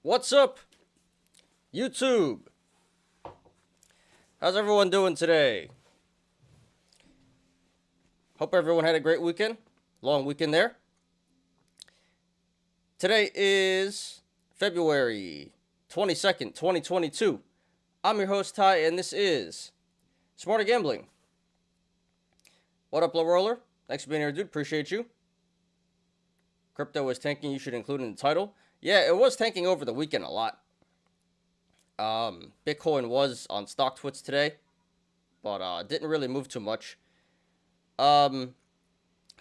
What's up, YouTube? How's everyone doing today? Hope everyone had a great weekend. Long weekend there. Today is February 22nd, 2022. I'm your host, Ty, and this is Smarter Gambling. What up, Low Roller? Thanks for being here, dude. Appreciate you. Crypto is tanking. You should include in the title. Yeah, it was tanking over the weekend a lot. Bitcoin was on StockTwits today, but didn't really move too much. So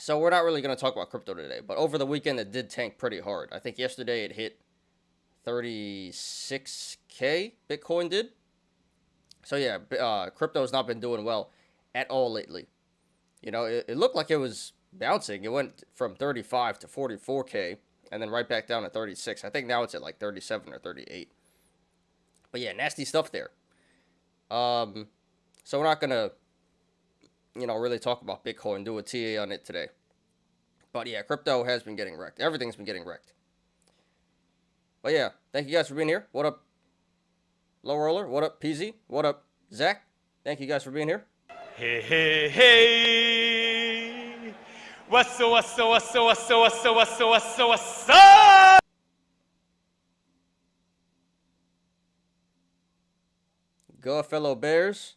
we're not really going to talk about crypto today, but over the weekend it did tank pretty hard. I think yesterday it hit 36K, Bitcoin did. So yeah, crypto has not been doing well at all lately. You know, it looked like it was bouncing. It went from 35 to 44K, and then right back down to 36. I think now it's at like 37 or 38. But yeah, nasty stuff there. So we're not gonna, really talk about Bitcoin, do a TA on it today. But yeah, crypto has been getting wrecked. Everything's been getting wrecked. But yeah, thank you guys for being here. What up, Low Roller? What up, PZ? What up, Zach? Thank you guys for being here. Hey, hey, hey! What's up? Go, fellow Bears.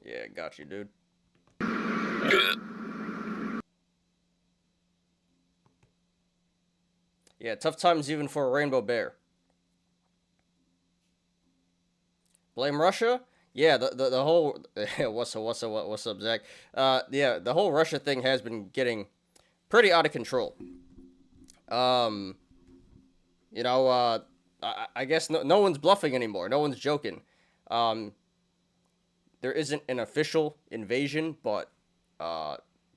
Yeah, got you, dude. Yeah, tough times even for a rainbow bear. Blame Russia? Yeah, the whole what's up, Zach? Yeah, the whole Russia thing has been getting pretty out of control. I guess no one's bluffing anymore. No one's joking. There isn't an official invasion, but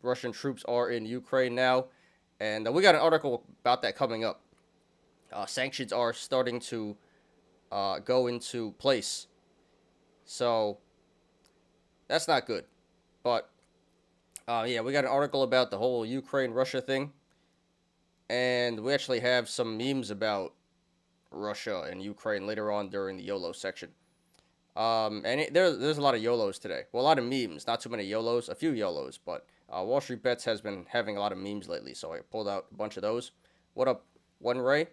Russian troops are in Ukraine now, and we got an article about that coming up. Sanctions are starting to go into place. So, that's not good. But, yeah, we got an article about the whole Ukraine-Russia thing. And we actually have some memes about Russia and Ukraine later on during the Yolos section. There's a lot of Yolos today. Well, a lot of memes. Not too many Yolos. A few Yolos. But Wall Street Bets has been having a lot of memes lately. So I pulled out a bunch of those. What up, One Ray?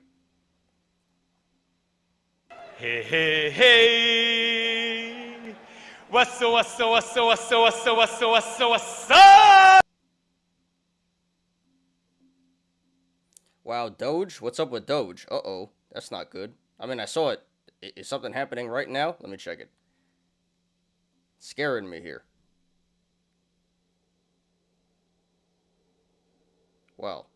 Hey, hey, hey! What's up? Wow, Doge? What's up with Doge? Uh-oh. That's not good. I mean, I saw it. Is something happening right now? Let me check it. It's scaring me here. Well,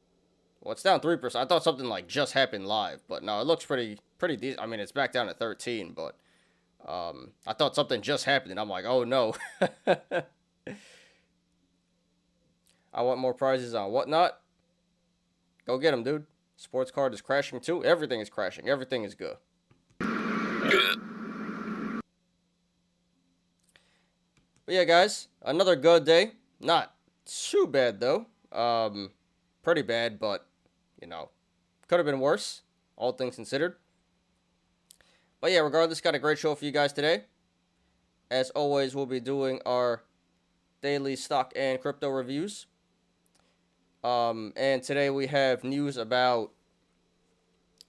it's down 3%. I thought something like just happened live, but no, it looks pretty decent. I mean, it's back down to 13, but I thought something just happened, and I'm like, oh no. I want more prizes on Whatnot. Go get them, dude. Sports card is crashing too. Everything is crashing. Everything is good. But yeah, guys, another good day. Not too bad though. Pretty bad, but could have been worse, all things considered. But yeah, regardless, got a great show for you guys today. As always, we'll be doing our daily stock and crypto reviews. And today we have news about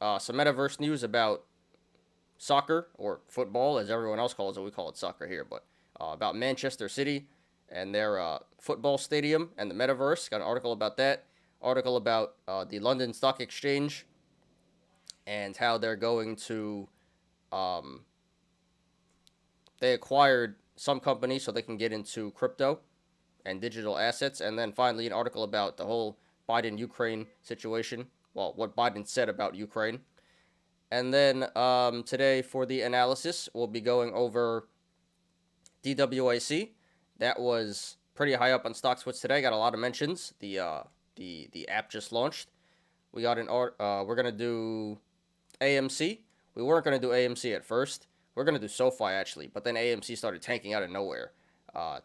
some metaverse news about soccer, or football as everyone else calls it. We call it soccer here, but about Manchester City and their football stadium and the metaverse. Got an article about that. Article about the London Stock Exchange and how they're going to they acquired some companies so they can get into crypto and digital assets. And then finally an article about the whole Biden-Ukraine situation. Well, what Biden said about Ukraine. And then today for the analysis, we'll be going over DWAC. That was pretty high up on StockTwits today. Got a lot of mentions. The app just launched. We got we're gonna do AMC. We weren't gonna do AMC at first. We're gonna do SoFi actually, but then AMC started tanking out of nowhere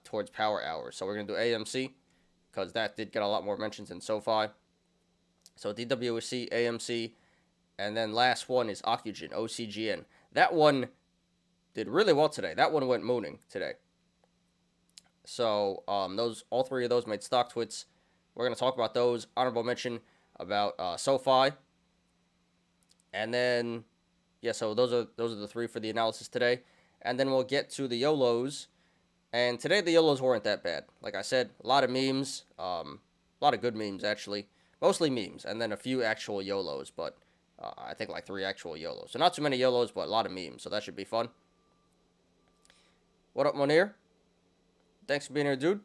towards power hours. So we're gonna do AMC because that did get a lot more mentions than SoFi. So DWC, AMC, And then last one is Ocugen, OCGN. That one did really well today. That one went mooning today. So all three of those made StockTwits. We're going to talk about those. Honorable mention about SoFi. And then, yeah, so those are the three for the analysis today. And then we'll get to the Yolos. And today the Yolos weren't that bad. Like I said, a lot of memes. A lot of good memes, actually. Mostly memes. And then a few actual Yolos. But I think like 3 actual Yolos. So not too many Yolos, but a lot of memes. So that should be fun. What up, Monir? Thanks for being here, dude.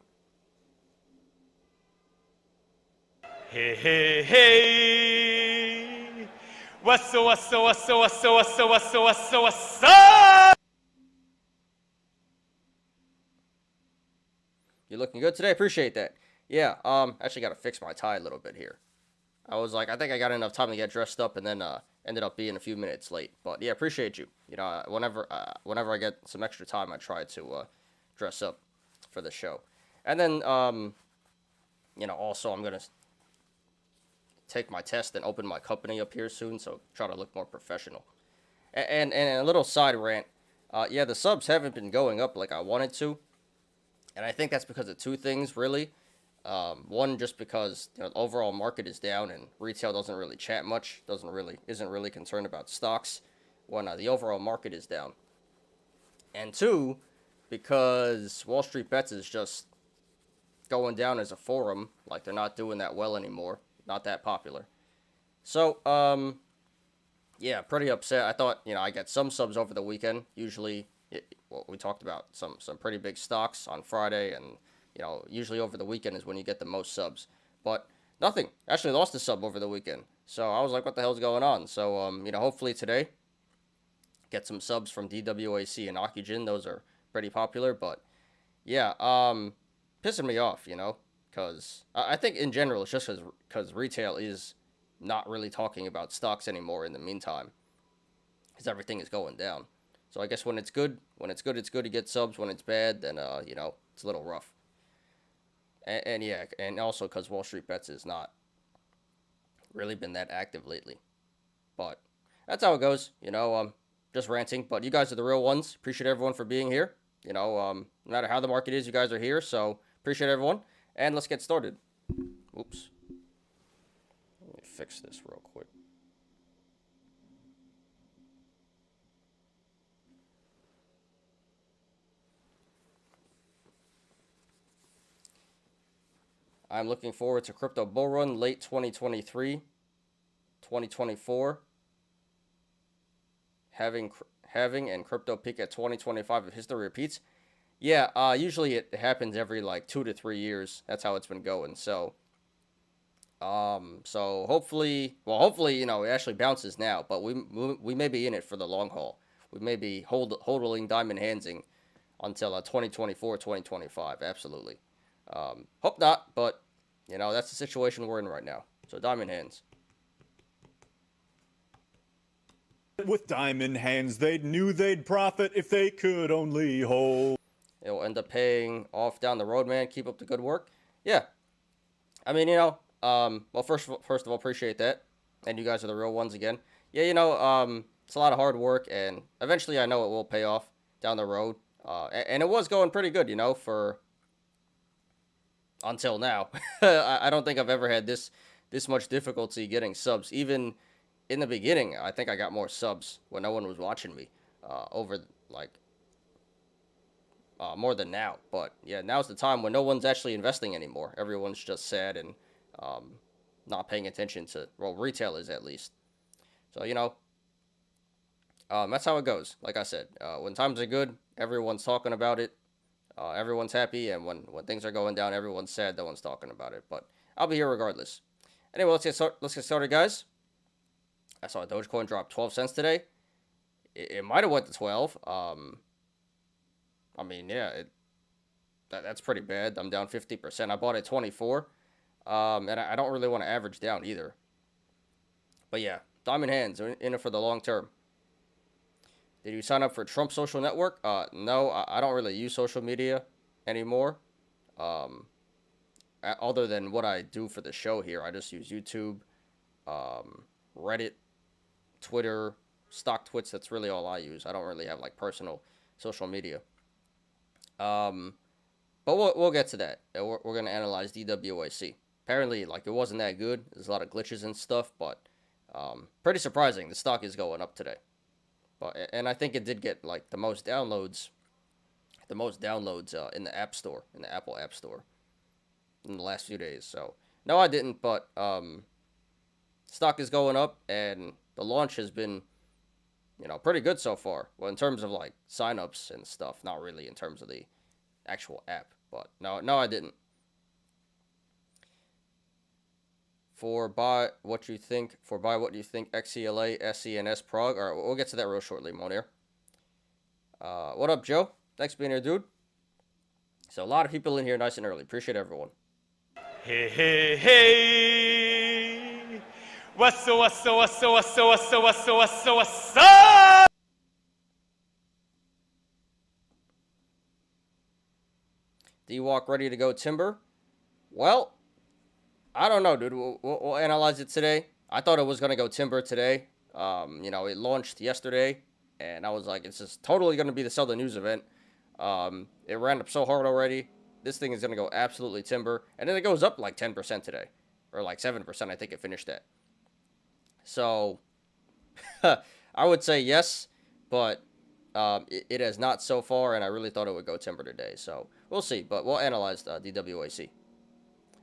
Hey, hey, hey. What's up? You're looking good today. Appreciate that. Yeah, actually got to fix my tie a little bit here. I was like, I think I got enough time to get dressed up, and then ended up being a few minutes late. But yeah, appreciate you. You know, whenever I get some extra time, I try to dress up for the show. And then, you know, also I'm gonna take my test and open my company up here soon, so try to look more professional. And a little side rant. Yeah, the subs haven't been going up like I wanted to, and I think that's because of 2 things really. One, just because the overall market is down and retail doesn't really chat much, isn't really concerned about stocks when the overall market is down. And 2, because Wall Street Bets is just going down as a forum, like they're not doing that well anymore, not that popular. So, yeah, pretty upset. I thought, you know, I get some subs over the weekend. Usually, we talked about some pretty big stocks on Friday, and you know, usually over the weekend is when you get the most subs. But nothing. Actually lost a sub over the weekend. So I was like, what the hell's going on? So, you know, hopefully today, get some subs from DWAC and Ocugen. Those are pretty popular. But, yeah, pissing me off, you know. Because I think in general, it's just because retail is not really talking about stocks anymore in the meantime. Because everything is going down. So I guess when it's good, it's good to get subs. When it's bad, then, you know, it's a little rough. And yeah, and also because Wall Street Bets has not really been that active lately. But that's how it goes, you know, just ranting. But you guys are the real ones. Appreciate everyone for being here. You know, no matter how the market is, you guys are here. So appreciate everyone. And let's get started. Oops. Let me fix this real quick. I'm looking forward to crypto bull run late 2023, 2024. Having and crypto peak at 2025 if history repeats. Yeah, usually it happens every like 2 to 3 years. That's how it's been going. So, hopefully, you know, it actually bounces now. But we may be in it for the long haul. We may be holding diamond handsing until 2024, 2025. Absolutely. Hope not, but you know, that's the situation we're in right now. So diamond hands. With diamond hands, they knew they'd profit if they could only hold. It'll end up paying off down the road, man. Keep up the good work. Yeah. I mean, you know, well, first of all, appreciate that. And you guys are the real ones again. Yeah, you know, it's a lot of hard work, and eventually I know it will pay off down the road. And it was going pretty good, you know, for until now. I don't think I've ever had this much difficulty getting subs. Even in the beginning, I think I got more subs when no one was watching me over like more than now. But yeah, now's the time when no one's actually investing anymore. Everyone's just sad and not paying attention to, well, retail is at least. So, you know, that's how it goes. Like I said, when times are good, everyone's talking about it. Everyone's happy, and when things are going down, everyone's sad. No one's talking about it, but I'll be here regardless. Anyway, let's get started, guys. I saw Dogecoin drop 12 cents today. It might have went to 12. I mean, yeah, that's pretty bad. I'm down 50%. I bought at 24, and I don't really want to average down either. But yeah, diamond hands in it for the long term. Did you sign up for Trump Social Network? No, I don't really use social media anymore. Other than what I do for the show here, I just use YouTube, Reddit, Twitter, StockTwits. That's really all I use. I don't really have like personal social media. But we'll get to that. We're gonna analyze DWAC. Apparently, like, it wasn't that good. There's a lot of glitches and stuff, but pretty surprising. The stock is going up today. And I think it did get like the most downloads in the App Store, in the Apple App Store, in the last few days. So no, I didn't, but stock is going up, and the launch has been, pretty good so far. Well, in terms of like signups and stuff, not really in terms of the actual app. But no, I didn't. For buy what you think, XCLA, SCNS Prague. All right, we'll get to that real shortly, Monir. What up, Joe? Thanks for being here, dude. So a lot of people in here nice and early. Appreciate everyone. Hey, hey, hey. What's up? DWAC ready to go timber? Well, I don't know, dude. We'll analyze it today. I thought it was going to go timber today. It launched yesterday, and I was like, it's just totally going to be the sell the news event. It ran up so hard already. This thing is going to go absolutely timber. And then it goes up like 10% today. Or like 7%, I think it finished at. So, I would say yes, but it has not so far, and I really thought it would go timber today. So, we'll see, but we'll analyze DWAC.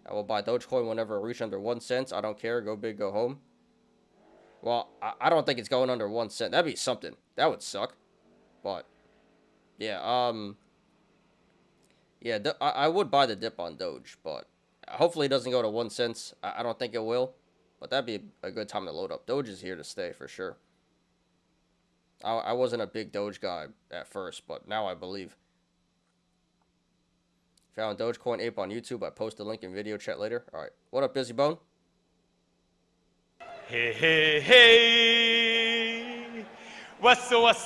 I will buy Dogecoin whenever it reaches under 1 cent. I don't care. Go big, go home. Well, I don't think it's going under 1 cent. That'd be something. That would suck. But, yeah, I would buy the dip on Doge, but hopefully it doesn't go to 1 cent. I don't think it will, but that'd be a good time to load up. Doge is here to stay for sure. I wasn't a big Doge guy at first, but now I believe. Found Dogecoin Ape on YouTube. I post the link in video chat later. All right. What up, Busy Bone? Hey, hey, hey. What's up?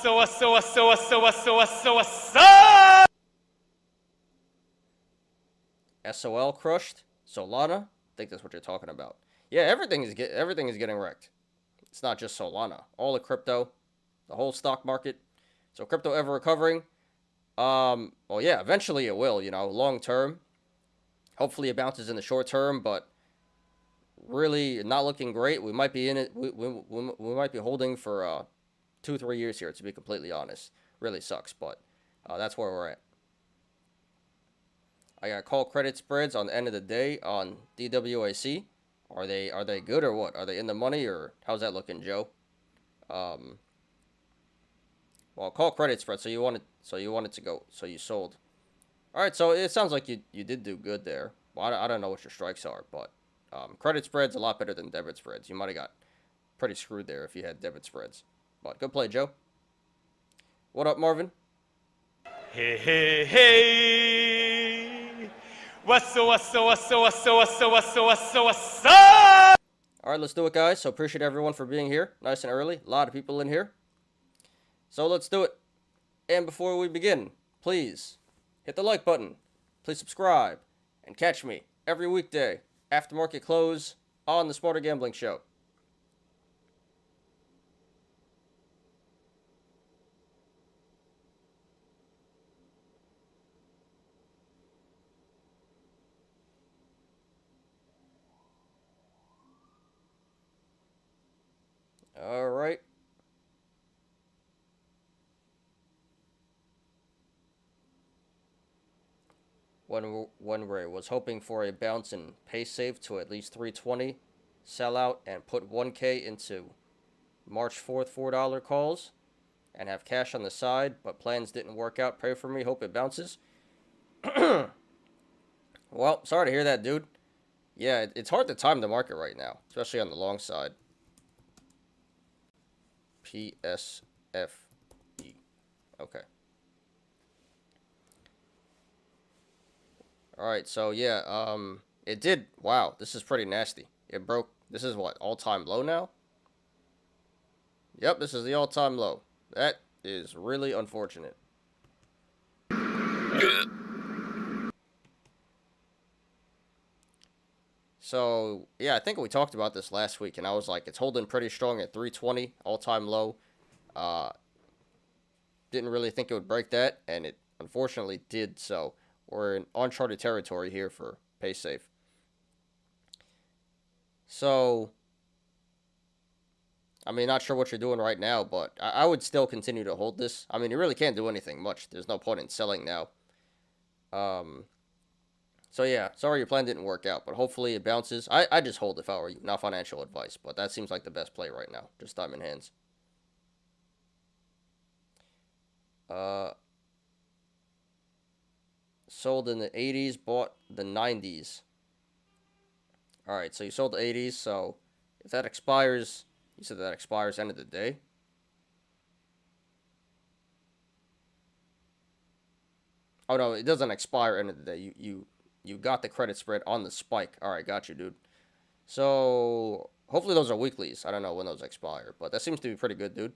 SOL crushed. Solana. I think that's what you're talking about. Yeah, everything is getting wrecked. It's not just Solana. All the crypto, the whole stock market. So crypto ever recovering? Well, yeah, eventually it will, long term. Hopefully it bounces in the short term, but really not looking great. We might be in it. We might be holding for 2-3 years here, to be completely honest. Really sucks, but that's where we're at. I got call credit spreads on the end of the day on DWAC. Are they good or what? Are they in the money, or how's that looking, Joe? Well, call credit spread. So you wanted to go. So you sold. All right. So it sounds like you did do good there. Well, I don't know what your strikes are, but credit spread's a lot better than debit spreads. You might have got pretty screwed there if you had debit spreads. But good play, Joe. What up, Marvin? Hey, hey, hey. What's up? All right, let's do it, guys. So appreciate everyone for being here. Nice and early. A lot of people in here. So let's do it. And before we begin, please hit the like button. Please subscribe. And catch me every weekday after market close on the Smarter Gambling Show. All right. One Ray was hoping for a bounce in pay safe to at least 320, sell out and put 1K into March 4th $4 calls and have cash on the side, but plans didn't work out. Pray for me. Hope it bounces. Well, sorry to hear that, dude. Yeah, it's hard to time the market right now, especially on the long side. PSFE. Okay. All right, so yeah, it did. Wow, this is pretty nasty. It broke. This is what, all-time low now? Yep, this is the all-time low. That is really unfortunate. So, yeah, I think we talked about this last week, and I was like, it's holding pretty strong at 320, all-time low. Didn't really think it would break that, and it unfortunately did, so we're in uncharted territory here for PaySafe. So, I mean, not sure what you're doing right now, but I would still continue to hold this. I mean, you really can't do anything much. There's no point in selling now. So yeah, sorry your plan didn't work out, but hopefully it bounces. I just hold if I were you, not financial advice, but that seems like the best play right now. Just diamond hands. Sold in the 80s, bought the 90s. Alright, so you sold the 80s, so if that expires, you said that expires end of the day. Oh no, it doesn't expire end of the day. You got the credit spread on the spike. Alright, got you, dude. So hopefully those are weeklies. I don't know when those expire, but that seems to be pretty good, dude.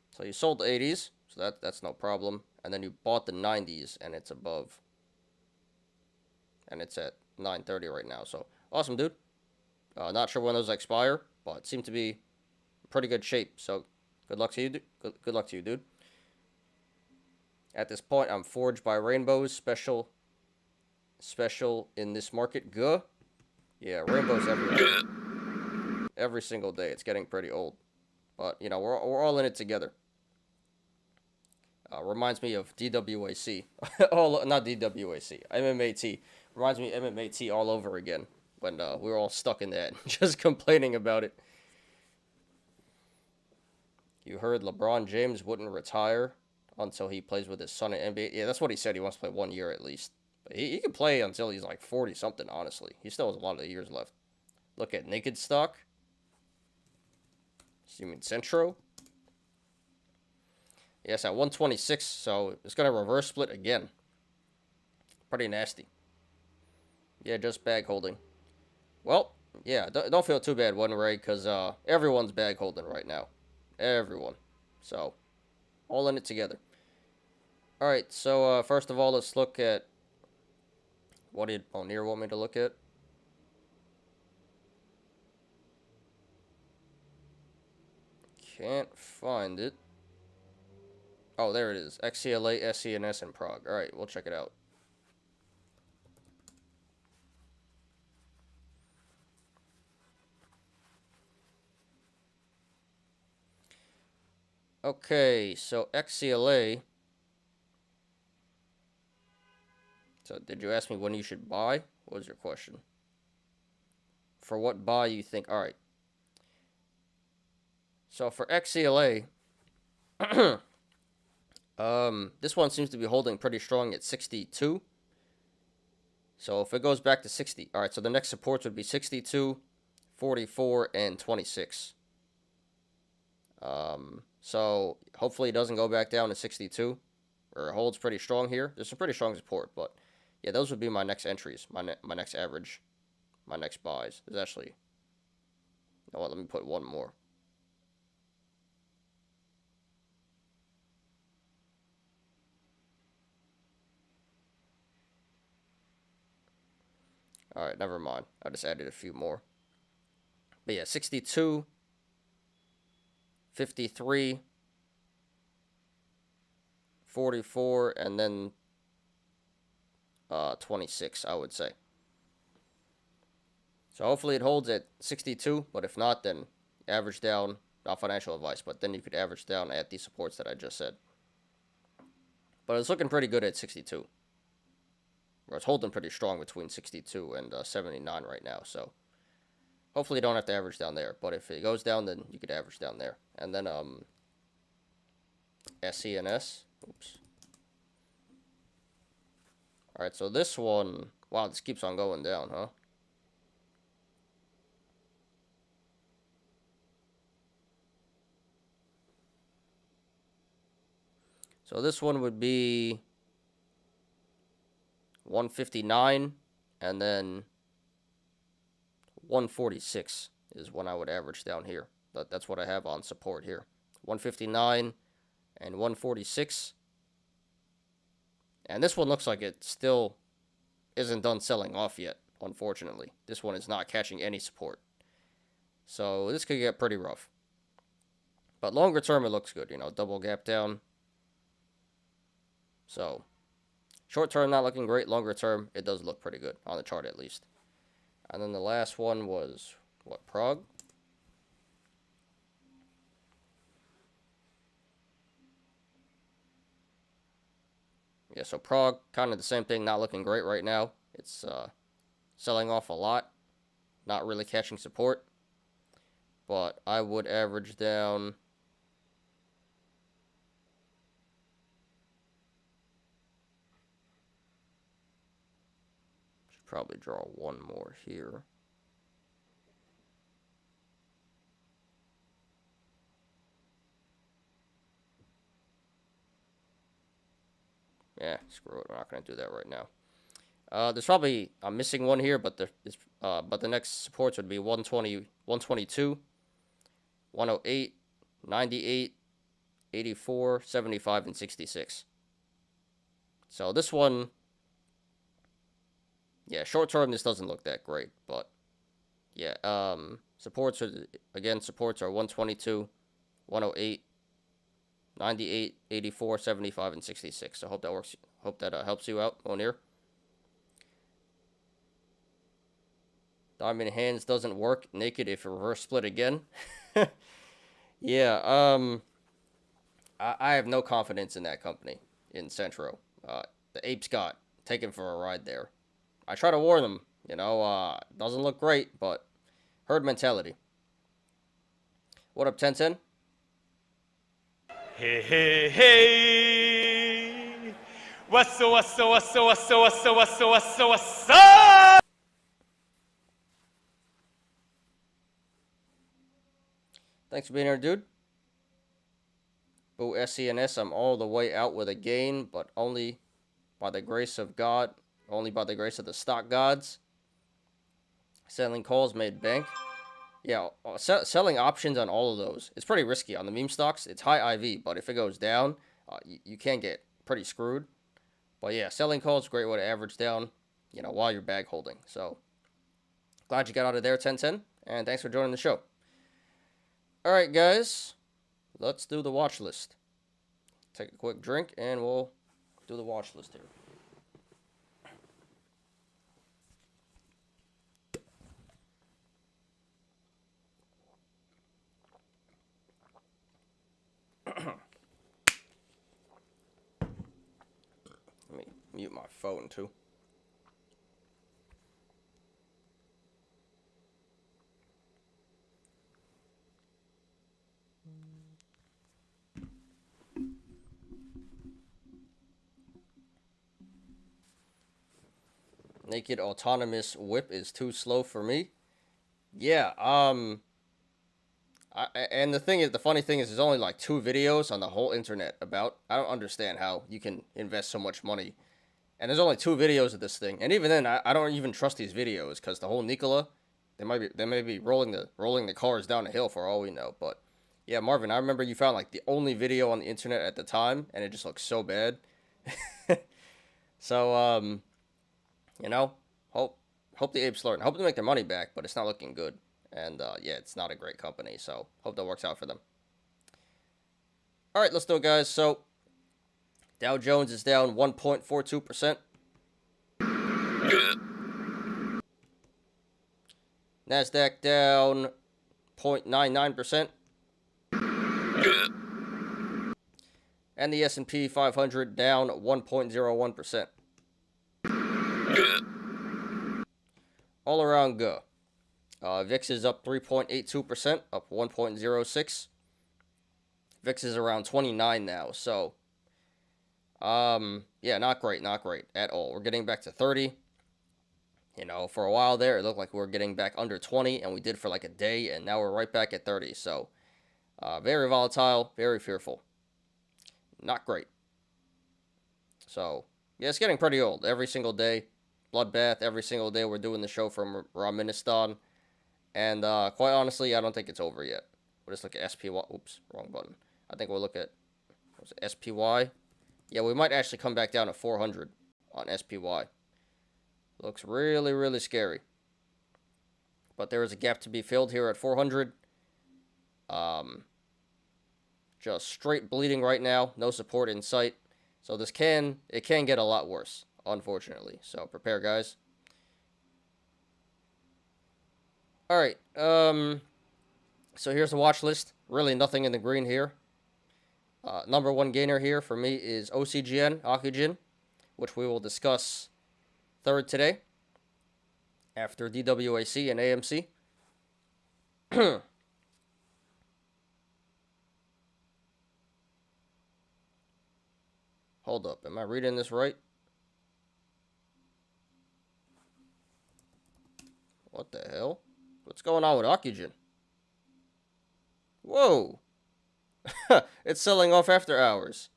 So you sold the 80s, so that's no problem. And then you bought the 90s, and it's above. And it's at 930 right now. So awesome, dude. Not sure when those expire, but seem to be in pretty good shape. So good luck to you, good luck to you, dude. At this point, I'm forged by rainbows. Special in this market. Guh. Yeah, rainbows everywhere. Every single day. It's getting pretty old. But, you know, we're all in it together. Reminds me of DWAC. Not DWAC. MMAT. Reminds me of MMAT all over again. When we were all stuck in that. Just complaining about it. You heard LeBron James wouldn't retire until he plays with his son in NBA. Yeah, that's what he said. He wants to play 1 year at least. But he can play until he's like 40-something, honestly. He still has a lot of years left. Look at Naked Stock. You mean Centro? Yes, at 126, so it's going to reverse split again. Pretty nasty. Yeah, just bag holding. Well, yeah, don't feel too bad, one Ray, because everyone's bag holding right now. Everyone. So, all in it together. Alright, so first of all, let's look at... What did O'Neill want me to look at? Can't find it. Oh, there it is. XCLA, SCNS, and Prague. Alright, we'll check it out. Okay, so XCLA. So, did you ask me when you should buy? What was your question? For what buy you think? Alright. So, for XCLA, this one seems to be holding pretty strong at 62. So, if it goes back to 60. Alright, so the next supports would be 62, 44, and 26. So, hopefully it doesn't go back down to 62. Or it holds pretty strong here. There's some pretty strong support, but... Yeah, those would be my next entries, my next average, my next buys. There's actually, you know what, let me put one more. Alright, never mind. I just added a few more. But yeah, 62, 53, 44, and then 26, I would say. So hopefully it holds at 62, but if not, then average down, not financial advice, but then you could average down at the supports that I just said. But it's looking pretty good at 62. Or it's holding pretty strong between 62 and 79 right now, so hopefully you don't have to average down there, but if it goes down, then you could average down there. And then SCNS, oops. Alright, so this one... Wow, this keeps on going down, huh? So this one would be 159, and then 146 is when I would average down here. That's what I have on support here. 159 and 146. And this one looks like it still isn't done selling off yet, unfortunately. This one is not catching any support. So this could get pretty rough. But longer term, it looks good. You know, double gap down. So short term, not looking great. Longer term, it does look pretty good, on the chart at least. And then the last one was, what, Prague? Yeah, so Prague, kind of the same thing, not looking great right now. It's selling off a lot, not really catching support. But I would average down... Should probably draw one more here. Yeah, screw it. I'm not going to do that right now. There's probably a missing one here, but the next supports would be 120, 122, 108, 98, 84, 75, and 66. So this one, yeah, short term, this doesn't look that great, but yeah, supports are 122, 108, 98, 84, 75, and 66. So hope that works. Hope that helps you out, Monir. Diamond hands doesn't work naked if reverse split again. Yeah, I have no confidence in that company, in Centro. The apes got taken for a ride there. I try to warn them, you know, doesn't look great, but herd mentality. What up, 1010? Hey, hey, hey. What's up, what's up, what's up, what's up, what's up, what's up, what's up, what's up? Thanks for being here, dude. Boo SCNS, I'm all the way out with a gain, but only by the grace of God, only by the grace of the stock gods. Selling calls made bank. Yeah, selling options on all of those. It's pretty risky. On the meme stocks, it's high IV, but if it goes down, you can get pretty screwed. But yeah, selling calls, great way to average down, you know, while you're bag holding. So, glad you got out of there, 1010, and thanks for joining the show. All right, guys, let's do the watch list. Take a quick drink, and we'll do the watch list here. Let me mute my phone, too. Naked autonomous whip is too slow for me. Yeah, and the funny thing is, there's only like 2 videos on the whole internet about. I don't understand how you can invest so much money. And there's only 2 videos of this thing, and even then, I don't even trust these videos because the whole Nikola, they may be rolling the cars down a hill for all we know. But yeah, Marvin, I remember you found like the only video on the internet at the time, and it just looks so bad. So you know, hope the apes learn. Hope they make their money back, but it's not looking good. And yeah, it's not a great company, so hope that works out for them. All right, let's do it, guys. So Dow Jones is down 1.42%. Nasdaq down 0.99%. And the S&P 500 down 1.01%. All around go. VIX is up 3.82%, up 1.06. VIX is around 29 now, so yeah, not great at all. We're getting back to 30. You know, for a while there, it looked like we were getting back under 20, and we did for like a day, and now we're right back at 30. So, very volatile, very fearful. Not great. So, yeah, it's getting pretty old. Every single day, bloodbath. Every single day, we're doing the show from Ramenistan. And quite honestly, I don't think it's over yet. We'll just look at SPY. Oops, wrong button. I think we'll look at SPY. Yeah, we might actually come back down to 400 on SPY. Looks really, really scary. But there is a gap to be filled here at 400. Just straight bleeding right now. No support in sight. So it can get a lot worse, unfortunately. So prepare, guys. All right. So here's the watch list. Really nothing in the green here. Number one gainer here for me is OCGN Ocugen, which we will discuss third today after DWAC and AMC. Hold up. Am I reading this right? What the hell? What's going on with Ocugen? Whoa. It's selling off after hours.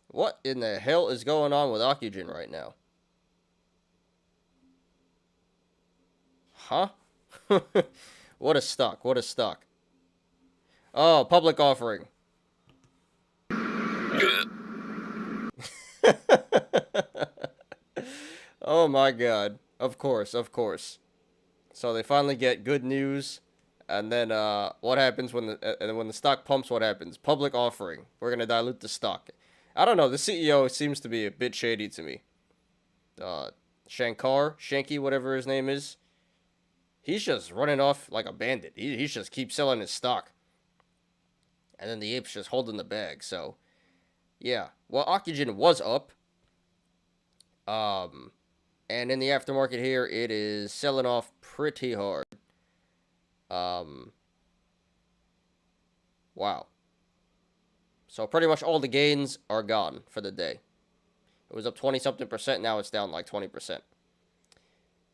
What in the hell is going on with Ocugen right now? Huh? What a stock. What a stock. Oh, public offering. Oh my god. Of course, of course. So they finally get good news, and then what happens when the stock pumps? What happens? Public offering. We're gonna dilute the stock. I don't know. The CEO seems to be a bit shady to me. Shanky, whatever his name is. He's just running off like a bandit. He just keeps selling his stock, and then the ape's just holding the bag. So, yeah. Well, Ocugen was up. And in the aftermarket here, it is selling off pretty hard. Wow. So pretty much all the gains are gone for the day. It was up 20-something%. Now it's down like 20%.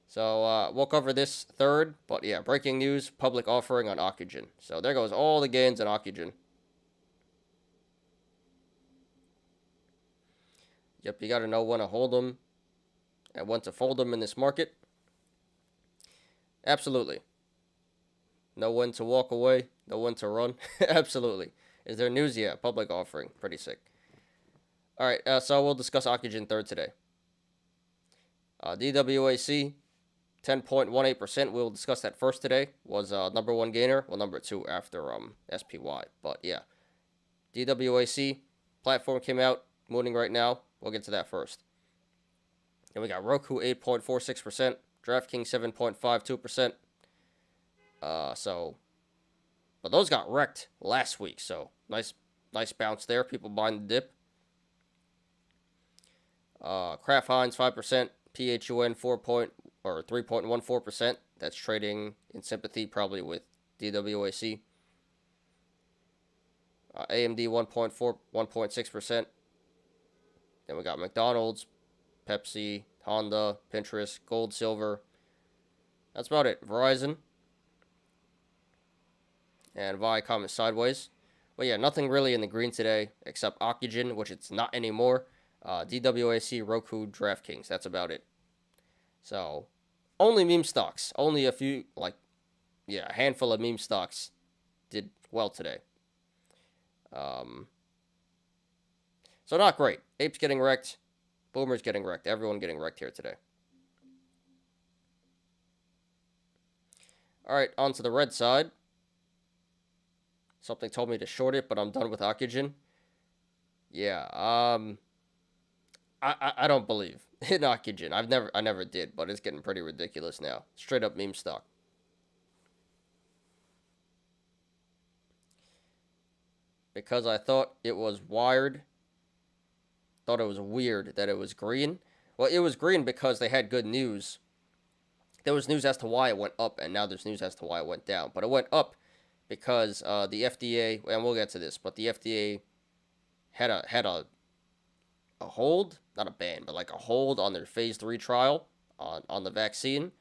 So we'll cover this third. But yeah, breaking news, public offering on Ocugen. So there goes all the gains on Ocugen. Yep, you got to know when to hold them and when to fold them in this market. Absolutely. Know when to walk away. Know when to run. Absolutely. Is there news? Yeah, public offering. Pretty sick. All right, so we'll discuss Ocugen third today. DWAC, 10.18%. We'll discuss that first today. Was number one gainer. Well, number two after SPY. But yeah, DWAC platform came out. Mooning right now. We'll get to that first. And we got Roku 8.46%, DraftKings 7.52%. But those got wrecked last week, so nice bounce there. People buying the dip. Kraft Heinz 5%, PHUN 3.14%. That's trading in sympathy probably with DWAC. AMD 1.6%. Then we got McDonald's, Pepsi, Honda, Pinterest, gold, silver. That's about it. Verizon. And Viacom is sideways. But yeah, nothing really in the green today except Ocugen, which it's not anymore. DWAC, Roku, DraftKings. That's about it. So, only meme stocks. Only a few, a handful of meme stocks did well today. So not great. Apes getting wrecked. Boomers getting wrecked. Everyone getting wrecked here today. All right, on to the red side. Something told me to short it, but I'm done with Ocugen. Yeah, I don't believe in Ocugen. I never did, but it's getting pretty ridiculous now. Straight up meme stock. Because I thought it was wired. Thought it was weird that it was green. Well, it was green because they had good news. There was news as to why it went up, and now there's news as to why it went down. But it went up because the FDA, and we'll get to this, but the FDA had a hold, not a ban, but like a hold on their phase 3 trial on the vaccine,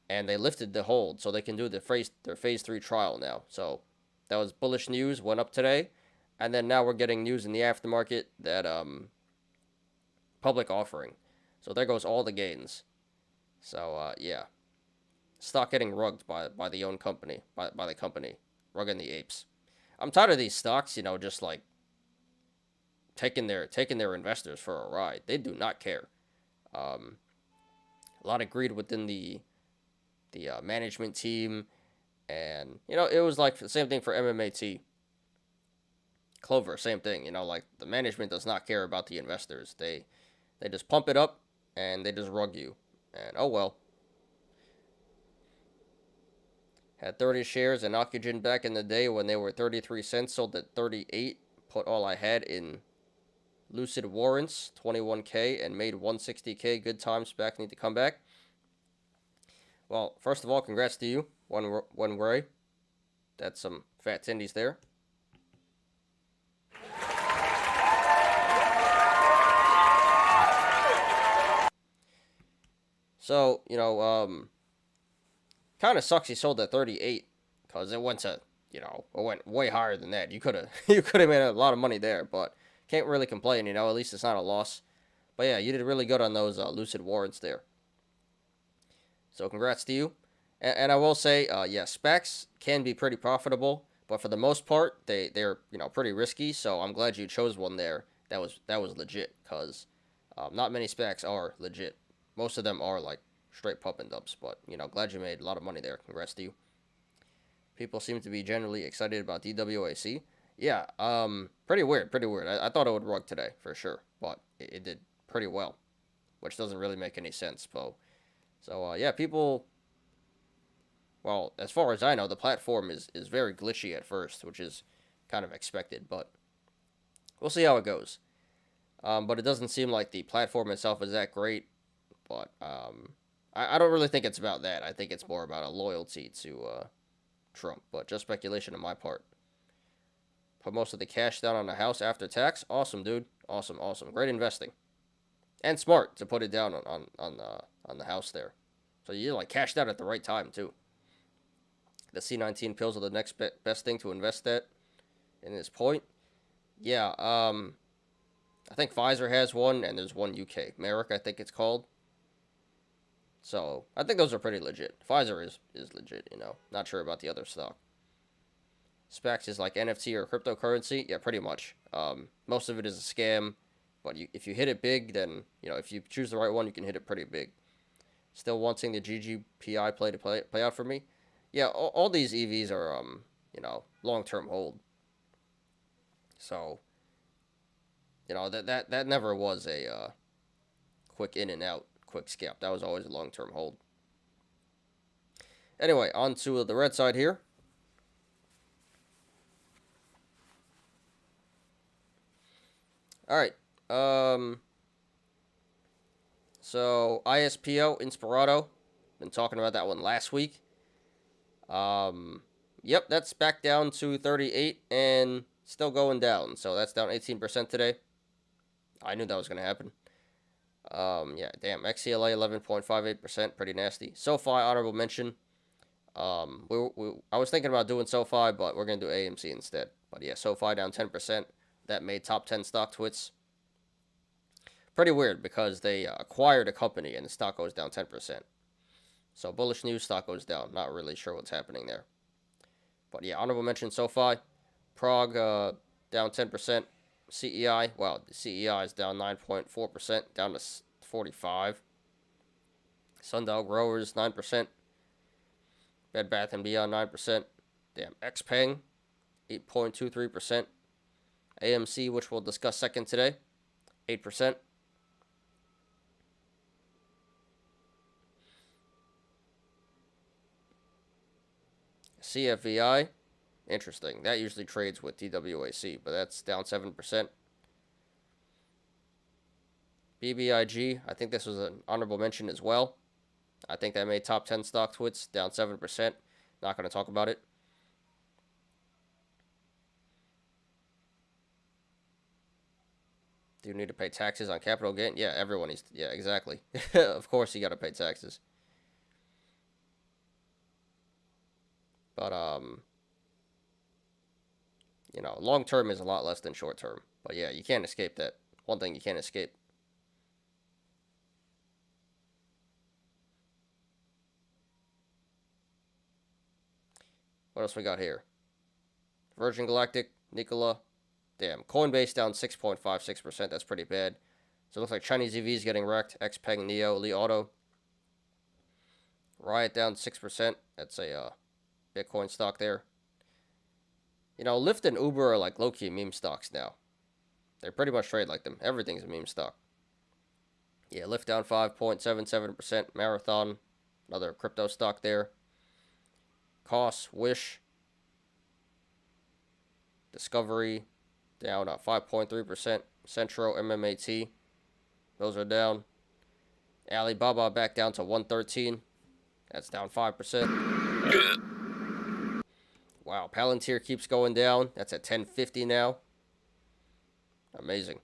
and they lifted the hold so they can do their phase 3 trial now. So that was bullish news, went up today, and then now we're getting news in the aftermarket that public offering. So there goes all the gains. So yeah, stock getting rugged by the own company, by the company rugging the apes. I'm tired of these stocks, just like taking their investors for a ride. They do not care. A lot of greed within the management team, and it was like the same thing for MMAT. Clover, same thing. Like the management does not care about the investors. They just pump it up and they just rug you. And oh well. Had 30 shares in Ocugen back in the day when they were 33 cents, sold at 38. Put all I had in Lucid warrants, 21K, and made 160K. Good times. SPACs need to come back. Well, first of all, congrats to you, one Ray. That's some fat tindies there. So, kind of sucks he sold at 38 because it went to, it went way higher than that. You could have made a lot of money there, but can't really complain, at least it's not a loss. But yeah, you did really good on those Lucid warrants there. So congrats to you. And I will say, yeah, SPACs can be pretty profitable, but for the most part, they're pretty risky. So I'm glad you chose one there that was legit, because not many SPACs are legit. Most of them are like straight pump and dumps, but glad you made a lot of money there. Congrats to you. People seem to be generally excited about DWAC. Yeah, pretty weird. I thought it would rug today for sure, but it did pretty well, which doesn't really make any sense, Bo. So yeah, people. Well, as far as I know, the platform is very glitchy at first, which is kind of expected, but we'll see how it goes. But it doesn't seem like the platform itself is that great. But I don't really think it's about that. I think it's more about a loyalty to Trump. But just speculation on my part. Put most of the cash down on the house after tax. Awesome, dude. Awesome. Great investing. And smart to put it down on the house there. So you like cashed out at the right time too. The C19 pills are the next best thing to invest at in this point. Yeah, I think Pfizer has one, and there's one UK. Merrick, I think it's called. So, I think those are pretty legit. Pfizer is legit, Not sure about the other stock. SPACs is like NFT or cryptocurrency. Yeah, pretty much. Most of it is a scam. But if you hit it big, then, if you choose the right one, you can hit it pretty big. Still wanting the GGPI play to play out for me. Yeah, all these EVs are, long-term hold. So, that never was a quick in and out, quick scalp. That was always a long-term hold. Anyway, on to the red side here. All right. So ISPO Inspirato, been talking about that one last week. Yep, that's back down to 38 and still going down. So that's down 18% today. I knew that was going to happen. Yeah, damn. XCLA 11.58%, pretty nasty. SoFi, honorable mention. I was thinking about doing SoFi, but we're going to do AMC instead. But yeah, SoFi down 10%. That made top 10 StockTwits. Pretty weird because they acquired a company and the stock goes down 10%. So bullish news, stock goes down. Not really sure what's happening there. But yeah, honorable mention SoFi. Prague down 10%. CEI, well, the CEI is down 9.4%, down to 45. Sundial Growers, 9%. Bed Bath & Beyond, 9%. Damn, XPeng, 8.23%. AMC, which we'll discuss second today, 8%. CFVI, interesting. That usually trades with DWAC, but that's down 7%. BBIG, I think this was an honorable mention as well. I think that made top 10 StockTwits, down 7%. Not going to talk about it. Do you need to pay taxes on capital gain? Yeah, everyone needs to. Yeah, exactly. Of course you got to pay taxes. But, long term is a lot less than short term. But yeah, you can't escape that. One thing you can't escape. What else we got here? Virgin Galactic, Nikola, Damn, Coinbase down 6.56%. That's pretty bad. So it looks like Chinese EV is getting wrecked. XPeng, Neo, Li Auto. Riot down 6%. That's a Bitcoin stock there. You know, Lyft and Uber are like low-key meme stocks now. They pretty much trade like them. Everything's a meme stock. Yeah, Lyft down 5.77%. Marathon, another crypto stock there. Cost, Wish, Discovery, down 5.3%. Centro, MMAT, those are down. Alibaba back down to 113. That's down 5%. Wow, Palantir keeps going down. That's at 1050 now. Amazing.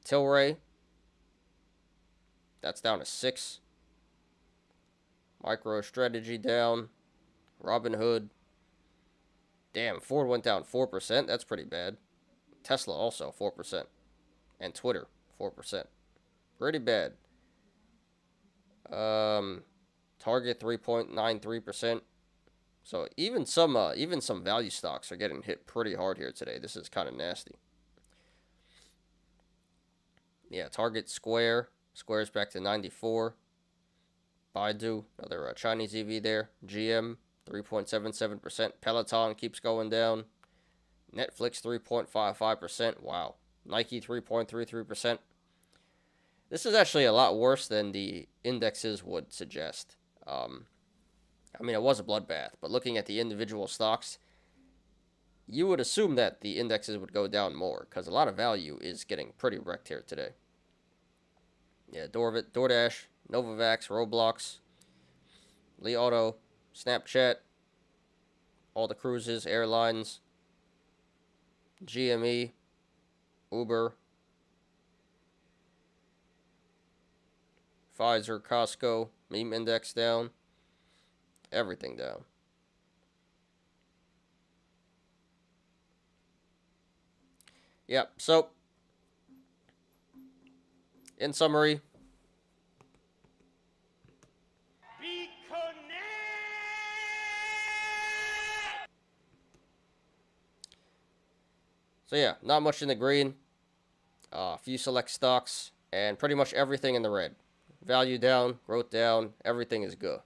Tilray, that's down to 6. MicroStrategy down. Robinhood. Damn, Ford went down 4%. That's pretty bad. Tesla also 4%. And Twitter 4%. Pretty bad. Target 3.93%. So even some value stocks are getting hit pretty hard here today. This is kind of nasty. Yeah, Target, Square's back to 94. Baidu, another Chinese EV there. GM 3.77%. Peloton keeps going down. Netflix 3.55%. Wow. Nike 3.33%. This is actually a lot worse than the indexes would suggest. I mean, it was a bloodbath, but looking at the individual stocks, you would assume that the indexes would go down more because a lot of value is getting pretty wrecked here today. Yeah, DoorDash, Novavax, Roblox, Li Auto, Snapchat, all the cruises, airlines, GME, Uber, Pfizer, Costco, meme index down, everything down. Yep, so in summary, Be connected. so yeah, not much in the green, a few select stocks, and pretty much everything in the red. Value down, growth down, everything is good.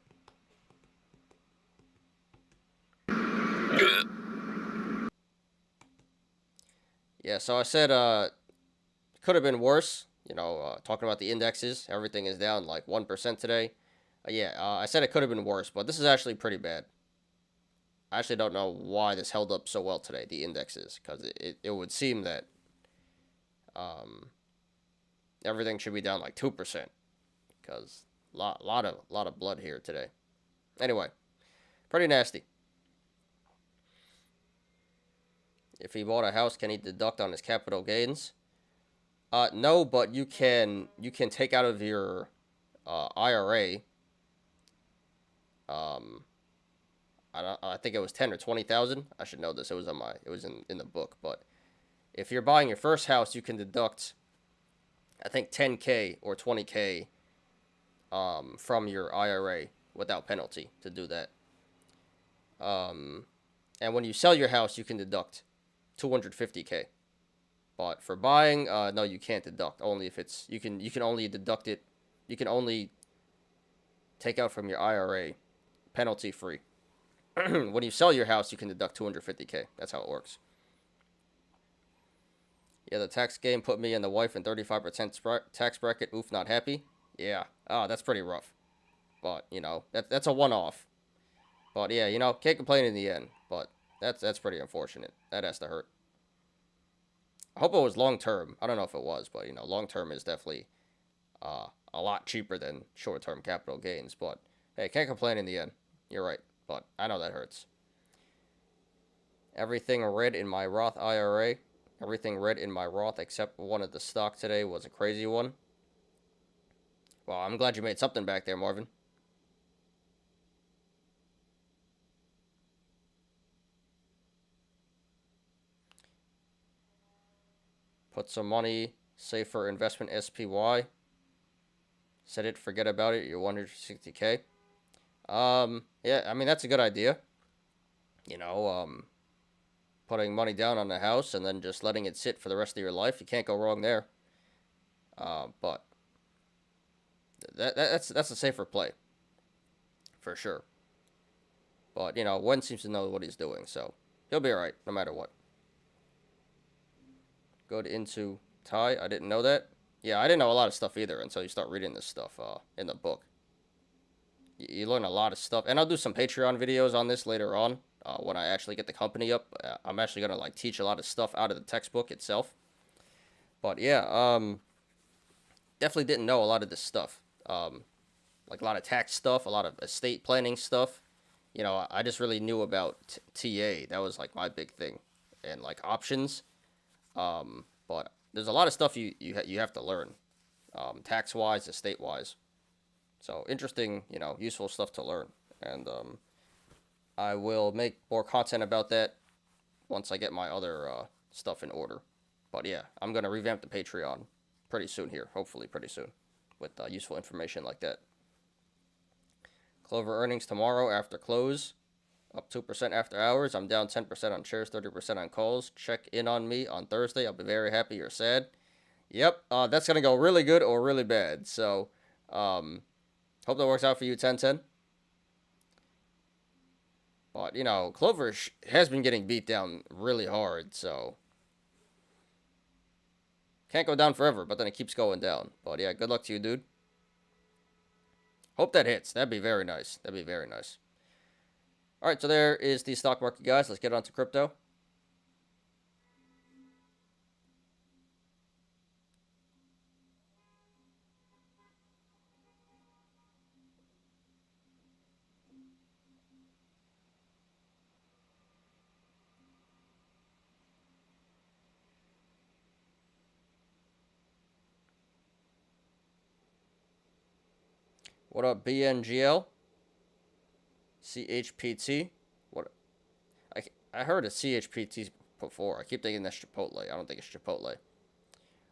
Yeah, so I said could have been worse. You know, talking about the indexes, everything is down like 1% today. I said it could have been worse, but this is actually pretty bad. I actually don't know why this held up so well today, the indexes, because it would seem that everything should be down like 2%, because lot of blood here today. Anyway, pretty nasty. If he bought a house, can he deduct on his capital gains? No, but you can take out of your IRA. I think it was 10 or 20,000. I should know this. It was in the book. But if you're buying your first house, you can deduct, I think 10K or 20K from your IRA without penalty to do that. And when you sell your house, you can deduct 250K. But for buying, no, you can't deduct. Only if it's you can only deduct it. You can only take out from your IRA penalty free. When you sell your house, you can deduct 250K. That's how it works. Yeah, the tax game put me and the wife in 35% tax bracket. Oof, not happy. Yeah, that's pretty rough. But you know that's a one-off. But yeah, you know, can't complain in the end. But that's pretty unfortunate. That has to hurt. I hope it was long term. I don't know if it was, but you know, long term is definitely a lot cheaper than short term capital gains. But hey, can't complain in the end. You're right, but I know that hurts. Everything red in my Roth IRA. Everything red in my Roth except one of the stock today was a crazy one. Well, I'm glad you made something back there, Marvin. Put some money, save for investment SPY. Set it, forget about it, you're 160K. Yeah, I mean, that's a good idea. You know, putting money down on a house and then just letting it sit for the rest of your life. You can't go wrong there. But that's a safer play, for sure. But, you know, Wen seems to know what he's doing, so he'll be alright, no matter what. Go into Thai. I didn't know that. Yeah, I didn't know a lot of stuff either until you start reading this stuff in the book. You learn a lot of stuff. And I'll do some Patreon videos on this later on when I actually get the company up. I'm actually going to, like, teach a lot of stuff out of the textbook itself. But, yeah, definitely didn't know a lot of this stuff. Like, a lot of tax stuff, a lot of estate planning stuff. You know, I just really knew about TA. That was, like, my big thing. And, like, options. But there's a lot of stuff you have to learn, tax-wise, estate-wise. So, interesting, you know, useful stuff to learn. And I will make more content about that once I get my other stuff in order. But, yeah, I'm going to revamp the Patreon pretty soon here, hopefully pretty soon, with useful information like that. Clover earnings tomorrow after close. Up 2% after hours. I'm down 10% on shares, 30% on calls. Check in on me on Thursday. I'll be very happy or sad. Yep, that's going to go really good or really bad. So, hope that works out for you, 1010. But, you know, Clover has been getting beat down really hard, so can't go down forever, but then it keeps going down. But, yeah, good luck to you, dude. Hope that hits. That'd be very nice. That'd be very nice. All right, so there is the stock market, guys. Let's get on to crypto. What up, BNGL? CHPT? What? I heard of CHPT before. I keep thinking that's Chipotle. I don't think it's Chipotle.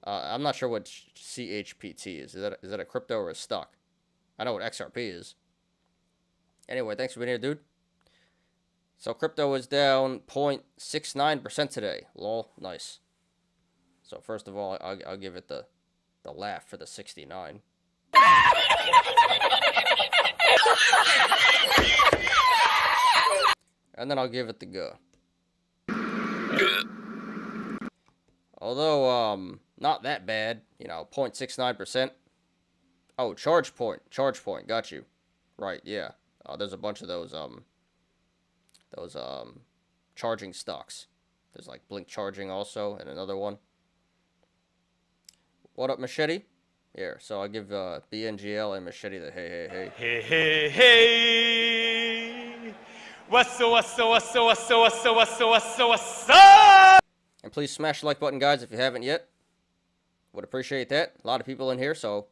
I'm not sure what CHPT is. Is that a crypto or a stock? I know what XRP is. Anyway, thanks for being here, dude. So crypto is down 0.69% today. Lol, nice. So first of all, I'll give it the laugh for the 69. And then I'll give it the go. Although, not that bad. You know, 0.69%. Oh, charge point. Got you. Right, yeah. There's a bunch of those charging stocks. There's like Blink Charging also, and another one. What up, Machete? Here, so I'll give BNGL and Machete the hey. Hey. What's up? And please smash the like button, guys, if you haven't yet. Would appreciate that. A lot of people in here, so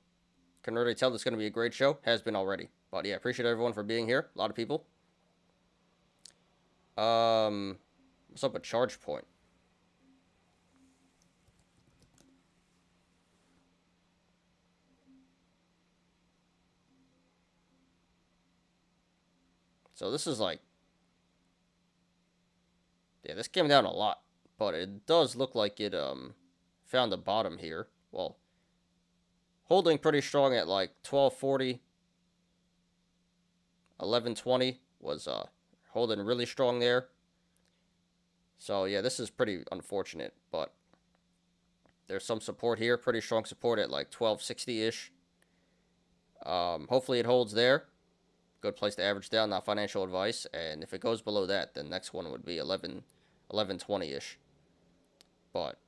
can already tell this is going to be a great show. Has been already. But yeah, appreciate everyone for being here. A lot of people. What's up with Charge Point? So this is like, yeah, this came down a lot, but it does look like it found the bottom here. Well, holding pretty strong at like 1240, 1120 was holding really strong there. So yeah, this is pretty unfortunate, but there's some support here, pretty strong support at like 1260-ish. Hopefully it holds there. Good place to average down, not financial advice. And if it goes below that, the next one would be 1120-ish. But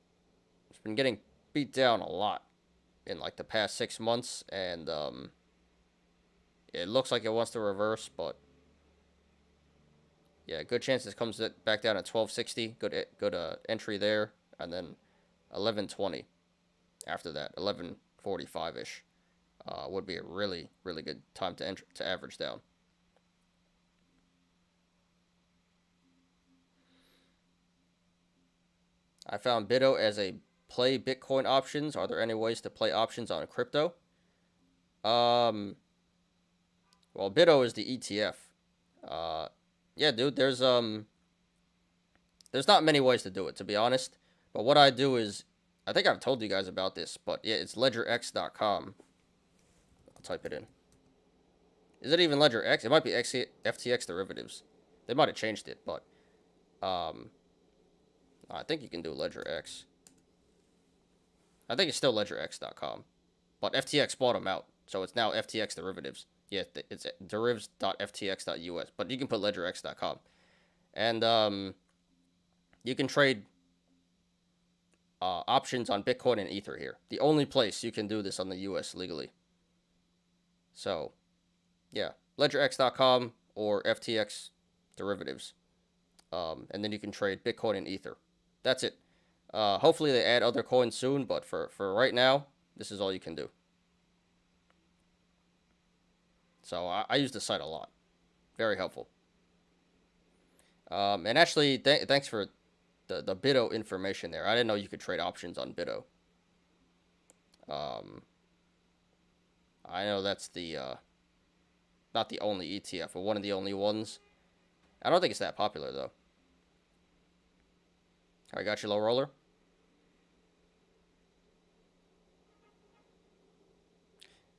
it's been getting beat down a lot in like the past 6 months, and it looks like it wants to reverse, but yeah, good chance this comes back down at 1260. Good entry there, and then 1120 after that, 1145-ish. Would be a really, really good time to average down. I found Bitto as a play Bitcoin options. Are there any ways to play options on crypto? Well, Bitto is the ETF. Yeah, dude, there's there's not many ways to do it, to be honest. But what I do is, I think I've told you guys about this, but yeah, it's ledgerx.com. I'll type it in. Is it even LedgerX? It might be FTX derivatives. They might have changed it, but I think you can do LedgerX. I think it's still ledgerx.com, but FTX bought them out, so it's now FTX derivatives. Yeah, it's derivs.ftx.us, but you can put ledgerx.com, and you can trade options on Bitcoin and Ether here. The only place you can do this on the US legally. So, yeah, ledgerx.com or FTX derivatives. And then you can trade Bitcoin and Ether. That's it. Hopefully they add other coins soon, but for right now, this is all you can do. So I use the site a lot. Very helpful. And actually, thanks for the BITO information there. I didn't know you could trade options on BITO. I know that's the not the only ETF, but one of the only ones. I don't think it's that popular though. All right, got your low roller.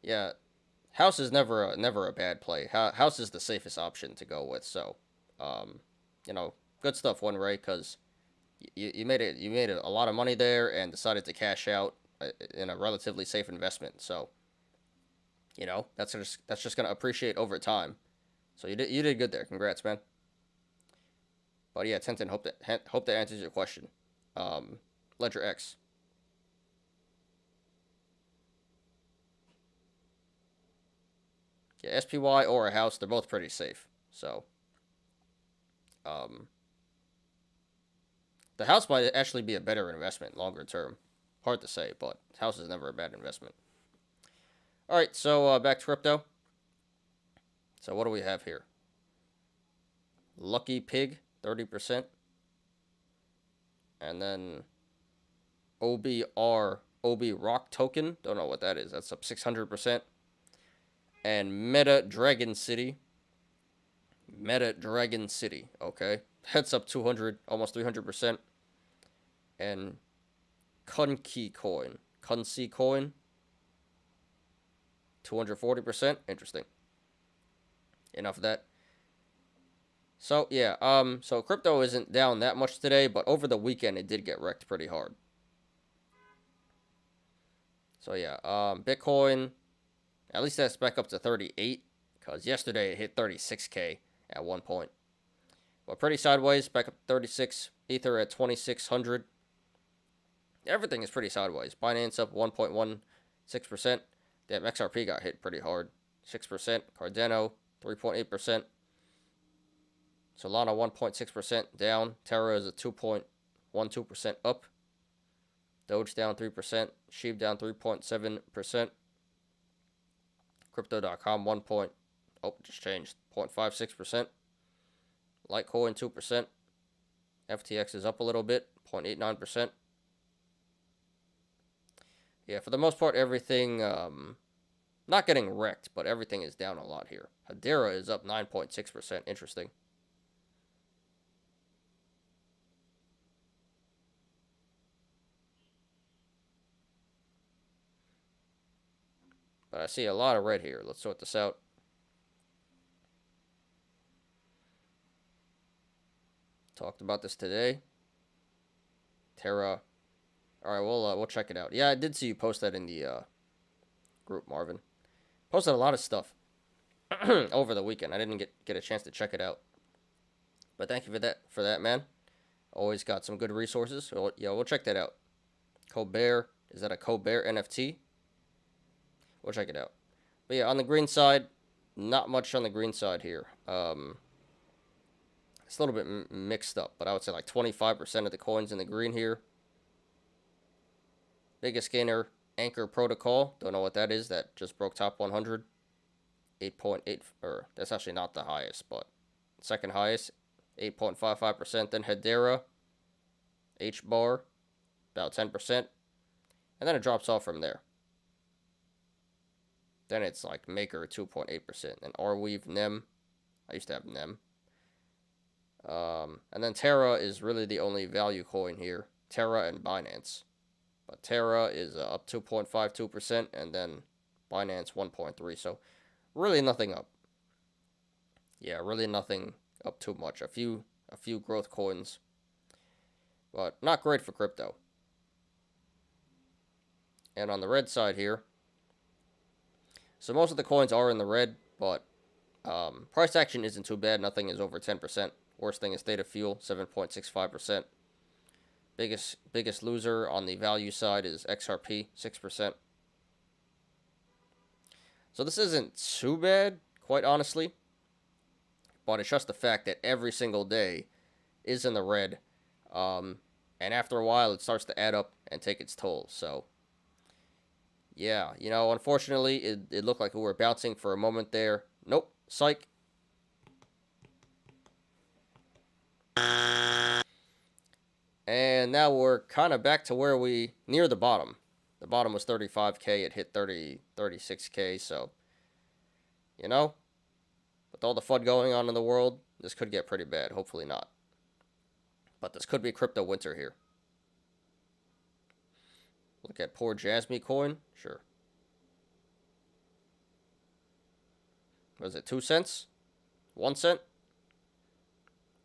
Yeah, house is never a bad play. House is the safest option to go with. So, good stuff, One Ray, because you made a lot of money there and decided to cash out in a relatively safe investment. So, that's just gonna appreciate over time. So you did good there. Congrats, man. But yeah, Tintin, hope that answers your question. LedgerX. Yeah, SPY or a house, they're both pretty safe. So, the house might actually be a better investment longer term. Hard to say, but house is never a bad investment. All right, so back to crypto. So what do we have here? Lucky Pig, 30%. And then OB Rock Token, don't know what that is. That's up 600%. And Meta Dragon City, okay. That's up 200, almost 300%. And Kunki Coin, 240%. Interesting. Enough of that. So yeah, so crypto isn't down that much today, but over the weekend it did get wrecked pretty hard. So yeah, Bitcoin, at least that's back up to 38, because yesterday it hit 36K at one point. But pretty sideways, back up to 36. Ether at 2,600. Everything is pretty sideways. Binance up 1.16%. Damn, XRP got hit pretty hard. 6%. Cardano, 3.8%. Solana, 1.6% down. Terra is a 2.12% up. Doge down 3%. Sheep down 3.7%. Crypto.com, just changed. 0.56%. Litecoin, 2%. FTX is up a little bit. 0.89%. Yeah, for the most part, everything, not getting wrecked, but everything is down a lot here. Hedera is up 9.6%. Interesting. But I see a lot of red here. Let's sort this out. Talked about this today. Terra. All right, we'll check it out. Yeah, I did see you post that in the group, Marvin. Posted a lot of stuff over the weekend. I didn't get a chance to check it out. But thank you for that, man. Always got some good resources. So, yeah, we'll check that out. Colbert, is that a Colbert NFT? We'll check it out. But yeah, on the green side, not much on the green side here. It's a little bit mixed up, but I would say like 25% of the coins in the green here. Biggest gainer, Anchor Protocol. Don't know what that is. That just broke top 100. 8.8, or that's actually not the highest, but second highest, 8.55%. Then Hedera, H-bar, about 10%. And then it drops off from there. Then it's like Maker, 2.8%. And Arweave, NEM. I used to have NEM. And then Terra is really the only value coin here. Terra and Binance. But Terra is up 2.52%, and then Binance 1.3%. So really nothing up. Yeah, really nothing up too much. A few growth coins, but not great for crypto. And on the red side here, so most of the coins are in the red, but price action isn't too bad. Nothing is over 10%. Worst thing is State of Fuel, 7.65%. Biggest loser on the value side is XRP, 6%. So this isn't too bad, quite honestly. But it's just the fact that every single day is in the red. And after a while, it starts to add up and take its toll. So, yeah, you know, unfortunately, it looked like we were bouncing for a moment there. Nope, psych. And now we're kind of back to where near the bottom. The bottom was 35K. It hit 36K. So, you know, with all the FUD going on in the world, this could get pretty bad. Hopefully not. But this could be crypto winter here. Look at poor Jasmy coin. Sure. Was it 2 cents? 1 cent?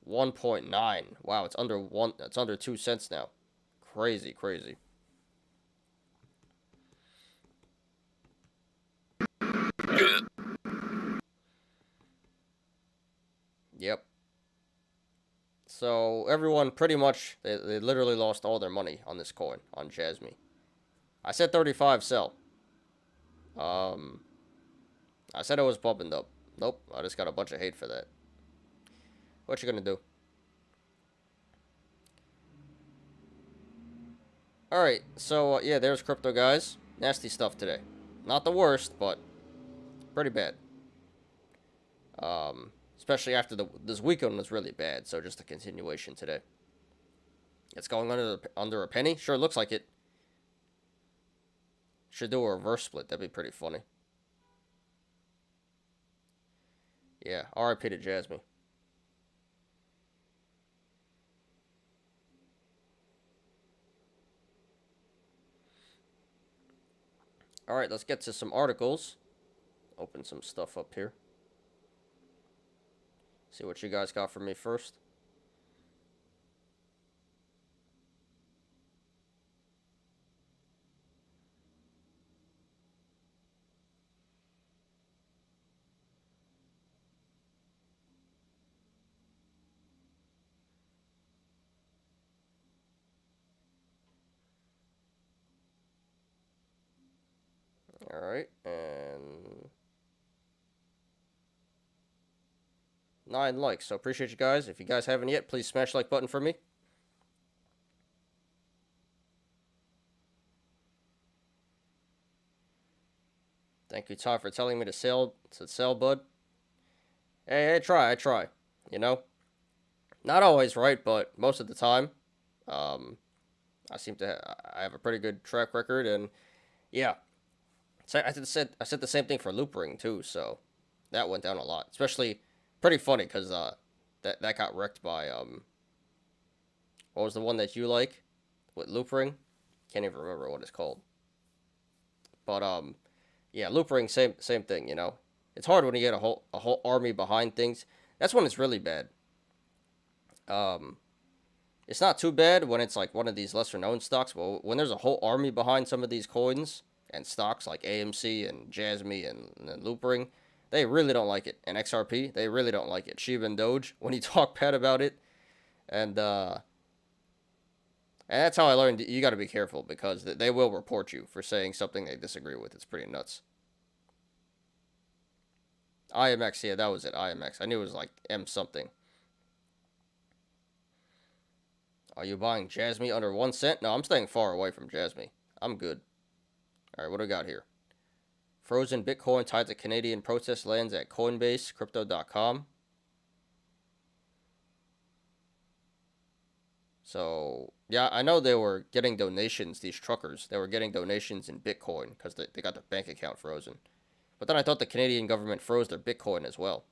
1.9. Wow, it's under 2 cents now. Crazy, crazy. Yep. So everyone pretty much they literally lost all their money on this coin, on Jasmy. I said 35 sell. I said it was bumping up. Nope, I just got a bunch of hate for that. What you gonna do? Alright, so yeah, there's crypto, guys. Nasty stuff today. Not the worst, but pretty bad. Especially after this weekend was really bad, so just a continuation today. It's going under a penny? Sure, looks like it. Should do a reverse split, that'd be pretty funny. Yeah, RIP to Jasmy. Alright, let's get to some articles. Open some stuff up here. See what you guys got for me first. Alright, and 9 likes, so appreciate you guys. If you guys haven't yet, please smash the like button for me. Thank you, Todd, for telling me to sell, bud. Hey, I try. You know, not always right, but most of the time, I seem to I have a pretty good track record, and yeah, so I said the same thing for Loop Ring too, so that went down a lot. Especially pretty funny because that got wrecked by what was the one that you like with Loop Ring? Can't even remember what it's called. But yeah, Loop Ring, same thing. You know, it's hard when you get a whole army behind things. That's when it's really bad. It's not too bad when it's like one of these lesser known stocks, but when there's a whole army behind some of these coins and stocks like AMC and Jasmy and Loop Ring, they really don't like it. And XRP, they really don't like it. Shiba and Doge, when you talk bad about it, and that's how I learned you got to be careful because they will report you for saying something they disagree with. It's pretty nuts. IMX, yeah, that was it. IMX. I knew it was like M something. Are you buying Jasmy under 1 cent? No, I'm staying far away from Jasmy. I'm good. All right, what do we got here? Frozen Bitcoin tied to Canadian protest lands at Coinbase, Crypto.com. So, yeah, I know they were getting donations, these truckers. They were getting donations in Bitcoin because they got their bank account frozen. But then I thought the Canadian government froze their Bitcoin as well.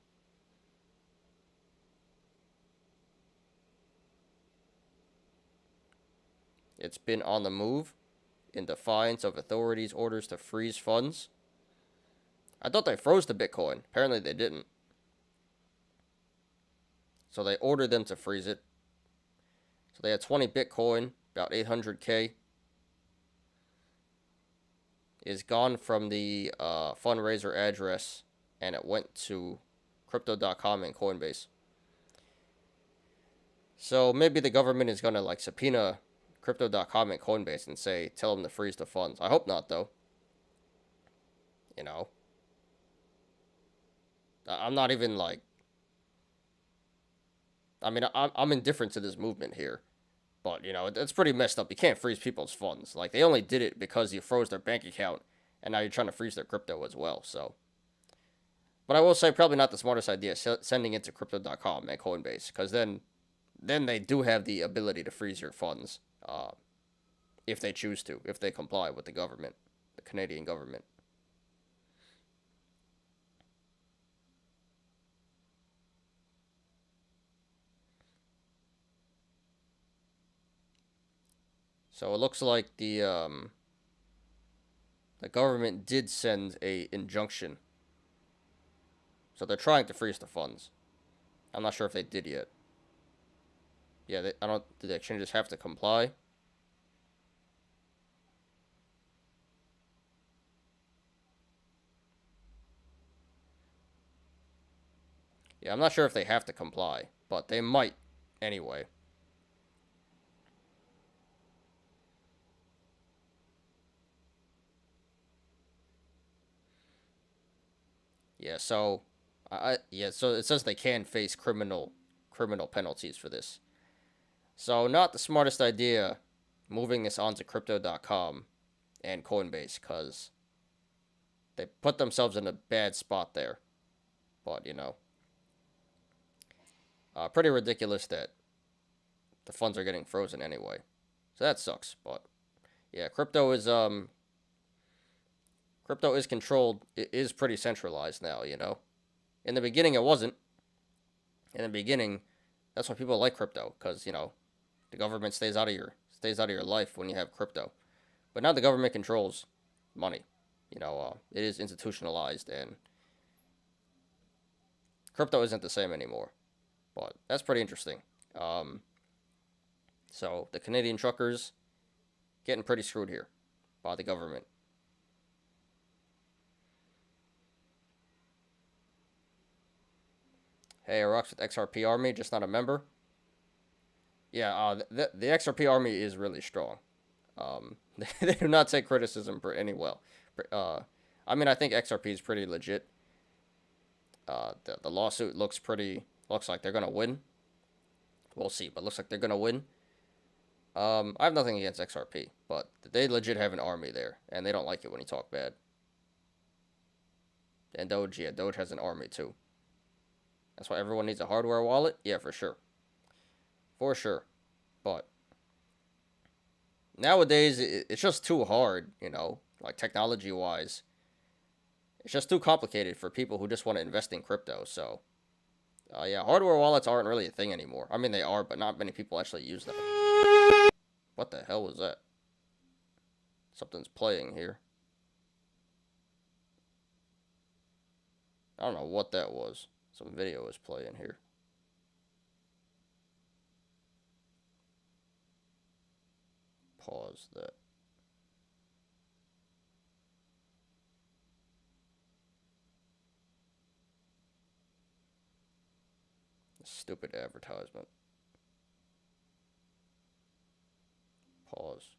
It's been on the move in defiance of authorities' orders to freeze funds. I thought they froze the Bitcoin. Apparently they didn't. So they ordered them to freeze it. So they had 20 Bitcoin, about 800K. Is gone from the fundraiser address, and it went to Crypto.com and Coinbase. So maybe the government is going to like subpoena Crypto.com and Coinbase and say, tell them to freeze the funds. I hope not, though. You know. I'm not even like... I mean, I'm indifferent to this movement here. But, you know, it's pretty messed up. You can't freeze people's funds. Like, they only did it because you froze their bank account, and now you're trying to freeze their crypto as well, so... But I will say, probably not the smartest idea, sending it to Crypto.com and Coinbase, because then they do have the ability to freeze your funds, if they choose to, if they comply with the government, the Canadian government. So it looks like the government did send a injunction. So they're trying to freeze the funds. I'm not sure if they did yet. Yeah, do the exchanges have to comply? Yeah, I'm not sure if they have to comply, but they might anyway. Yeah, so so it says they can face criminal penalties for this. So not the smartest idea moving this onto Crypto.com and Coinbase, because they put themselves in a bad spot there. But, you know, pretty ridiculous that the funds are getting frozen anyway. So that sucks, but yeah, crypto is controlled. It is pretty centralized now, you know. In the beginning, it wasn't. In the beginning, that's why people like crypto, because, you know, the government stays out of your life when you have crypto. But now the government controls money. You know, it is institutionalized, and crypto isn't the same anymore. But that's pretty interesting. So the Canadian truckers getting pretty screwed here by the government. Hey, it rocks with XRP Army, just not a member. Yeah, the XRP Army is really strong. They do not take criticism for any well. I mean, I think XRP is pretty legit. The lawsuit looks like they're gonna win. We'll see, but looks like they're gonna win. I have nothing against XRP, but they legit have an army there, and they don't like it when you talk bad. And Doge, yeah, Doge has an army too. That's why everyone needs a hardware wallet? Yeah, for sure. For sure. But nowadays, it's just too hard, you know, like technology-wise. It's just too complicated for people who just want to invest in crypto. So, yeah, hardware wallets aren't really a thing anymore. I mean, they are, but not many people actually use them. What the hell was that? Something's playing here. I don't know what that was. Some video is playing here. Pause that. Stupid advertisement. Pause.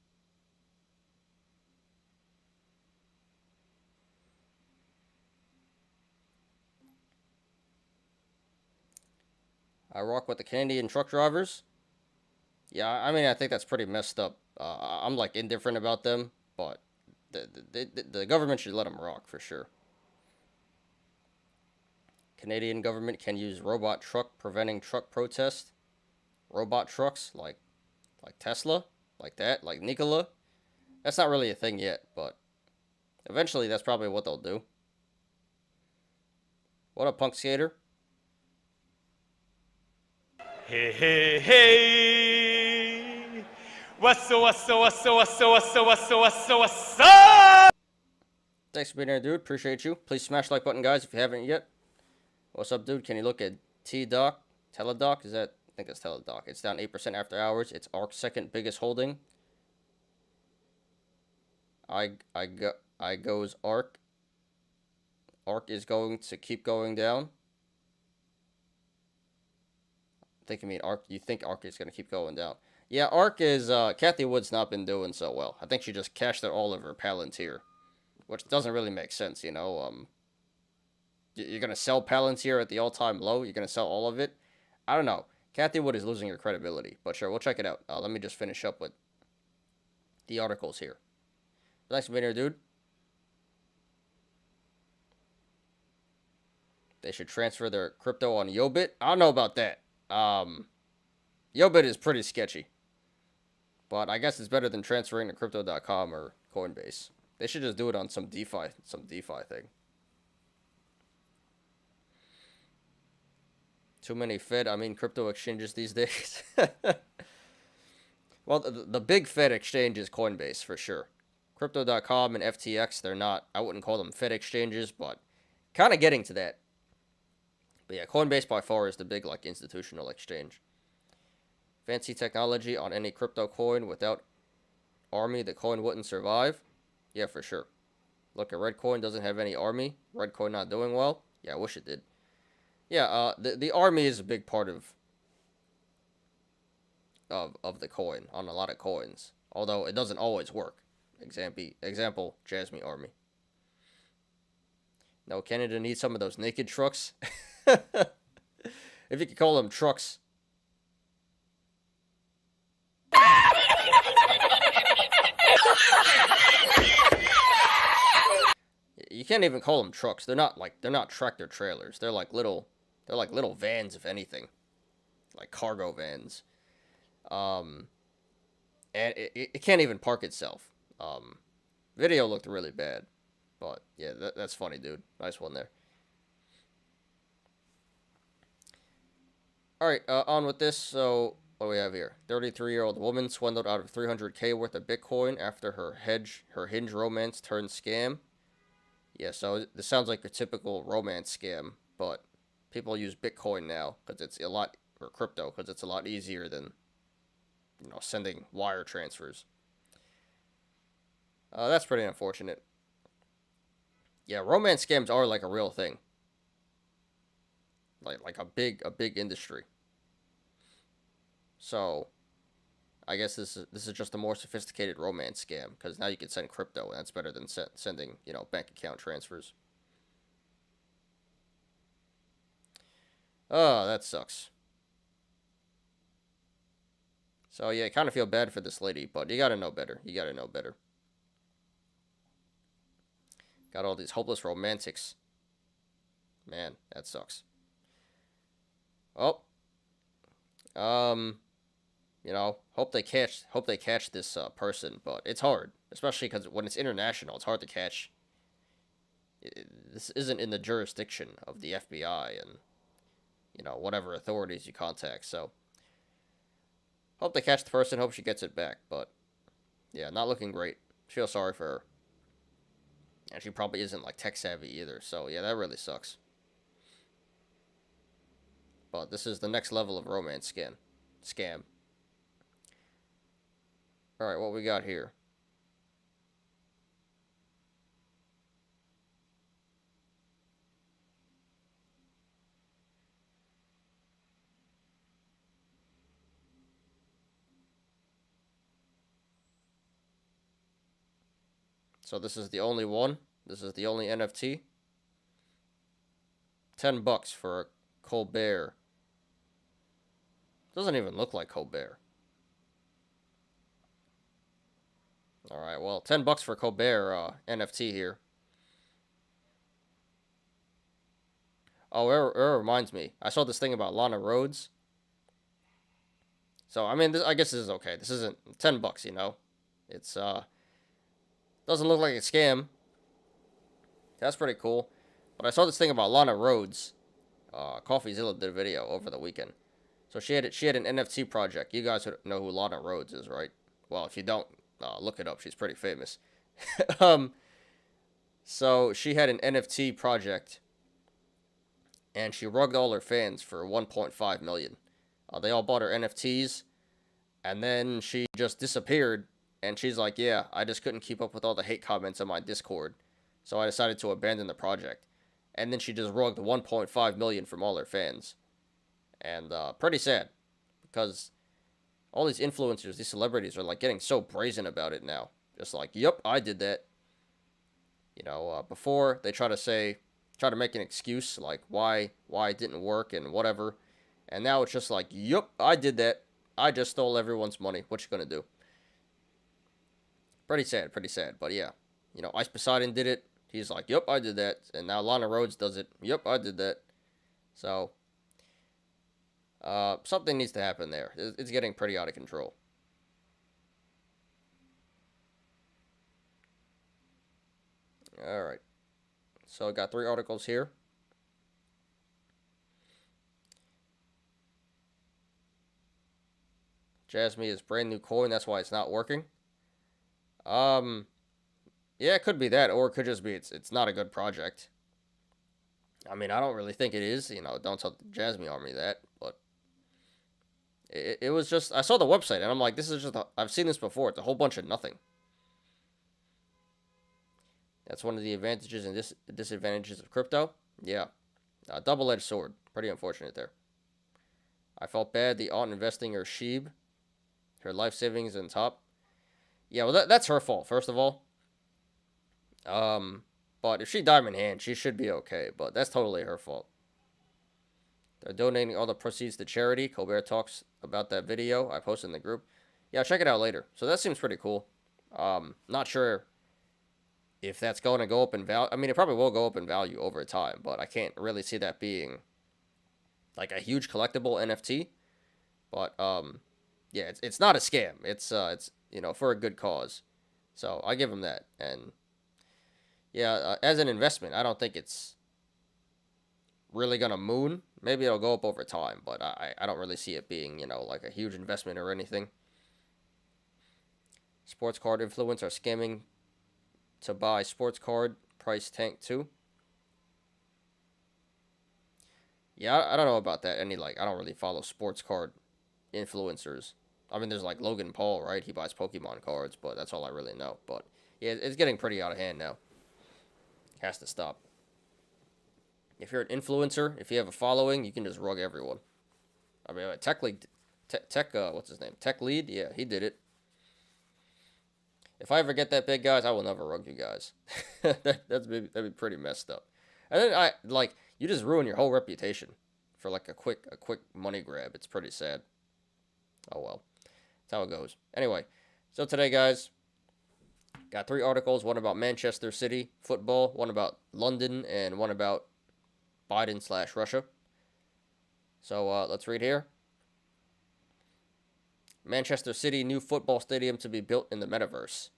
I rock with the Canadian truck drivers. Yeah, I mean, I think that's pretty messed up. I'm like indifferent about them, but the government should let them rock for sure. Canadian government can use robot truck preventing truck protest. Robot trucks like Tesla, like that, like Nikola. That's not really a thing yet, but eventually that's probably what they'll do. What up, punk skater? Hey, hey, hey. What's up? Thanks for being here, dude. Appreciate you. Please smash the like button, guys, if you haven't yet. What's up, dude? Can you look at T-Doc? Teledoc? Is that? I think it's Teledoc. It's down 8% after hours. It's ARK's second biggest holding. I goes ARK. ARK is going to keep going down. I think you mean ARK. You think ARK is going to keep going down. Yeah, ARK is, Kathy Wood's not been doing so well. I think she just cashed out all of her Palantir, which doesn't really make sense, you know. You're going to sell Palantir at the all-time low? You're going to sell all of it? I don't know. Kathy Wood is losing her credibility, but sure, we'll check it out. Let me just finish up with the articles here. Thanks for being here, dude. They should transfer their crypto on Yobit. I don't know about that. Yobit is pretty sketchy. But I guess it's better than transferring to crypto.com or Coinbase. They should just do it on some DeFi thing. Too many crypto exchanges these days. Well, the big Fed exchange is Coinbase for sure. Crypto.com and FTX, they're not, I wouldn't call them Fed exchanges, but kind of getting to that. But yeah, Coinbase by far is the big, like, institutional exchange. Fancy technology on any crypto coin. Without Army, the coin wouldn't survive. Yeah, for sure. Look, a Redcoin doesn't have any Army. Redcoin not doing well. Yeah, I wish it did. Yeah, the Army is a big part of the coin on a lot of coins. Although it doesn't always work. Example, Jasmine Army. No, Canada needs some of those naked trucks. If you could call them trucks. You can't even call them trucks. They're not tractor trailers. They're like little vans, if anything. Like cargo vans. And it can't even park itself. Video looked really bad. But yeah, that's funny, dude. Nice one there. Alright, on with this. So, what do we have here? 33-year-old woman swindled out of $300K worth of Bitcoin after her Hinge romance turned scam. Yeah, so this sounds like a typical romance scam, but people use Bitcoin now because it's or crypto, because it's a lot easier than, you know, sending wire transfers. That's pretty unfortunate. Yeah, romance scams are like a real thing. Like a big industry. So, I guess this is just a more sophisticated romance scam, because now you can send crypto, and that's better than sending, you know, bank account transfers. Oh, that sucks. So yeah, I kind of feel bad for this lady, but you gotta know better. You gotta know better. Got all these hopeless romantics. Man, that sucks. Oh. You know, hope they catch this person, but it's hard, especially because when it's international, it's hard to catch. This isn't in the jurisdiction of the FBI and, you know, whatever authorities you contact. So, hope they catch the person. Hope she gets it back. But yeah, not looking great. Feel sorry for her. And she probably isn't like tech savvy either. So yeah, that really sucks. But this is the next level of romance scam. Alright, what we got here? So this is the only one. This is the only NFT. $10 for a Colbert. Doesn't even look like Colbert. Alright, well, $10 for Colbert NFT here. Oh, it reminds me. I saw this thing about Lana Rhoades. So, I mean, I guess this is okay. This isn't $10, you know. It's, doesn't look like a scam. That's pretty cool. But I saw this thing about Lana Rhoades. CoffeeZilla did a video over the weekend. So she had an NFT project. You guys know who Lana Rhoades is, right? Well, if you don't, look it up. She's pretty famous. um, so she had an NFT project, and she rugged all her fans for 1.5 million. They all bought her NFTs, and then she just disappeared. And she's like, "Yeah, I just couldn't keep up with all the hate comments on my Discord, so I decided to abandon the project." And then she just rugged 1.5 million from all her fans, and pretty sad, because all these influencers, these celebrities, are like getting so brazen about it now. Just like, "Yep, I did that." Before they try to make an excuse like why it didn't work and whatever, and now it's just like, "Yep, I did that. I just stole everyone's money. What you gonna do?" Pretty sad, pretty sad. But yeah, Ice Poseidon did it. He's like, "Yep, I did that." And now Lana Rhodes does it. "Yep, I did that." So, something needs to happen there. It's getting pretty out of control. All right. So I got 3 articles here. Jasmine is brand new coin. That's why it's not working. Yeah, it could be that, or it could just be it's not a good project. I mean, I don't really think it is. Don't tell the Jasmine Army that, but it was just, I saw the website and I'm like, this is just I've seen this before. It's a whole bunch of nothing. That's one of the advantages and disadvantages of crypto. Yeah, double-edged sword. Pretty unfortunate there. I felt bad. The aunt investing her sheeb, her life savings on top. Yeah, well, that's her fault, first of all. But if she diamond hand, she should be okay. But that's totally her fault. They're donating all the proceeds to charity. Colbert talks about that video I posted in the group. Yeah, check it out later. So that seems pretty cool. Not sure if that's going to go up in value. I mean, it probably will go up in value over time, but I can't really see that being like a huge collectible NFT. But yeah, it's not a scam. It's for a good cause. So I give them that. And yeah, as an investment, I don't think it's really gonna moon. Maybe it'll go up over time, but I don't really see it being like a huge investment or anything. Sports card influencers are scamming to buy sports card, price tank too. Yeah, I don't know about that. I don't really follow sports card influencers. I mean, there's like Logan Paul, right? He buys Pokemon cards, but that's all I really know. But yeah, it's getting pretty out of hand now. Has to stop. If you're an influencer, if you have a following, you can just rug everyone. I mean, what's his name? Tech Lead? Yeah, he did it. If I ever get that big, guys, I will never rug you guys. that'd be pretty messed up. And then you just ruin your whole reputation for like a quick money grab. It's pretty sad. Oh well, that's how it goes. Anyway, so today, guys, got 3 articles. One about Manchester City football, one about London, and one about Biden/Russia. So let's read here. Manchester City new football stadium to be built in the metaverse.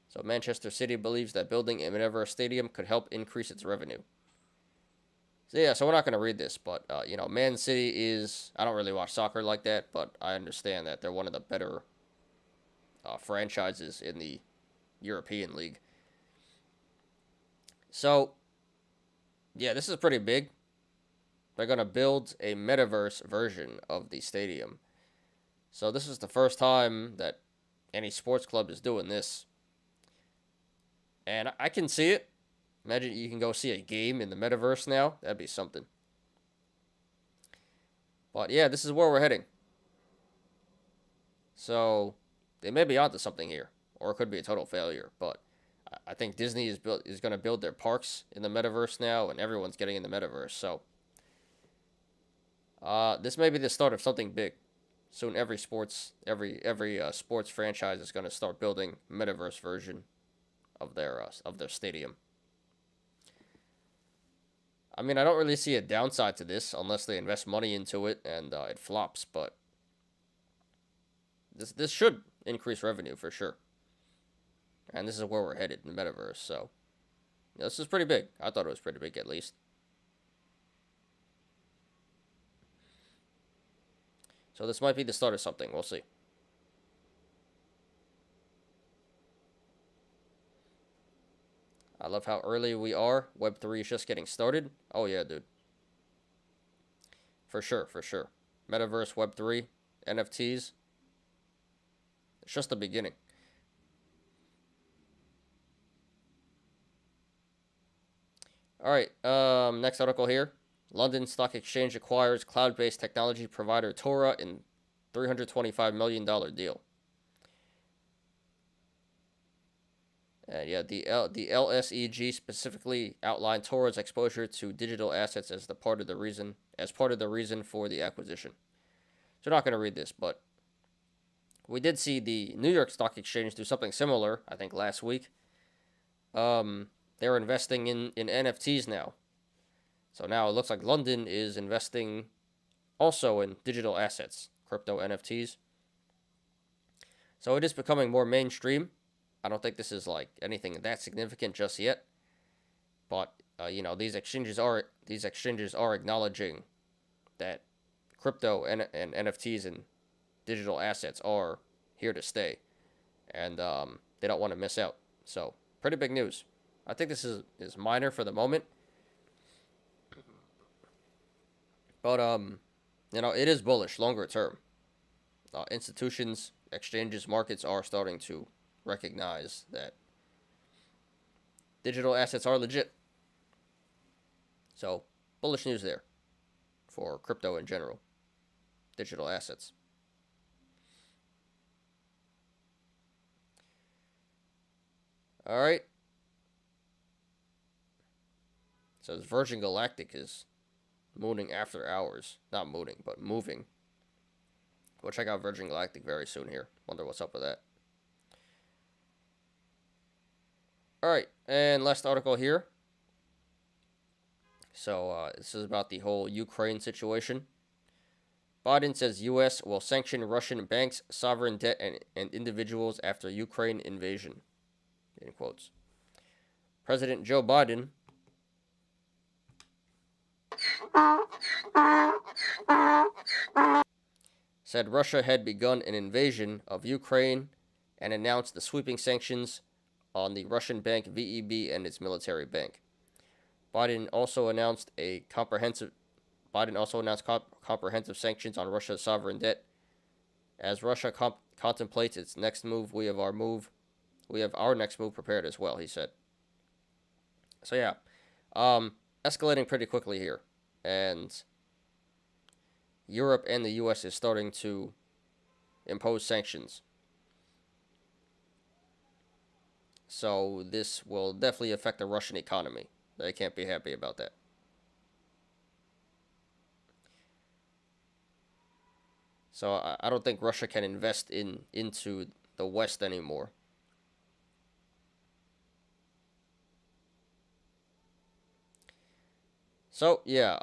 So Manchester City believes that building a metaverse stadium could help increase its revenue. So yeah, so we're not going to read this, but Man City is, I don't really watch soccer like that, but I understand that they're one of the better franchises in the European League. So yeah, this is pretty big. They're going to build a metaverse version of the stadium. So this is the first time that any sports club is doing this. And I can see it. Imagine you can go see a game in the metaverse now. That'd be something. But yeah, this is where we're heading. So they may be onto something here. Or it could be a total failure. But I think Disney is going to build their parks in the metaverse now. And everyone's getting in the metaverse. So this may be the start of something big. Soon every sports franchise is going to start building metaverse version of their stadium. I mean, I don't really see a downside to this unless they invest money into it and it flops, but this should increase revenue for sure. And this is where we're headed in the metaverse, so this is pretty big. I thought it was pretty big at least. So this might be the start of something. We'll see. I love how early we are. Web3 is just getting started. Oh, yeah, dude. For sure, for sure. Metaverse, Web3, NFTs. It's just the beginning. All right, next article here. London Stock Exchange acquires cloud-based technology provider Tora in $325 million deal. And yeah, the LSEG specifically outlined Tora's exposure to digital assets as part of the reason for the acquisition. So I'm not going to read this, but we did see the New York Stock Exchange do something similar, I think last week. They're investing in NFTs now. So now it looks like London is investing also in digital assets, crypto NFTs. So it is becoming more mainstream. I don't think this is like anything that significant just yet. But these exchanges are acknowledging that crypto and NFTs and digital assets are here to stay, and they don't want to miss out. So pretty big news. I think this is minor for the moment, but it is bullish longer term. Institutions, exchanges, markets are starting to recognize that digital assets are legit. So bullish news there for crypto in general, digital assets. All right. Says Virgin Galactic is mooning after hours. Not mooning, but moving. We'll check out Virgin Galactic very soon here. Wonder what's up with that. Alright, and last article here. So, this is about the whole Ukraine situation. Biden says U.S. will sanction Russian banks, sovereign debt, and individuals after Ukraine invasion. In quotes. President Joe Biden said Russia had begun an invasion of Ukraine and announced the sweeping sanctions on the Russian bank VEB and its military bank. Biden also announced comprehensive sanctions on Russia's sovereign debt. As Russia contemplates its next move, we have our next move prepared as well, he said. So yeah, escalating pretty quickly here, and Europe and the U.S. is starting to impose sanctions. So this will definitely affect the Russian economy. They can't be happy about that. So I don't think Russia can invest into the West anymore. So yeah,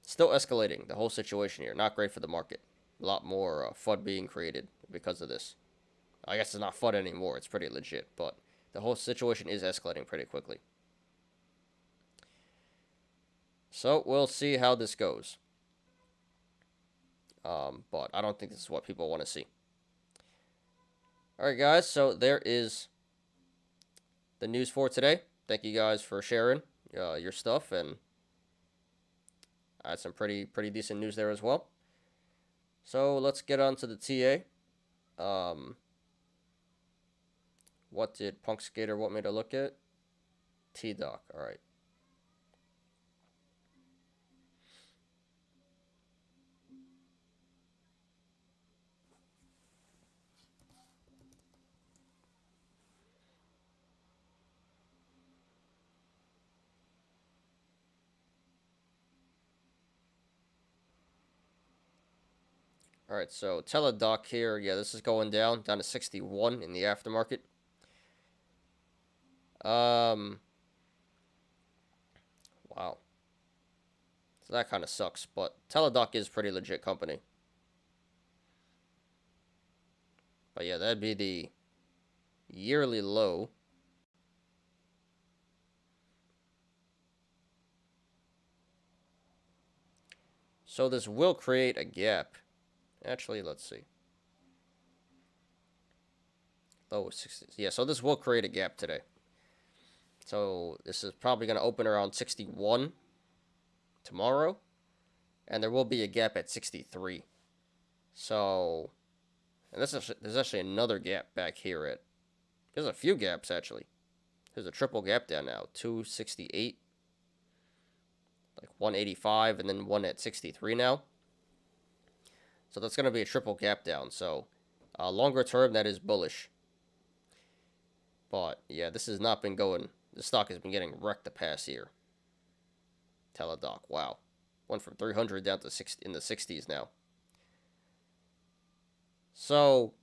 still escalating the whole situation here. Not great for the market. A lot more FUD being created because of this. I guess it's not FUD anymore. It's pretty legit, but the whole situation is escalating pretty quickly. So we'll see how this goes. But I don't think this is what people want to see. Alright guys, so there is the news for today. Thank you guys for sharing your stuff, and I had some pretty decent news there as well. So let's get on to the TA. What did Punk Skater want me to look at? T-Doc, alright. Alright, so Teladoc here. Yeah, this is going down to 61 in the aftermarket. Wow. So that kind of sucks, but Teladoc is a pretty legit company. But yeah, that'd be the yearly low. So this will create a gap. Actually, let's see. Low 60s. Yeah, so this will create a gap today. So this is probably going to open around 61 tomorrow. And there will be a gap at 63. So, and there's actually another gap back here at, there's a few gaps actually. There's a triple gap down now, 268, like 185, and then one at 63 now. So that's going to be a triple gap down. So, longer term, that is bullish. But, yeah, this has not been going, the stock has been getting wrecked the past year. Teladoc, wow. Went from 300 down to in the 60s now. So,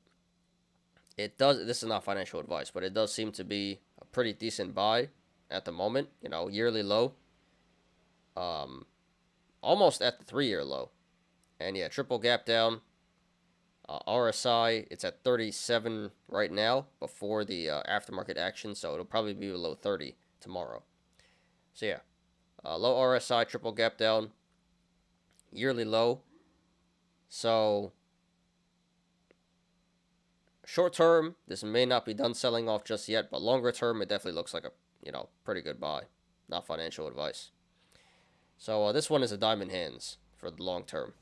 it does, this is not financial advice, but it does seem to be a pretty decent buy at the moment. You know, yearly low. Almost at the 3-year low. And yeah, triple gap down. RSI, it's at 37 right now before the aftermarket action, so it'll probably be below 30 tomorrow. So yeah, low RSI, triple gap down, yearly low. So short term, this may not be done selling off just yet, but longer term, it definitely looks like a, you know, pretty good buy. Not financial advice. So this one is a diamond hands for the long term.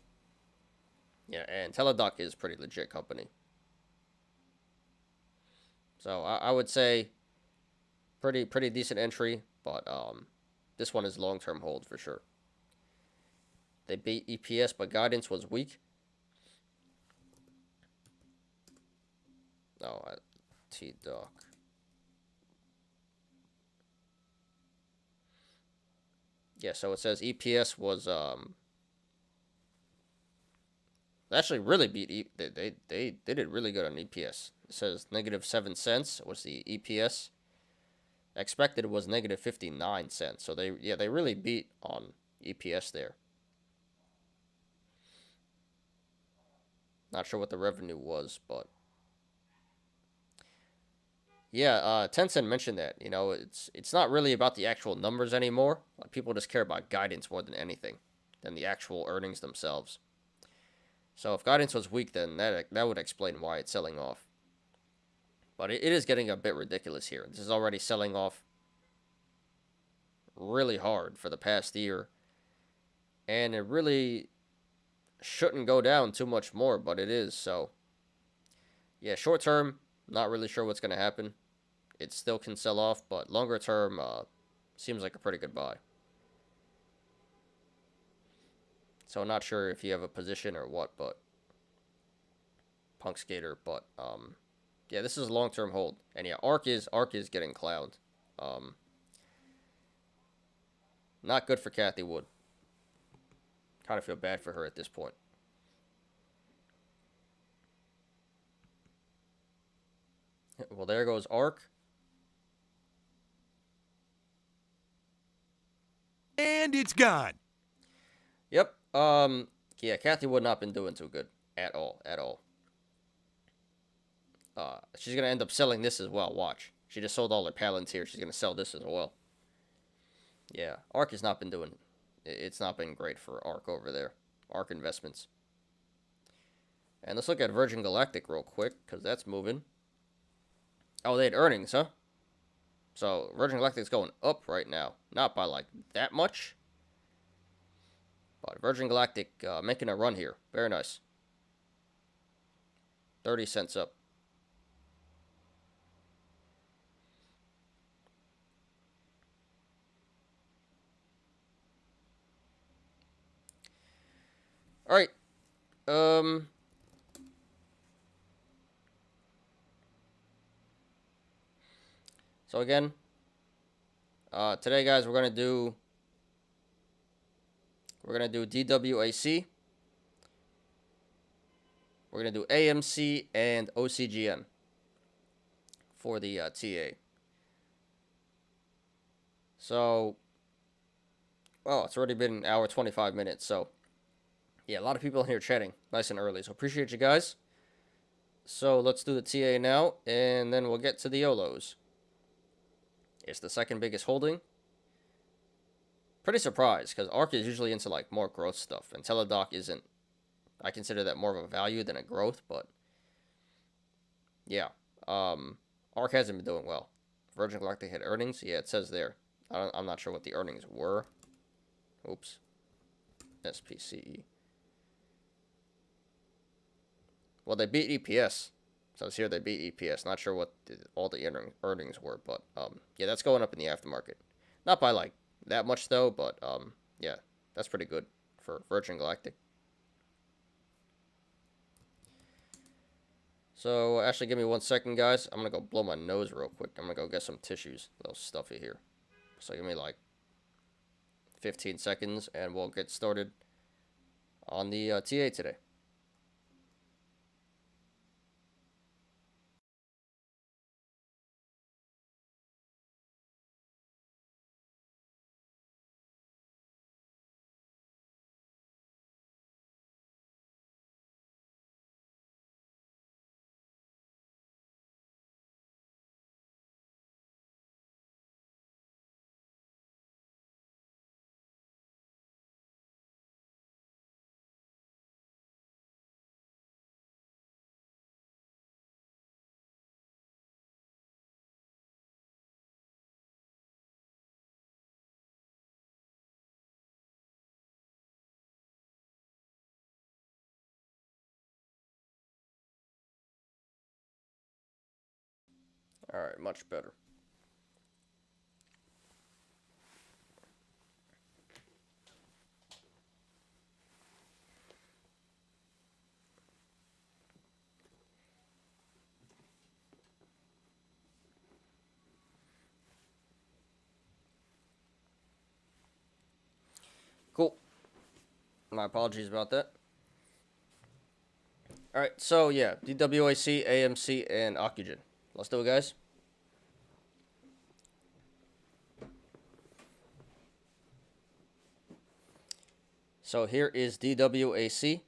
Yeah, and Teladoc is a pretty legit company. So I would say pretty decent entry, but this one is long-term hold for sure. They beat EPS, but guidance was weak. No, T-Doc. Yeah, so it says EPS was actually really beat they did really good on EPS. It says -7 cents was the EPS. Expected was -59 cents. So they really beat on EPS there. Not sure what the revenue was, but yeah, Tencent mentioned that, you know, it's not really about the actual numbers anymore. Like, people just care about guidance more than anything, than the actual earnings themselves. So if guidance was weak, then that would explain why it's selling off. But it is getting a bit ridiculous here. This is already selling off really hard for the past year. And it really shouldn't go down too much more, but it is. So, yeah, short term, not really sure what's going to happen. It still can sell off, but longer term, seems like a pretty good buy. So not sure if you have a position or what, but Punk Skater, but yeah, this is a long-term hold. And yeah, ARK is getting clowned. Not good for Kathy Wood. Kind of feel bad for her at this point. Well, there goes ARK. And it's gone. Yep. Yeah, Kathy Wood not been doing too good at all. She's gonna end up selling this as well. Watch. She just sold all her Palantir. She's gonna sell this as well. Yeah, ARK has not been doing. It's not been great for ARK over there. ARK Investments. And let's look at Virgin Galactic real quick, because that's moving. Oh, they had earnings, huh? So Virgin Galactic's going up right now. Not by like that much. But Virgin Galactic making a run here. Very nice. 30 cents up. All right. So again, today, guys, we're gonna do DWAC. We're gonna do AMC and OCGN for the TA. So, oh, it's already been an hour 25 minutes. So, yeah, a lot of people in here chatting nice and early. So appreciate you guys. So let's do the TA now, and then we'll get to the Yolos. It's the second biggest holding. Pretty surprised, because ARK is usually into like more growth stuff, and Teladoc isn't. I consider that more of a value than a growth, but yeah, ARK hasn't been doing well Virgin Galactic had earnings. Yeah, it says there. I'm not sure what the earnings were. Oops. SPCE. Well, they beat EPS. So it's here they beat EPS. Not sure what all the earnings were, but yeah, that's going up in the aftermarket. Not by like that much though, but yeah, that's pretty good for Virgin Galactic. So actually, give me 1 second, guys. I'm gonna go blow my nose real quick. I'm gonna go get some tissues. A little stuffy here. So give me like 15 seconds, and we'll get started on the TA today. All right, much better. Cool. My apologies about that. All right, so yeah, DWAC, AMC, and Ocugen. Let's do it, guys. So here is DWAC,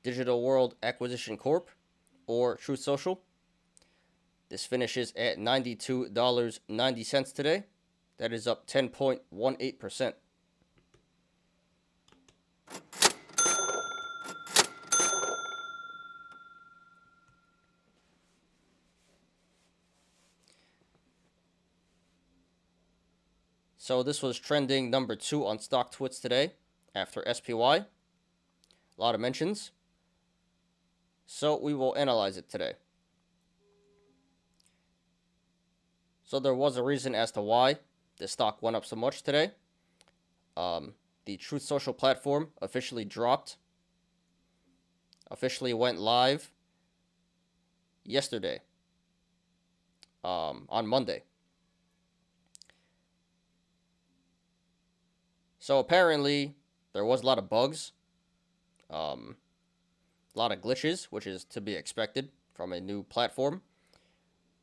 Digital World Acquisition Corp, or Truth Social. This finishes at $92.90 today. That is up 10.18%. So this was trending number 2 on StockTwits today after SPY. A lot of mentions. So we will analyze it today. So there was a reason as to why the stock went up so much today. The Truth Social platform officially went live yesterday, on Monday. So apparently there was a lot of bugs, a lot of glitches, which is to be expected from a new platform.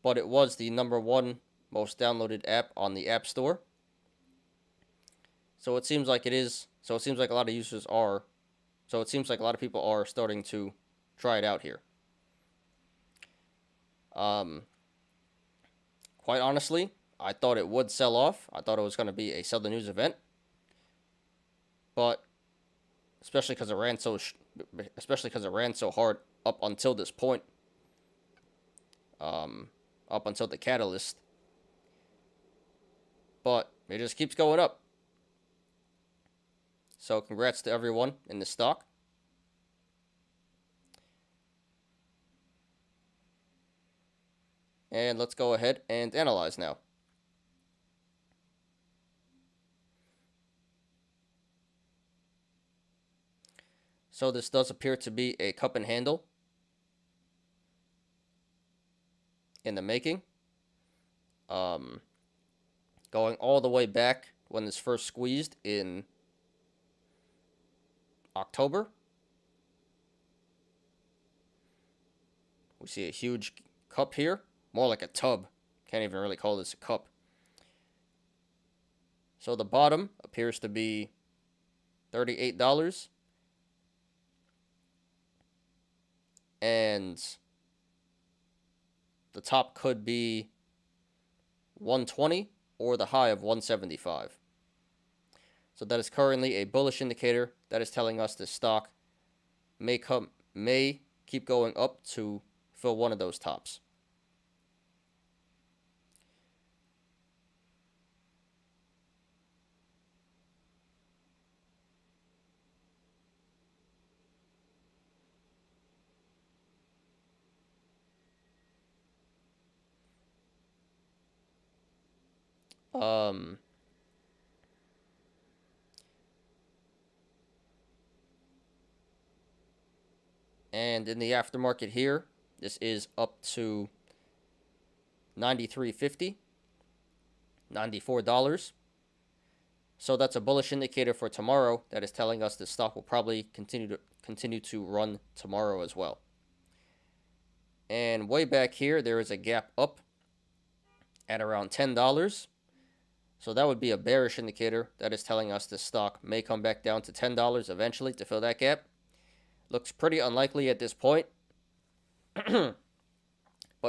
But it was the #1 most downloaded app on the App Store. So it seems like it is. So it seems like a lot of users are. So it seems like a lot of people are starting to try it out here. Quite honestly, I thought it would sell off. I thought it was going to be a sell the news event. But especially because it ran so hard up until this point, up until the catalyst. But it just keeps going up. So congrats to everyone in the stock. And let's go ahead and analyze now. So this does appear to be a cup and handle in the making. Going all the way back when this first squeezed in October. We see a huge cup here, more like a tub. Can't even really call this a cup. So the bottom appears to be $38. And the top could be 120 or the high of 175. So that is currently a bullish indicator that is telling us the stock may keep going up to fill one of those tops. And in the aftermarket here, this is up to $93.50, $94. So that's a bullish indicator for tomorrow that is telling us the stock will probably continue to run tomorrow as well. And way back here, there is a gap up at around $10. So that would be a bearish indicator that is telling us the stock may come back down to $10 eventually to fill that gap. Looks pretty unlikely at this point, but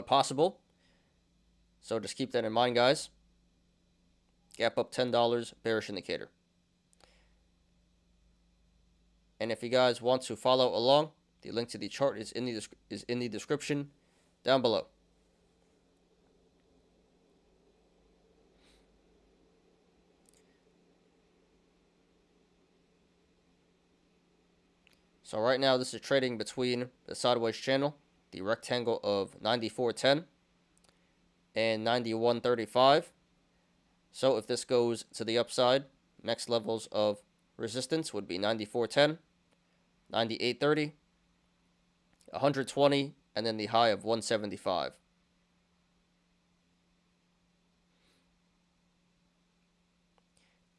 possible. So just keep that in mind, guys. Gap up $10, bearish indicator. And if you guys want to follow along, the link to the chart is in the description down below. So right now this is trading between the sideways channel, the rectangle of 94.10 and 91.35. So if this goes to the upside, next levels of resistance would be 94.10, 98.30, 120, and then the high of 175.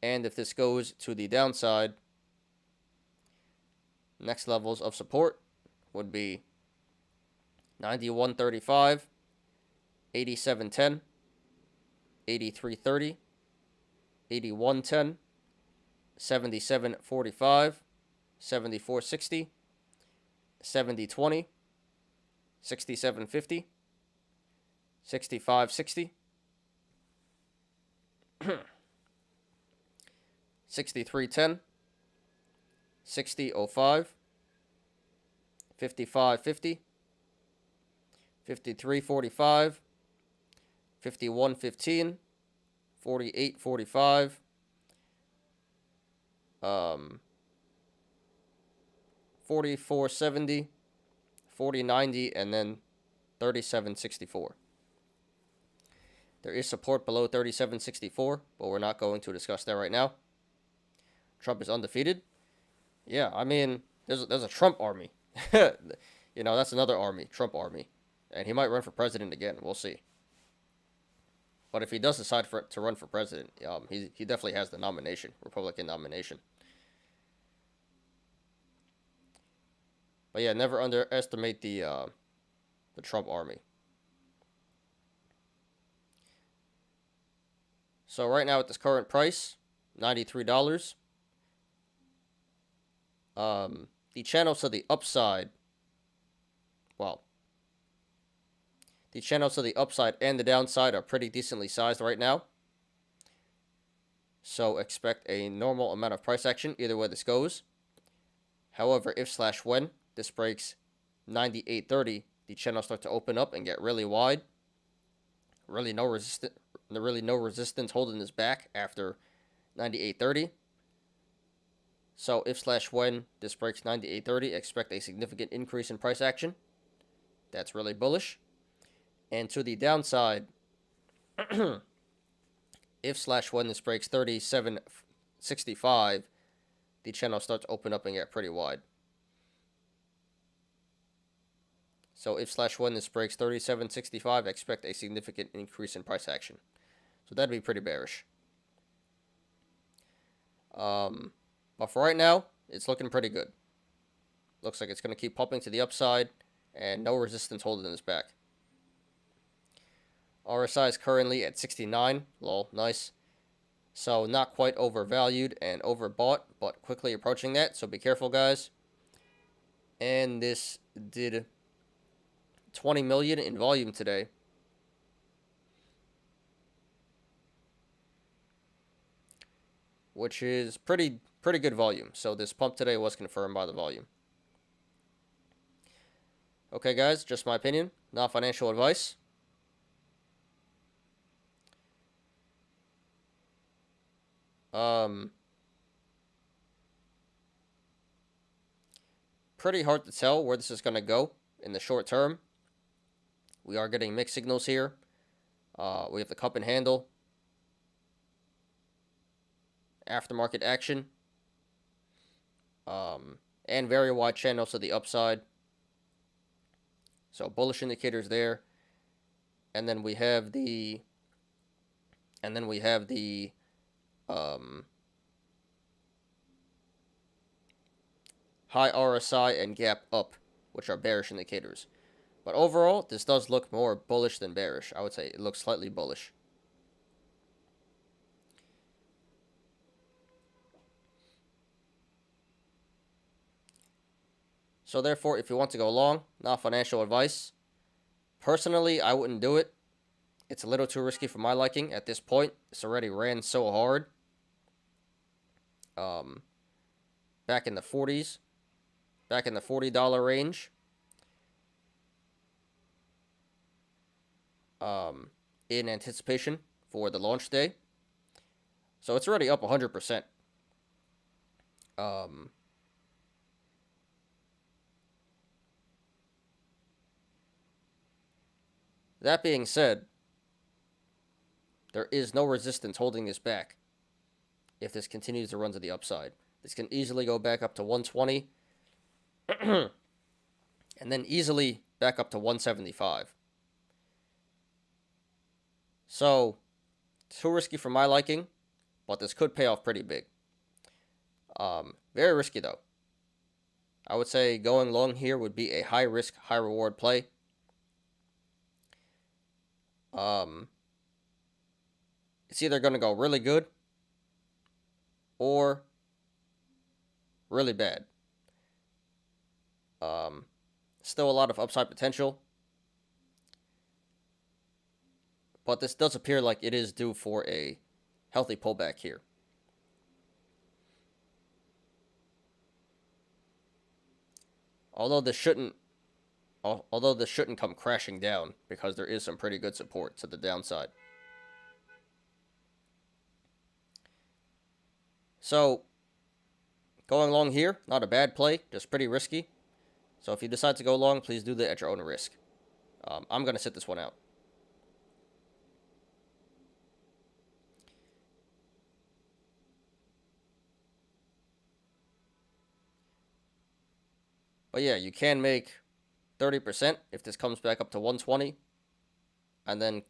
And if this goes to the downside, next levels of support would be 91.35, 87.10, 83.30, 81.10, 77.45, 74.60, 70.20, 67.50, 65.60, 63.10, 60.05, 55.50, 53.45, 51.15, 48.45, 44.70, 40.90, and then 37.64. There is support below 37.64, but we're not going to discuss that right now. Trump is undefeated. Yeah, I mean, there's a Trump army. You know, that's another army, Trump army. And he might run for president again. We'll see. But if he does decide to run for president, he definitely has the nomination, Republican nomination. But yeah, never underestimate the Trump army. So right now at this current price, $93. The channels to the upside, well, the channels to the upside and the downside are pretty decently sized right now. So expect a normal amount of price action either way this goes. However, if/when this breaks 98.30, the channels start to open up and get really wide. Really no resistance holding this back after 98.30. So if/when this breaks 98.30, expect a significant increase in price action. That's really bullish. And to the downside, if/when this breaks 37.65, the channel starts to open up and get pretty wide. So if/when this breaks 37.65, expect a significant increase in price action. So that'd be pretty bearish. But for right now, it's looking pretty good. Looks like it's going to keep pumping to the upside and no resistance holding this back. RSI is currently at 69. Lol, nice. So not quite overvalued and overbought, but quickly approaching that. So be careful, guys. And this did 20 million in volume today. Which is pretty good volume. So this pump today was confirmed by the volume. Okay, guys, just my opinion, not financial advice. Pretty hard to tell where this is going to go in the short term. We are getting mixed signals here. We have the cup and handle. aftermarket action. And very wide channels to the upside. So bullish indicators there. And then we have the high RSI and gap up, which are bearish indicators. But overall, this does look more bullish than bearish. I would say it looks slightly bullish. So therefore, if you want to go long, not financial advice. Personally, I wouldn't do it. It's a little too risky for my liking at this point. It's already ran so hard. Back in the 40s. Back in the $40 range. In anticipation for the launch day. So it's already up 100%. That being said, there is no resistance holding this back if this continues to run to the upside. This can easily go back up to 120 and then easily back up to 175. So, too risky for my liking, but this could pay off pretty big. Very risky though. I would say going long here would be a high risk, high reward play. It's either going to go really good or really bad. Still a lot of upside potential. But this does appear like it is due for a healthy pullback here. Although this shouldn't come crashing down because there is some pretty good support to the downside. So, going long here, not a bad play, just pretty risky. So if you decide to go long, please do that at your own risk. I'm going to sit this one out. But yeah, you can make 30% if this comes back up to 120. And then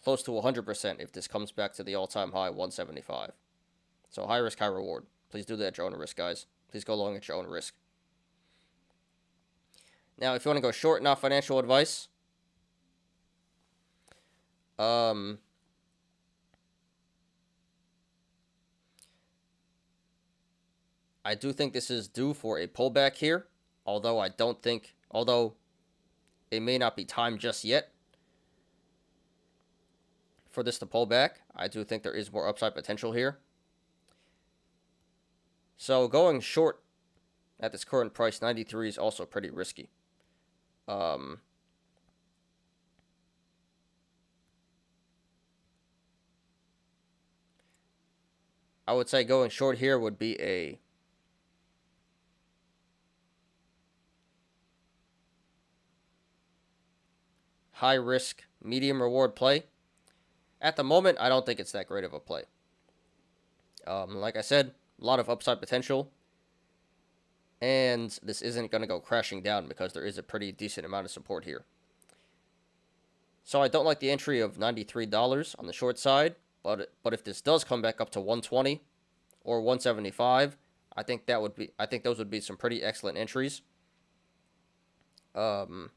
close to 100% if this comes back to the all-time high, 175. So high risk, high reward. Please do that at your own risk, guys. Please go long at your own risk. Now, if you want to go short, not financial advice. I do think this is due for a pullback here. Although it may not be time just yet for this to pull back, I do think there is more upside potential here. So going short at this current price, 93, is also pretty risky. I would say going short here would be a high risk, medium reward play. At the moment, I don't think it's that great of a play. Like I said, a lot of upside potential. And this isn't going to go crashing down because there is a pretty decent amount of support here. So I don't like the entry of $93 on the short side. But if this does come back up to 120 or 175, I think those would be some pretty excellent entries. Because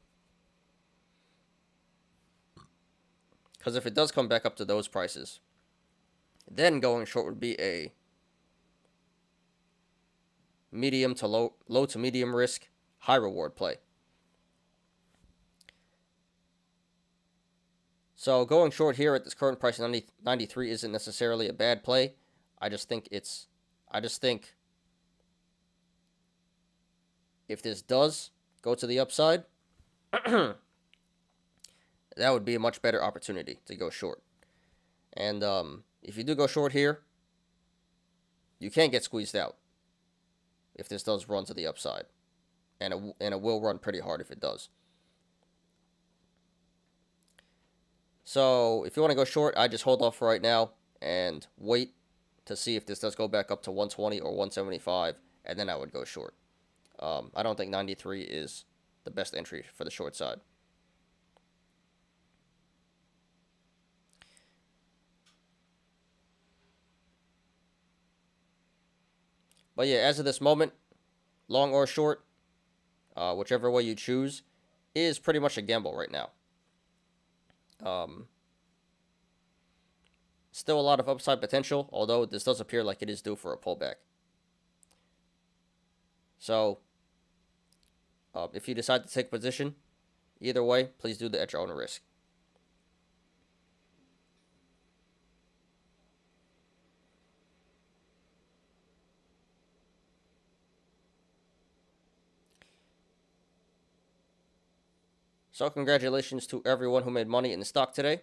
if it does come back up to those prices, then going short would be a medium to low to medium risk, high reward play. So going short here at this current price, 93, isn't necessarily a bad play. I just think if this does go to the upside, that would be a much better opportunity to go short. And if you do go short here, you can get squeezed out if this does run to the upside. And it will run pretty hard if it does. So if you want to go short, I just hold off for right now and wait to see if this does go back up to 120 or 175, and then I would go short. I don't think 93 is the best entry for the short side. But yeah, as of this moment, long or short, whichever way you choose, is pretty much a gamble right now. Still a lot of upside potential, although this does appear like it is due for a pullback. So, if you decide to take a position, either way, please do that at your own risk. So congratulations to everyone who made money in the stock today.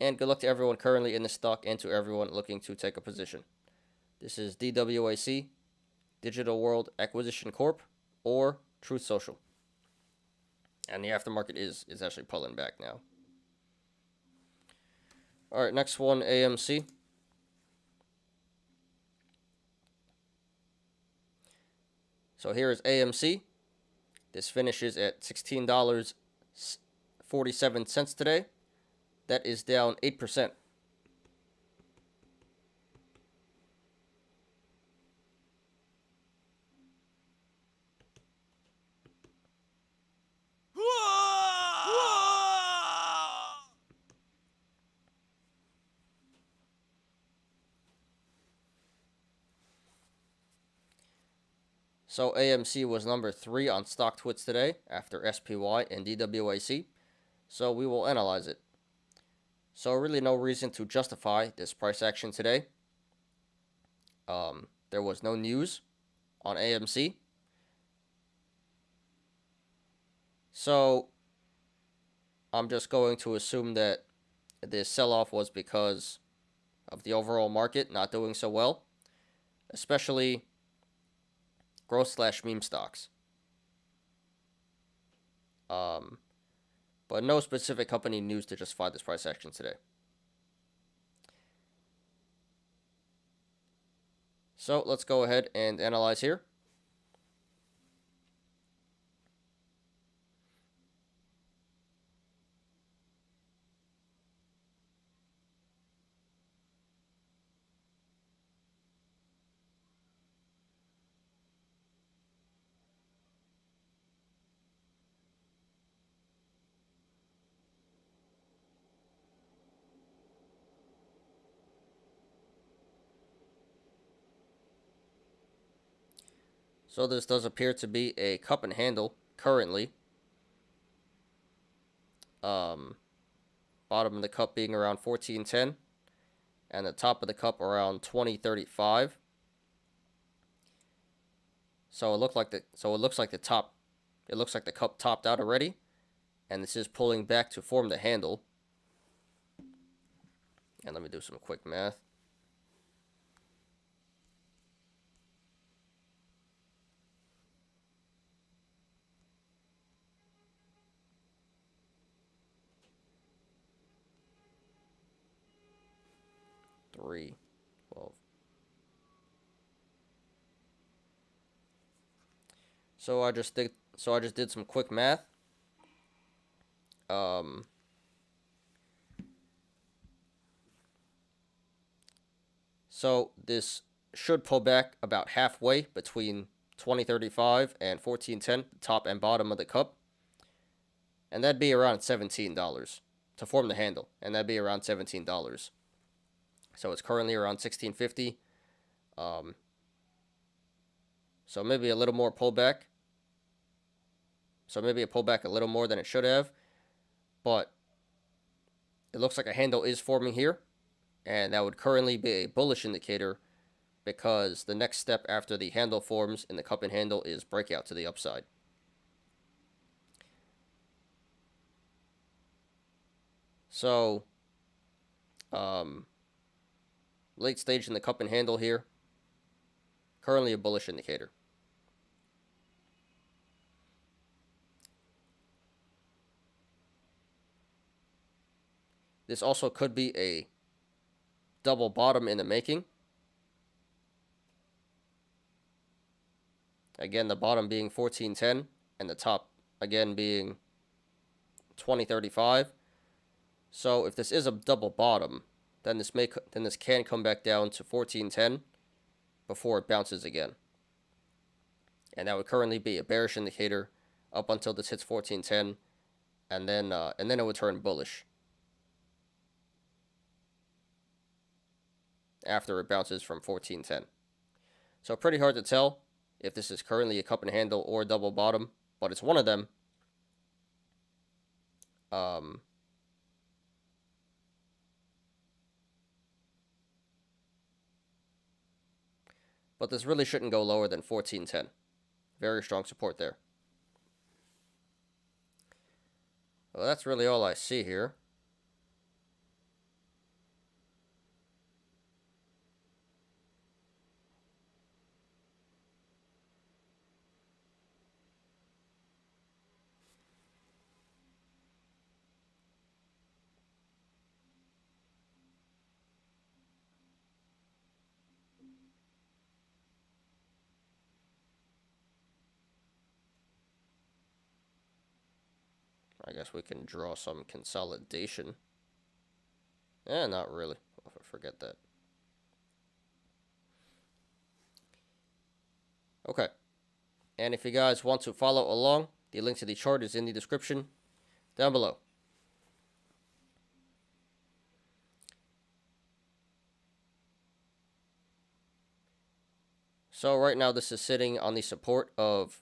And good luck to everyone currently in the stock and to everyone looking to take a position. This is DWAC, Digital World Acquisition Corp, or Truth Social. And the aftermarket is actually pulling back now. Alright, next one, AMC. So here is AMC. This finishes at $16.47 today. That is down 8%. So AMC was number 3 on StockTwits today after SPY and DWAC. So we will analyze it. So really no reason to justify this price action today. There was no news on AMC. So I'm just going to assume that this sell-off was because of the overall market not doing so well, especially growth/meme stocks. But no specific company news to justify this price action today. So let's go ahead and analyze here. So this does appear to be a cup and handle currently. Bottom of the cup being around 14.10 and the top of the cup around 20.35. So it looks like the cup topped out already, and this is pulling back to form the handle. And let me do some quick math. $3.12. So I just did some quick math. So this should pull back about halfway between 20.35 and 14.10, the top and bottom of the cup. And that'd be around $17 to form the handle, and that'd be around $17. So it's currently around $16.50. So maybe a little more pullback. So maybe a pullback a little more than it should have. But it looks like a handle is forming here. And that would currently be a bullish indicator, because the next step after the handle forms in the cup and handle is breakout to the upside. So, late stage in the cup and handle here. Currently a bullish indicator. This also could be a double bottom in the making, Again, the bottom being 1410 and the top again being 2035. So if this is a double bottom, then this can come back down to 1410 before it bounces again. And that would currently be a bearish indicator up until this hits 1410, and then it would turn bullish after it bounces from 1410. So pretty hard to tell if this is currently a cup and handle or a double bottom, but it's one of them. But this really shouldn't go lower than 1410. Very strong support there. Well, that's really all I see here. I guess we can draw some consolidation. Not really. Forget that. Okay. And if you guys want to follow along, the link to the chart is in the description down below. So right now this is sitting on the support of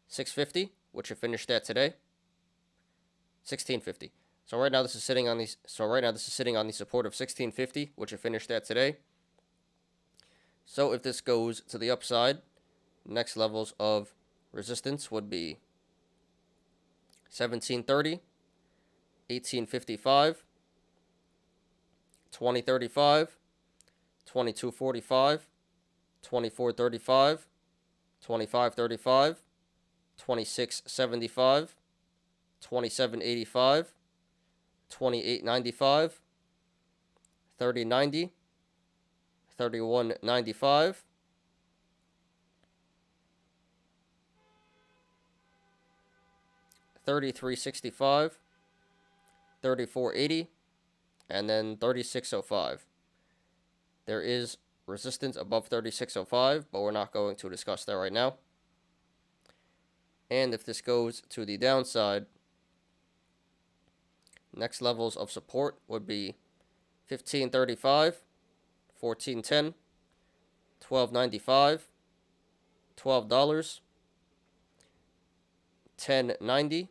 650, which it finished at today. 1650. So right now this is sitting on the support of 1650, which it finished at today. So if this goes to the upside, next levels of resistance would be 1730, 1855, 2035, 2245, 2435, 2535, 2675, 2785, 2895, 3090, 3195, 3365, 3480, and then 3605. There is resistance above 3605, but we're not going to discuss that right now. And if this goes to the downside, next levels of support would be 1535, 1410, 1295, $12, 1090,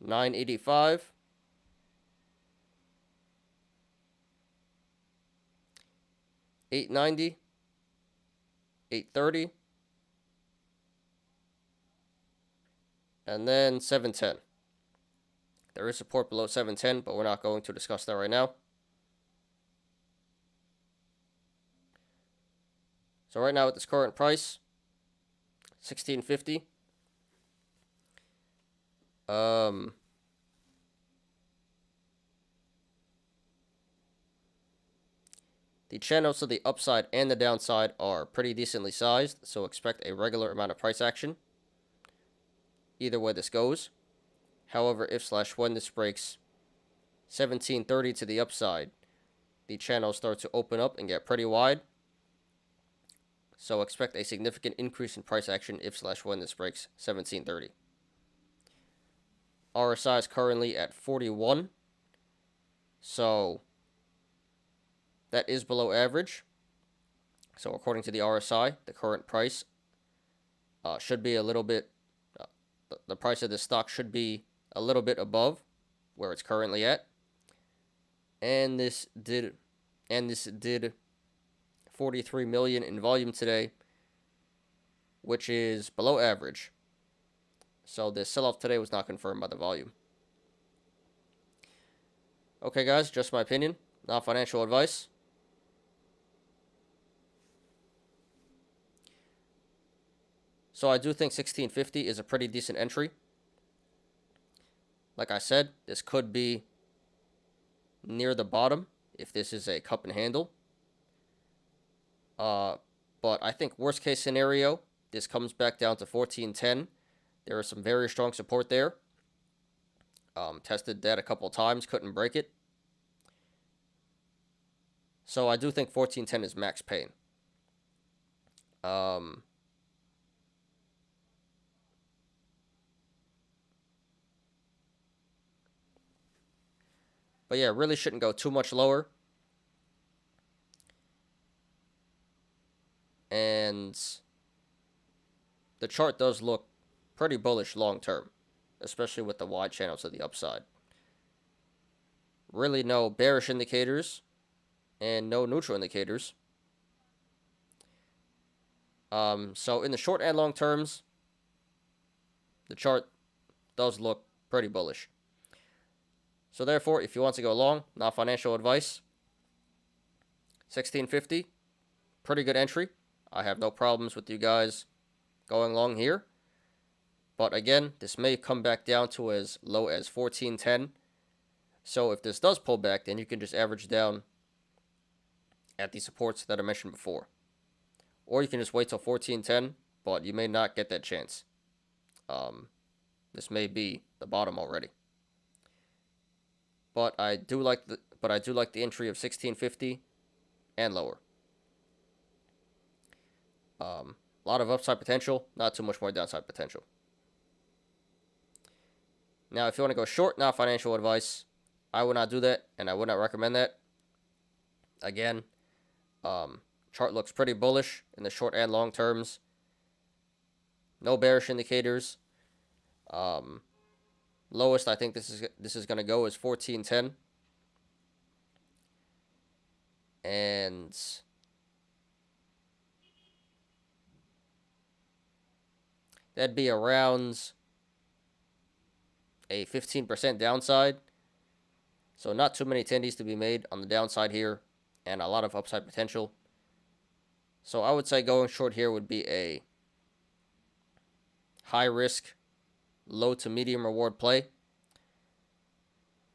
$985, $890, $830, and then $710. There is support below $710, but we're not going to discuss that right now. So right now at this current price, $16.50. The channels to the upside and the downside are pretty decently sized, so expect a regular amount of price action either way this goes. However, if/when this breaks 1730 to the upside, the channels start to open up and get pretty wide. So expect a significant increase in price action if/when this breaks 1730. RSI is currently at 41. So that is below average. So according to the RSI, the current price should be a little bit, the price of this stock should be a little bit above where it's currently at. And this did 43 million in volume today, which is below average. So the sell-off today was not confirmed by the volume. Okay, guys, just my opinion, not financial advice. So I do think 1650 is a pretty decent entry. Like I said, this could be near the bottom if this is a cup and handle. But I think worst case scenario, this comes back down to 1410. There is some very strong support there. Tested that a couple times, couldn't break it. So I do think 1410 is max pain. But yeah, really shouldn't go too much lower. And the chart does look pretty bullish long term, especially with the wide channels to the upside. Really no bearish indicators and no neutral indicators. So in the short and long terms, the chart does look pretty bullish. So therefore, if you want to go long, not financial advice, 1650, pretty good entry. I have no problems with you guys going long here. But again, this may come back down to as low as 1410. So if this does pull back, then you can just average down at the supports that I mentioned before. Or you can just wait till 1410, but you may not get that chance. This may be the bottom already. But I do like the entry of 1650 and lower. A lot of upside potential, not too much more downside potential. Now, if you want to go short, not financial advice, I would not do that, and I would not recommend that. Again, chart looks pretty bullish in the short and long terms. No bearish indicators. Lowest I think this is going to go is 1410. And that'd be around a 15% downside. So not too many tendies to be made on the downside here, and a lot of upside potential. So I would say going short here would be a high risk, low to medium reward play.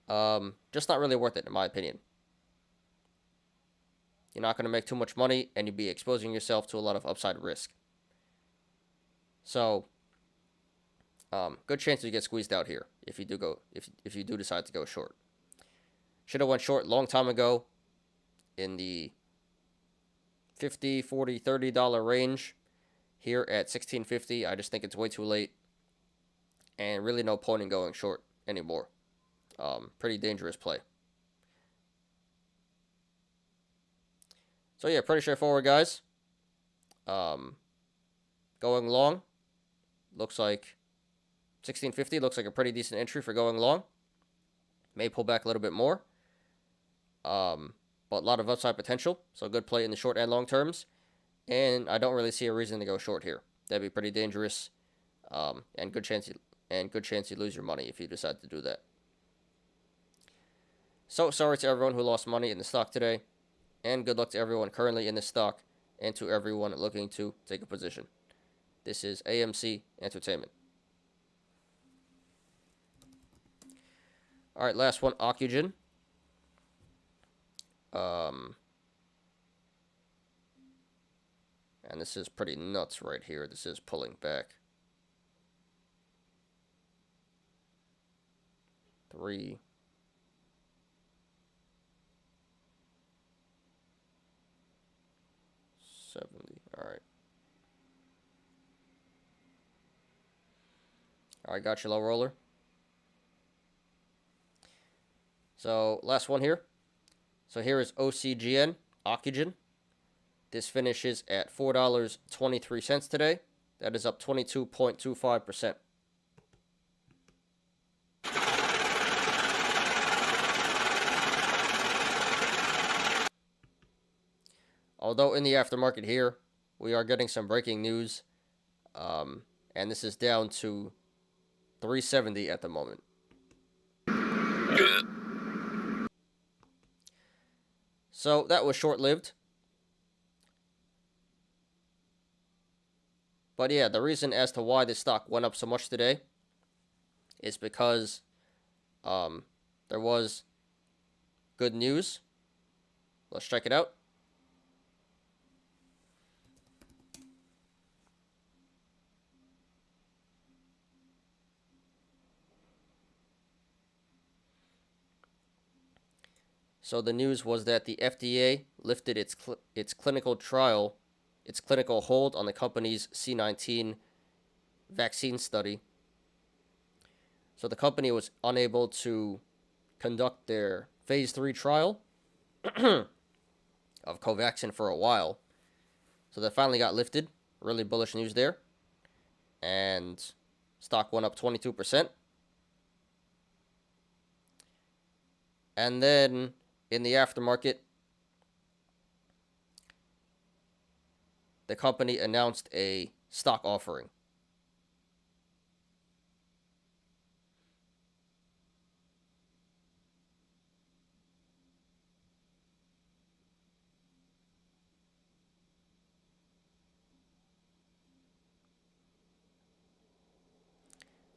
Just not really worth it in my opinion. You're not going to make too much money, and you'd be exposing yourself to a lot of upside risk. So, good chance you get squeezed out here if you do decide to go short. Should have went short long time ago in the $50, $40, $30 range. Here at $16.50, I just think it's way too late, and really no point in going short anymore. Pretty dangerous play. So yeah, pretty straightforward, guys. Going long, looks like 1650 looks like a pretty decent entry for going long. May pull back a little bit more. But a lot of upside potential, so good play in the short and long terms. And I don't really see a reason to go short here. That'd be pretty dangerous, and good chance you lose your money if you decide to do that. So sorry to everyone who lost money in the stock today, and good luck to everyone currently in the stock and to everyone looking to take a position. This is AMC Entertainment. All right, last one, Ocugen. And this is pretty nuts right here. This is pulling back. 3. $70. All right. All right, got your low roller. So last one here. So here is OCGN Ocugen. This finishes at $4.23 today. That is up 22.25%. Although in the aftermarket here, we are getting some breaking news. And this is down to $3.70 at the moment. So that was short-lived. But yeah, the reason as to why this stock went up so much today is because there was good news let's check it out. So the news was that the FDA lifted its clinical hold on the company's C19 vaccine study. So the company was unable to conduct their phase 3 trial of Covaxin for a while. So that finally got lifted. Really bullish news there. And stock went up 22%. And then in the aftermarket, the company announced a stock offering.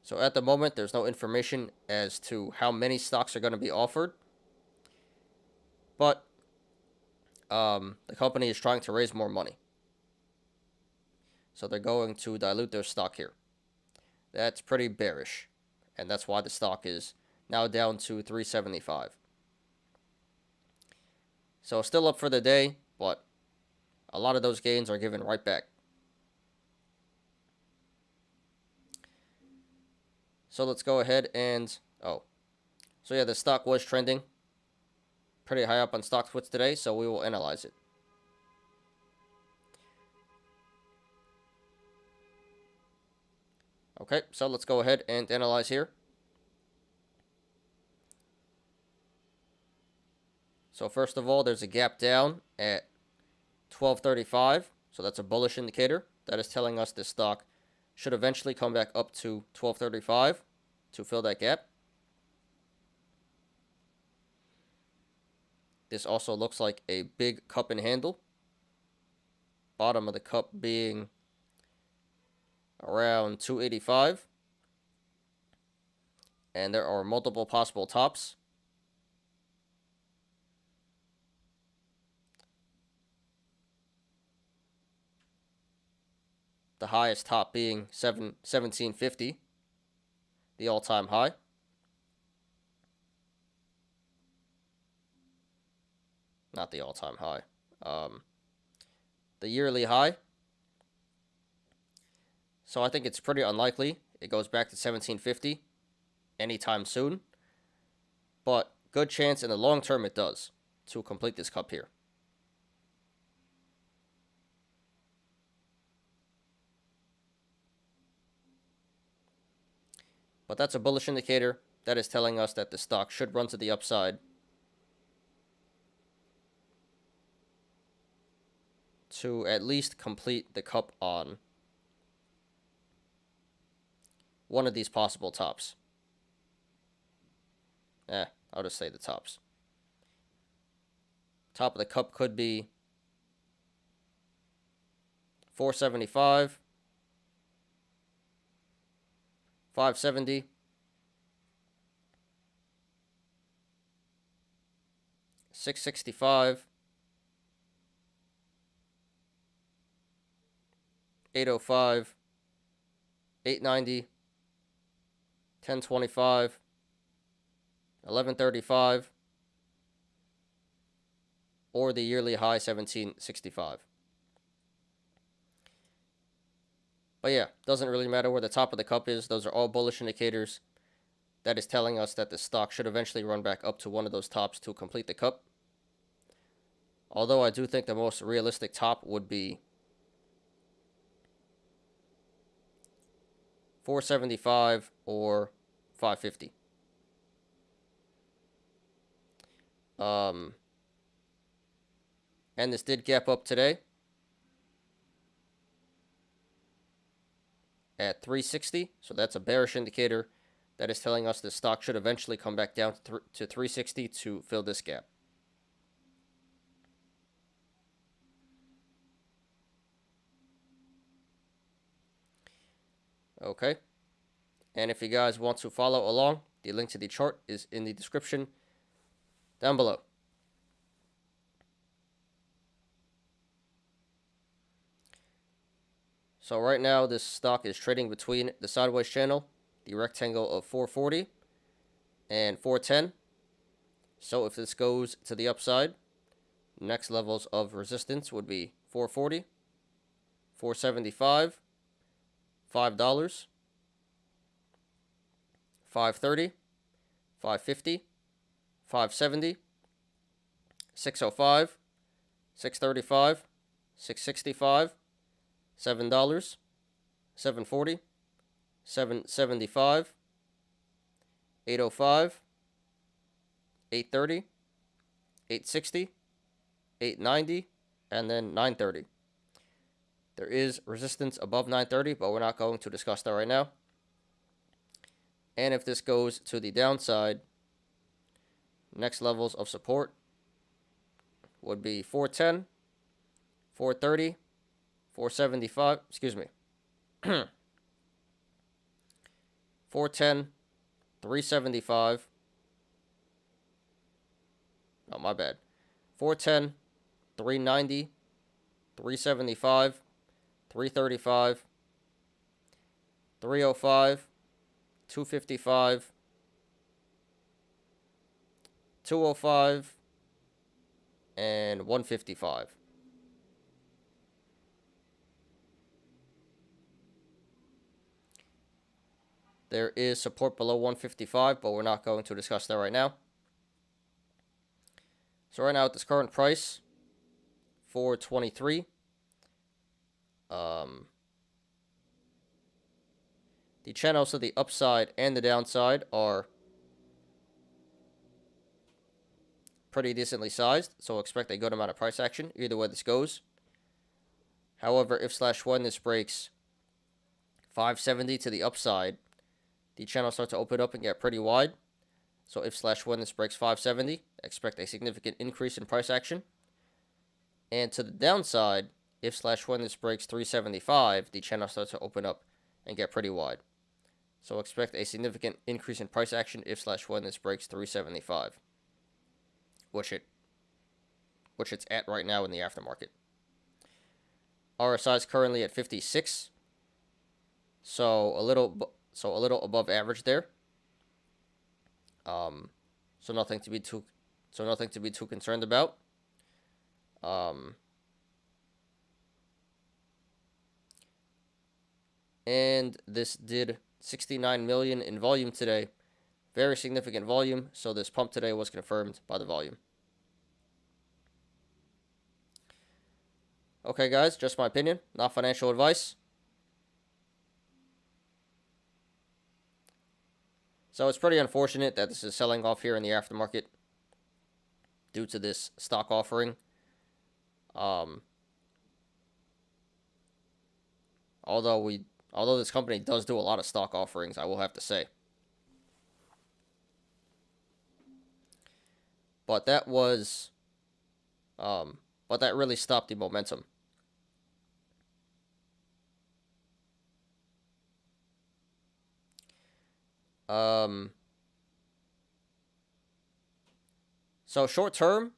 So at the moment, there's no information as to how many stocks are going to be offered. But the company is trying to raise more money. So they're going to dilute their stock here. That's pretty bearish. And that's why the stock is now down to $3.75. So still up for the day, but a lot of those gains are given right back. So let's go ahead and... So yeah, the stock was trending pretty high up on StockTwits today, so we will analyze it. Okay, so let's go ahead and analyze here. So first of all, there's a gap down at 1235. So that's a bullish indicator. That is telling us this stock should eventually come back up to 1235 to fill that gap. This also looks like a big cup and handle. Bottom of the cup being around 285. And there are multiple possible tops. The highest top being 1750, the all-time high. Not the all-time high. The yearly high. So I think it's pretty unlikely it goes back to 1750 anytime soon. But good chance in the long term it does to complete this cup here. But that's a bullish indicator. That is telling us that the stock should run to the upside to at least complete the cup on one of these possible tops. I'll just say the tops. Top of the cup could be 475, 570, 665, 805, 890, 1025, 1135, or the yearly high 1765. But yeah, doesn't really matter where the top of the cup is. Those are all bullish indicators. That is telling us that the stock should eventually run back up to one of those tops to complete the cup. Although I do think the most realistic top would be 475 or 550. And this did gap up today at 360. So that's a bearish indicator. That is telling us the stock should eventually come back down to 360 to fill this gap. Okay. And if you guys want to follow along, the link to the chart is in the description down below. So right now, this stock is trading between the sideways channel, the rectangle of 440 and 410. So if this goes to the upside, next levels of resistance would be 440, 475, $5, 530, 550, 570, 605, 635, 665, $7, 740, 775, 805, 830, 860, 890, and then 930. There is resistance above 930, but we're not going to discuss that right now. And if this goes to the downside, next levels of support would be 410, 430, 475, excuse me, 410, 375, oh, my bad, 410, 390, 375, 335, 305, 255, 205, and 155. There is support below 155, but we're not going to discuss that right now. So right now at this current price, 423, the channels to the upside and the downside are pretty decently sized, so expect a good amount of price action either way this goes. However, if / when this breaks 570 to the upside, the channel starts to open up and get pretty wide. So if / when this breaks 570, expect a significant increase in price action. And to the downside, if / when this breaks 375, the channel starts to open up and get pretty wide. So expect a significant increase in price action if / when this breaks 375, which it's at right now in the aftermarket. RSI is currently at 56, so a little above average there. So nothing to be too concerned about. And this did 69 million in volume today. Very significant volume, so this pump today was confirmed by the volume. Okay, guys, just my opinion, not financial advice. So it's pretty unfortunate that this is selling off here in the aftermarket due to this stock offering. Although this company does do a lot of stock offerings, I will have to say. But that really stopped the momentum. So short term,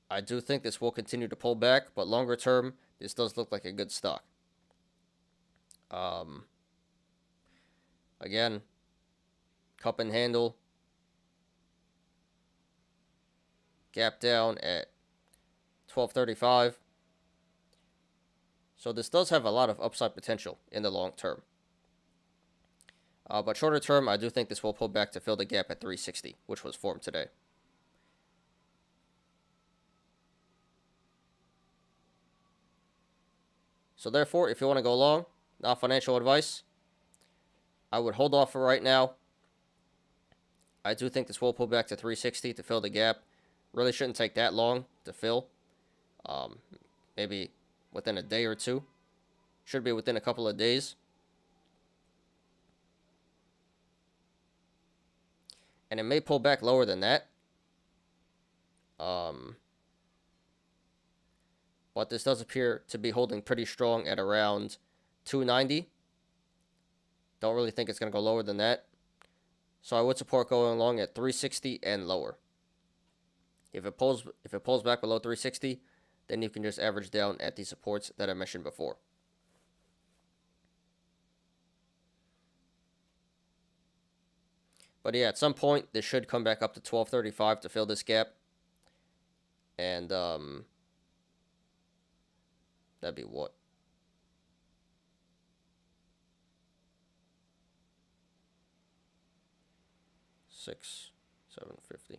I do think this will continue to pull back, but longer term, this does look like a good stock. Again, cup and handle, gap down at 1235. So this does have a lot of upside potential in the long term. But shorter term, I do think this will pull back to fill the gap at 360, which was formed today. So therefore, if you want to go long, not financial advice, I would hold off for right now. I do think this will pull back to 360 to fill the gap. Really shouldn't take that long to fill. Maybe within a day or two. Should be within a couple of days. And it may pull back lower than that. But this does appear to be holding pretty strong at around 290. Don't really think it's going to go lower than that. So I would support going long at 360 and lower. If it pulls back below 360, then you can just average down at the supports that I mentioned before. But yeah, at some point, this should come back up to 1235 to fill this gap. And, that'd be what? $6,750.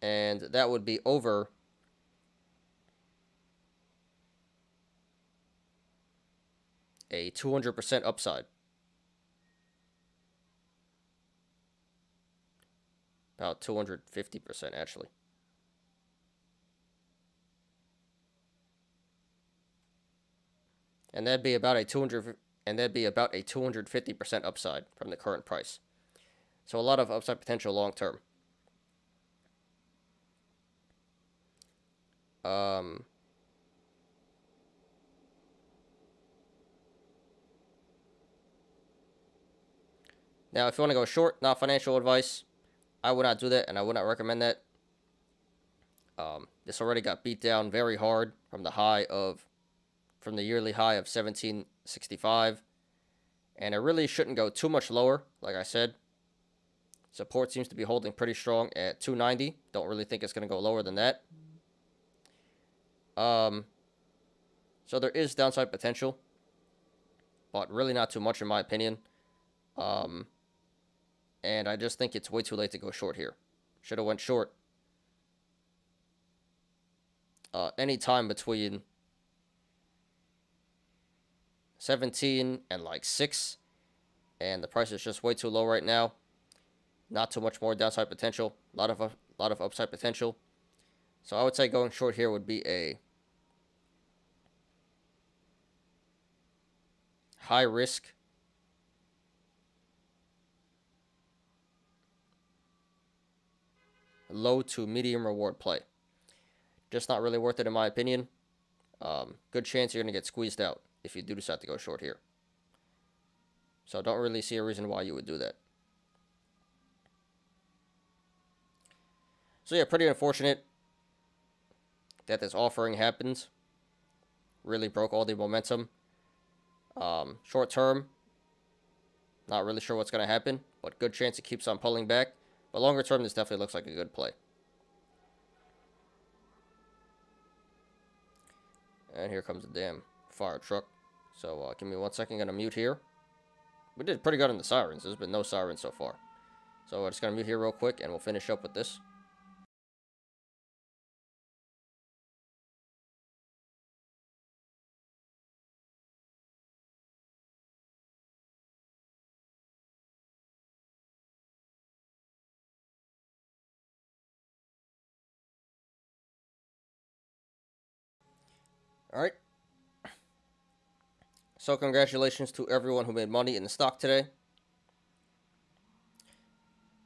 And that would be over a 200% upside. About 250% actually. And that'd be about a 250% upside from the current price. So a lot of upside potential long term. Now, if you want to go short, not financial advice, I would not do that, and I would not recommend that. This already got beat down very hard from the yearly high of 1765, and it really shouldn't go too much lower. Like I said, support seems to be holding pretty strong at 290. Don't really think it's going to go lower than that. So there is downside potential, but really not too much in my opinion. And I just think it's way too late to go short here. Should have went short any time between 17 and like 6, and the price is just way too low right now. Not too much more downside potential. A lot of upside potential. So I would say going short here would be a high risk, low to medium reward play. Just not really worth it in my opinion. Good chance you're going to get squeezed out if you do decide to go short here. So don't really see a reason why you would do that. So yeah, pretty unfortunate that this offering happened. Really broke all the momentum. Short term, not really sure what's going to happen, but good chance it keeps on pulling back. But longer term, this definitely looks like a good play. And here comes the damn fire truck. So give me 1 second, I'm going to mute here. We did pretty good on the sirens. There's been no sirens so far. So I'm just going to mute here real quick, and we'll finish up with this. All right. So congratulations to everyone who made money in the stock today.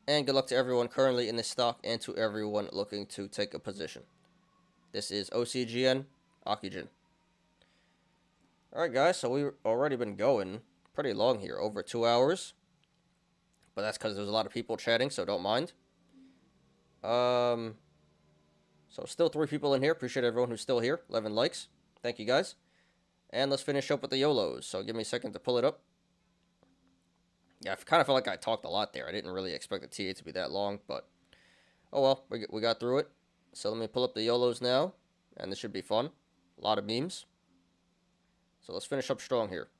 And good luck to everyone currently in the stock and to everyone looking to take a position. This is OCGN Ocugen. Alright guys, so we've already been going pretty long here, over 2 hours. But that's because there's a lot of people chatting, so don't mind. So still 3 people in here. Appreciate everyone who's still here. 11 likes. Thank you guys. And let's finish up with the Yolos. So give me a second to pull it up. Yeah, I kind of felt like I talked a lot there. I didn't really expect the TA to be that long, but oh well, we got through it. So let me pull up the Yolos now, and this should be fun. A lot of memes. So let's finish up strong here.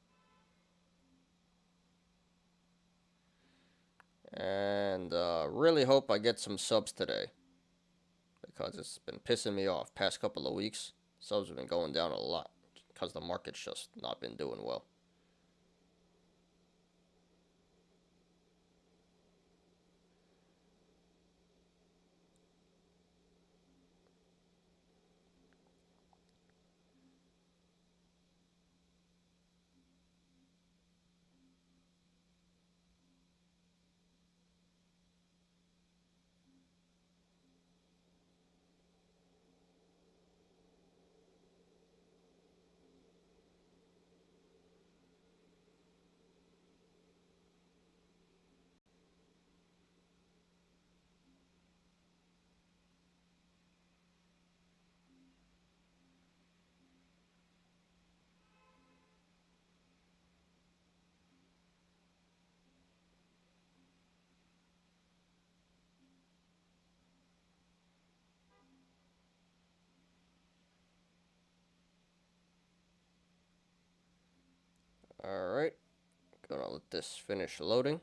And really hope I get some subs today, because it's been pissing me off past couple of weeks. Subs have been going down a lot because the market's just not been doing well. Gonna let this finish loading.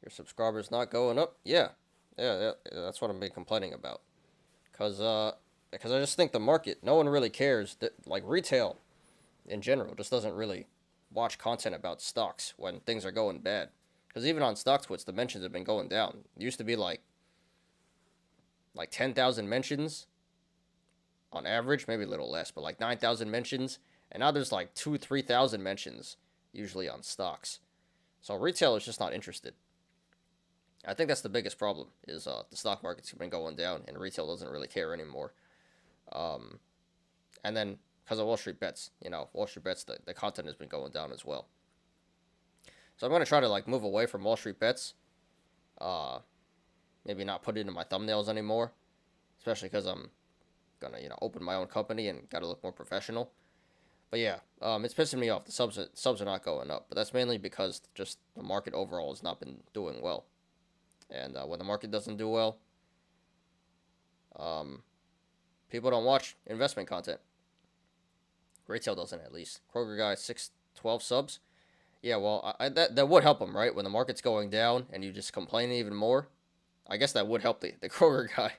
Your subscribers not going up? Yeah, that's what I've been complaining about. Because I just think the market, no one really cares. Like, retail in general just doesn't really watch content about stocks when things are going bad. Because even on StockTwits, the mentions have been going down. It used to be like 10,000 mentions on average, maybe a little less, but like 9,000 mentions. And now there's like 3,000 mentions usually on stocks. So retail is just not interested. I think that's the biggest problem, is the stock market's been going down and retail doesn't really care anymore. And then because of Wall Street Bets, Wall Street Bets, the content has been going down as well. So I'm going to try to like move away from Wall Street Bets. Maybe not put it in my thumbnails anymore, especially because I'm going to, open my own company and got to look more professional. But yeah, it's pissing me off. The subs are not going up, but that's mainly because just the market overall has not been doing well. And when the market doesn't do well, people don't watch investment content. Retail doesn't, at least. Kroger guy, 612 subs. Yeah, well, that would help him, right? When the market's going down and you just complain even more, I guess that would help the Kroger guy.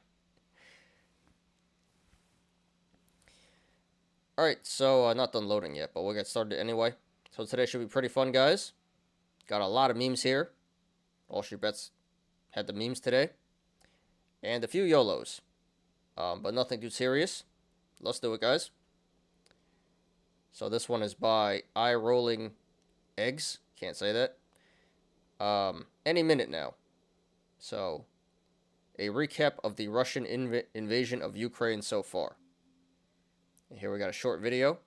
Alright, so not done loading yet, but we'll get started anyway. So today should be pretty fun, guys. Got a lot of memes here. Wall Street Bets had the memes today. And a few Yolos. But nothing too serious. Let's do it, guys. So this one is by Eye Rolling Eggs. Can't say that. Any minute now. So, a recap of the Russian invasion of Ukraine so far. And here we got a short video.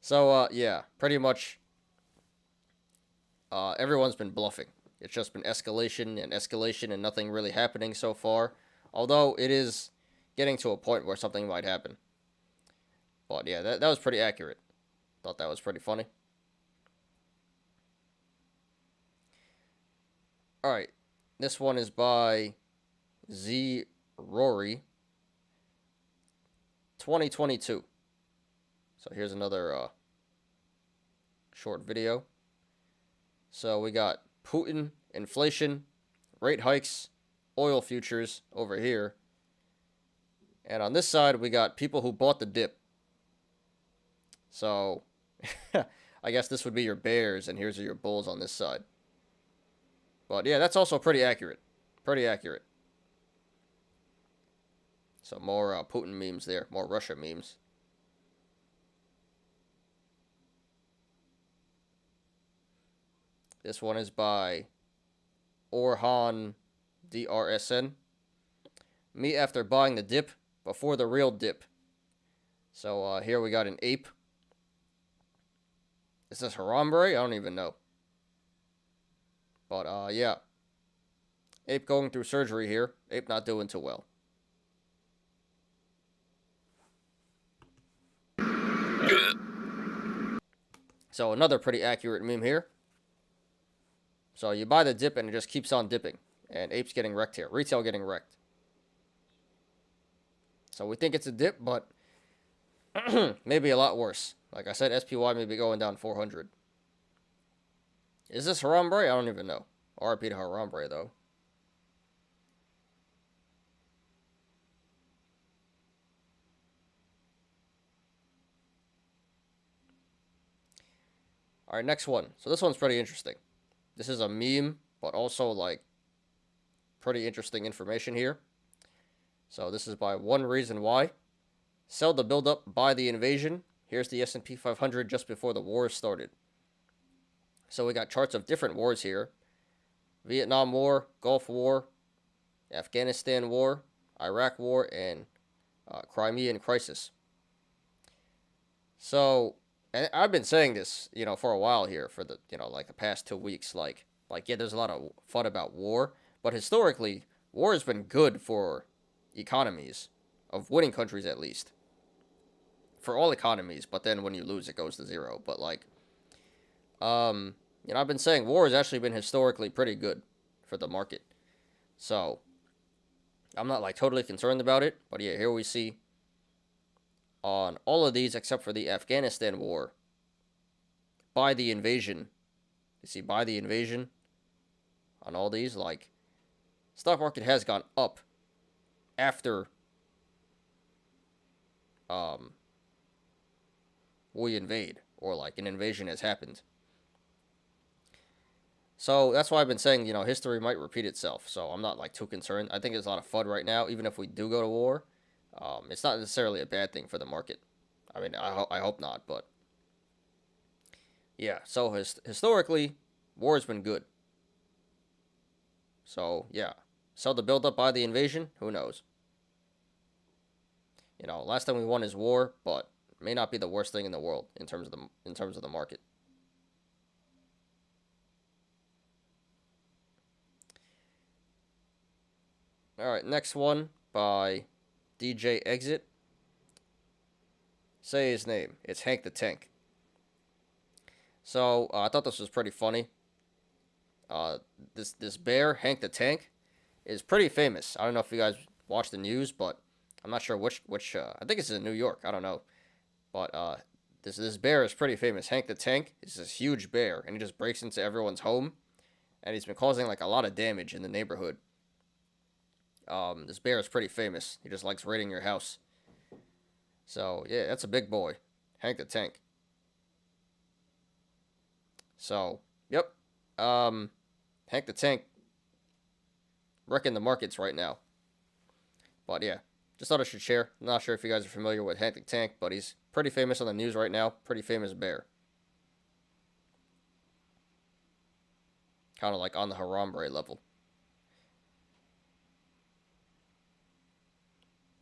So, yeah, pretty much everyone's been bluffing. It's just been escalation and escalation and nothing really happening so far. Although it is getting to a point where something might happen. But yeah, that was pretty accurate. Thought that was pretty funny. Alright, this one is by Z Rory 2022. So here's another short video. So we got Putin, inflation, rate hikes, oil futures over here. And on this side, we got people who bought the dip. So I guess this would be your bears, and here's your bulls on this side. But yeah, that's also pretty accurate. Pretty accurate. So more Putin memes there, more Russia memes. This one is by Orhan DRSN. Me after buying the dip before the real dip. So here we got an ape. Is this Harambe? I don't even know. But yeah. Ape going through surgery here. Ape not doing too well. So another pretty accurate meme here. So you buy the dip and it just keeps on dipping. And Ape's getting wrecked here. Retail getting wrecked. So we think it's a dip, but maybe a lot worse. Like I said, SPY may be going down 400. Is this Harambe? I don't even know. RIP to Harambe, though. Alright, next one. So this one's pretty interesting. This is a meme, but also, like, pretty interesting information here. So this is by One Reason Why. Sell the build-up, buy the invasion. Here's the S&P 500 just before the war started. So we got charts of different wars here. Vietnam War, Gulf War, Afghanistan War, Iraq War, and Crimean Crisis. So, and I've been saying this, for a while here, for the, like the past 2 weeks. Like, yeah, there's a lot of fun about war, but historically, war has been good for, economies, of winning countries at least. For all economies, but then when you lose, it goes to zero. But like, I've been saying war has actually been historically pretty good for the market. So, I'm not like totally concerned about it. But yeah, here we see on all of these except for the Afghanistan war, by the invasion. You see, by the invasion on all these, like, stock market has gone up after we invade, or like an invasion has happened. So that's why I've been saying, history might repeat itself. So I'm not like too concerned. I think it's a lot of fun right now, even if we do go to war. It's not necessarily a bad thing for the market. I mean, I hope not, but yeah. So historically, war has been good. So yeah, so the build up by the invasion, who knows? Last time we won is war, but it may not be the worst thing in the world in terms of the market. All right, next one by DJ Exit. Say his name. It's Hank the Tank. So I thought this was pretty funny. This bear, Hank the Tank, is pretty famous. I don't know if you guys watch the news, but I'm not sure which. I think it's in New York. I don't know, but this bear is pretty famous. Hank the Tank is this huge bear, and he just breaks into everyone's home, and he's been causing like a lot of damage in the neighborhood. This bear is pretty famous. He just likes raiding your house. So yeah, that's a big boy, Hank the Tank. So yep, Hank the Tank wrecking the markets right now. But yeah, just thought I should share. I'm not sure if you guys are familiar with Hank the Tank, but he's pretty famous on the news right now. Pretty famous bear. Kind of like on the Harambe level.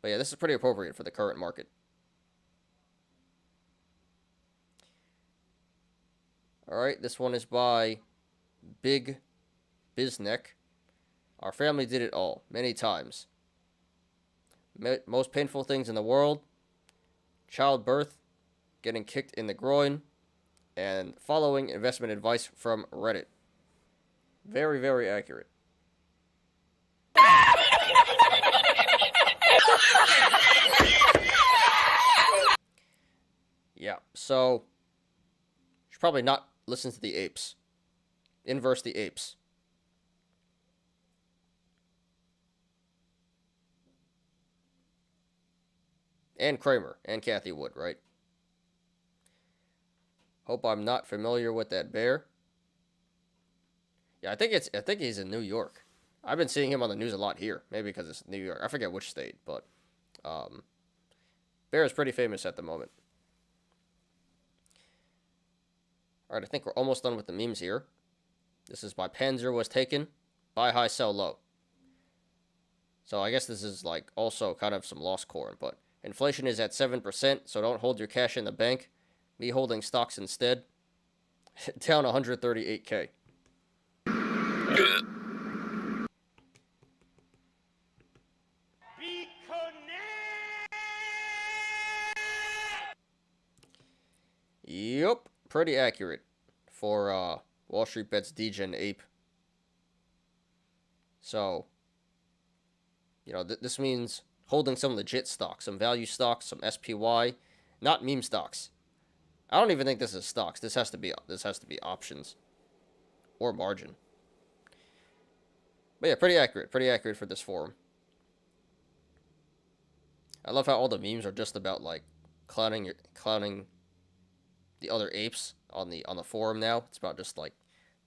But yeah, this is pretty appropriate for the current market. Alright, this one is by Big Bizneck. Our family did it all, many times. Most painful things in the world: childbirth, getting kicked in the groin, and following investment advice from Reddit. Very, very accurate. Yeah, so should probably not listen to the apes. Inverse the apes. And Kramer and Kathy Wood, right? Hope I'm not familiar with that bear. Yeah, I think he's in New York. I've been seeing him on the news a lot here. Maybe because it's New York. I forget which state, but bear is pretty famous at the moment. Alright, I think we're almost done with the memes here. This is by Panzer Was Taken. Buy high, sell low. So I guess this is like also kind of some lost corn, but inflation is at 7%, so don't hold your cash in the bank. Me holding stocks instead. Down 138K. Good. Yup, pretty accurate for Wall Street Bet's DGen Ape. So, this means holding some legit stocks, some value stocks, some SPY, not meme stocks. I don't even think this is stocks. This has to be options or margin. But yeah, pretty accurate for this forum. I love how all the memes are just about like clowning the other apes on the forum now. It's about just like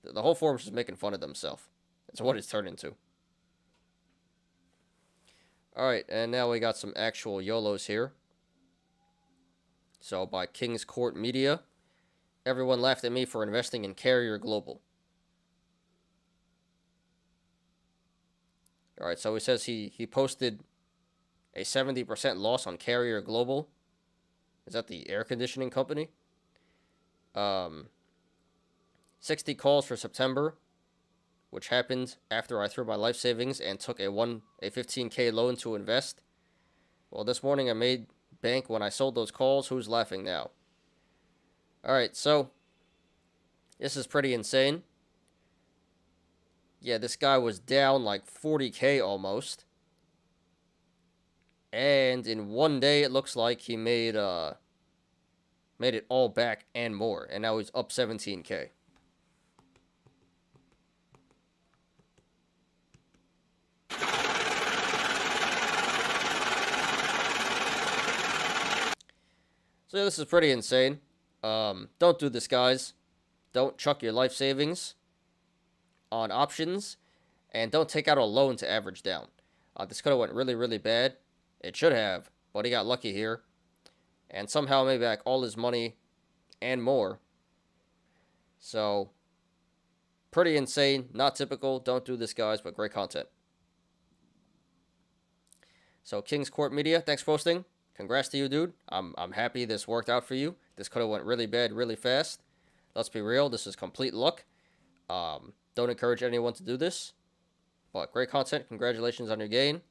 the whole forum's just making fun of themselves. That's what it's turned into. Alright, and now we got some actual Yolos here. So by King's Court Media. Everyone laughed at me for investing in Carrier Global. Alright, so he says he posted a 70% loss on Carrier Global. Is that the air conditioning company? 60 calls for September. which happened after I threw my life savings and took a 15K loan to invest. Well, this morning I made bank when I sold those calls. Who's laughing now? Alright, so this is pretty insane. Yeah, this guy was down like 40K almost. And in one day, it looks like he made it all back and more. And now he's up 17K. So yeah, this is pretty insane. Don't do this, guys. Don't chuck your life savings on options, and don't take out a loan to average down. This could have went really, really bad. It should have, but he got lucky here, and somehow made back all his money and more. So, pretty insane. Not typical. Don't do this, guys, but great content. So, King's Court Media, thanks for posting. Congrats to you, dude. I'm happy this worked out for you. This could have went really bad really fast. Let's be real. This is complete luck. Don't encourage anyone to do this. But great content. Congratulations on your gain.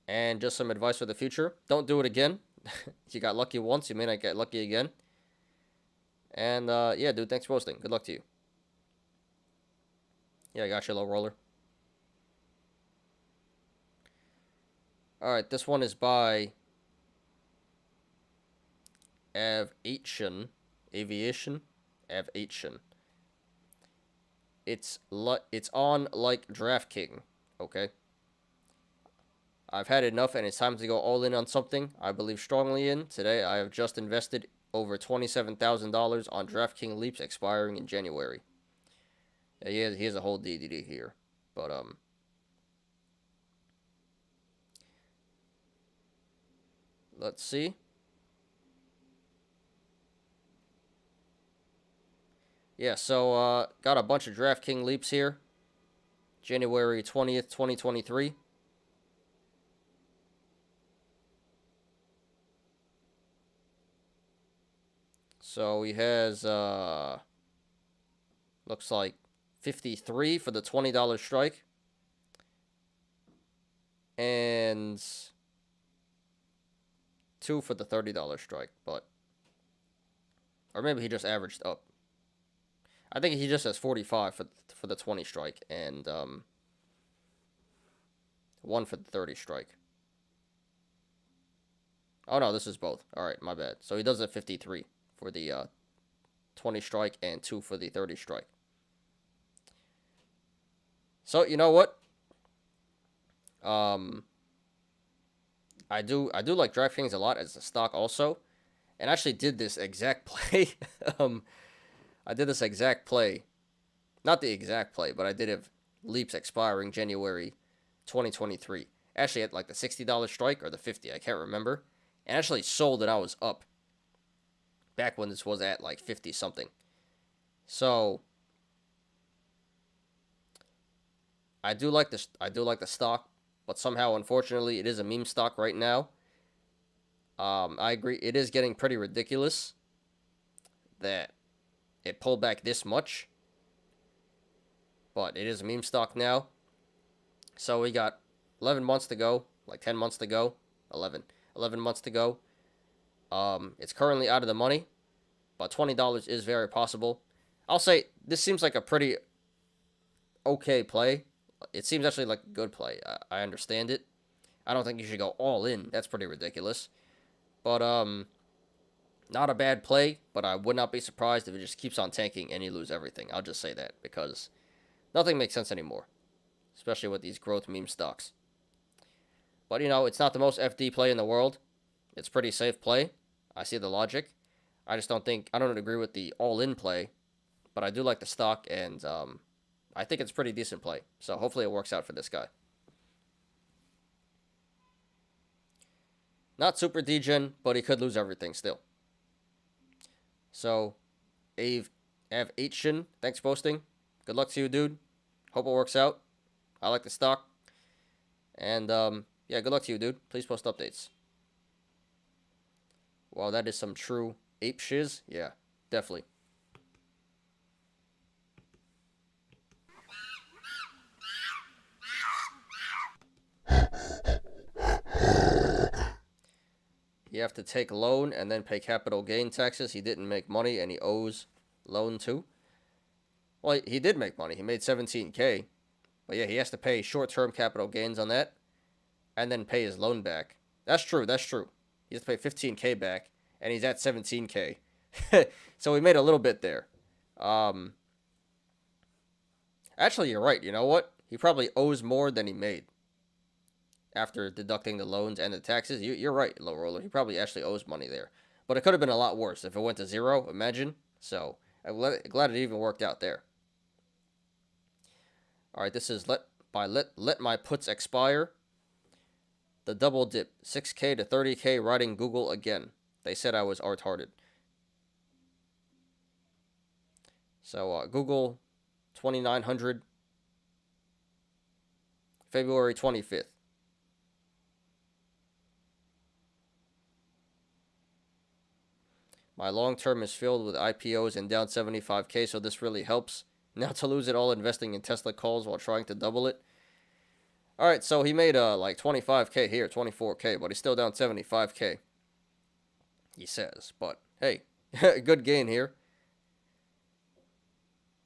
And just some advice for the future. Don't do it again. You got lucky once. You may not get lucky again. And, yeah, dude, thanks for posting. Good luck to you. Yeah, I got you, low roller. Alright, this one is by Aviation. It's on like DraftKings, okay? I've had enough and it's time to go all in on something I believe strongly in. Today, I have just invested over $27,000 on DraftKings Leaps expiring in January. Yeah, he has a whole DDD here, but, let's see. Yeah, so, got a bunch of DraftKings Leaps here. January 20th, 2023. So, he has, looks like 53 for the $20 strike. And 2 for the $30 strike, but... Or maybe he just averaged up. I think he just has 45 for the 20 strike, and 1 for the 30 strike. Oh no, this is both. Alright, my bad. So he does have 53 for the 20 strike and 2 for the 30 strike. So, you know what? I do like DraftKings a lot as a stock also. And I actually did this exact play. I did this exact play. Not the exact play, but I did have Leaps expiring January 2023. Actually at like the $60 strike or the 50, I can't remember. And actually sold and I was up. Back when this was at like 50 something. So I do like the stock, but somehow unfortunately it is a meme stock right now. I agree, it is getting pretty ridiculous that it pulled back this much. But it is a meme stock now. So we got 11 months to go, like 10 months to go, 11 months to go. It's currently out of the money, but $20 is very possible. I'll say this seems like a pretty okay play. It seems actually like a good play. I understand it. I don't think you should go all in. That's pretty ridiculous. But, not a bad play, but I would not be surprised if it just keeps on tanking and you lose everything. I'll just say that, because nothing makes sense anymore, especially with these growth meme stocks. But, you know, it's not the most FD play in the world. It's pretty safe play. I see the logic. I don't agree with the all-in play, but I do like the stock, and I think it's pretty decent play. So hopefully it works out for this guy. Not super degen, but he could lose everything still. So, Aviation, thanks for posting. Good luck to you, dude. Hope it works out. I like the stock. And, yeah, good luck to you, dude. Please post updates. Wow, that is some true ape shiz. Yeah, definitely. You have to take loan and then pay capital gain taxes. He didn't make money and he owes loan too. Well, he did make money. He made 17K. But yeah, he has to pay short-term capital gains on that and then pay his loan back. That's true. That's true. He has to pay 15K back and he's at 17K. So we made a little bit there. Actually, you're right. You know what? He probably owes more than he made after deducting the loans and the taxes. You're right, Low Roller. He probably actually owes money there. But it could have been a lot worse if it went to zero, imagine. So I'm glad it even worked out there. All right, this is let my puts expire. The double dip, 6K to 30K, riding Google again. They said I was retarded. So Google, 2,900, February 25th. My long term is filled with IPOs and down 75K, so this really helps. Now to lose it all investing in Tesla calls while trying to double it. All right, so he made like 25K here, 24K, but he's still down 75K. He says, but hey, good gain here.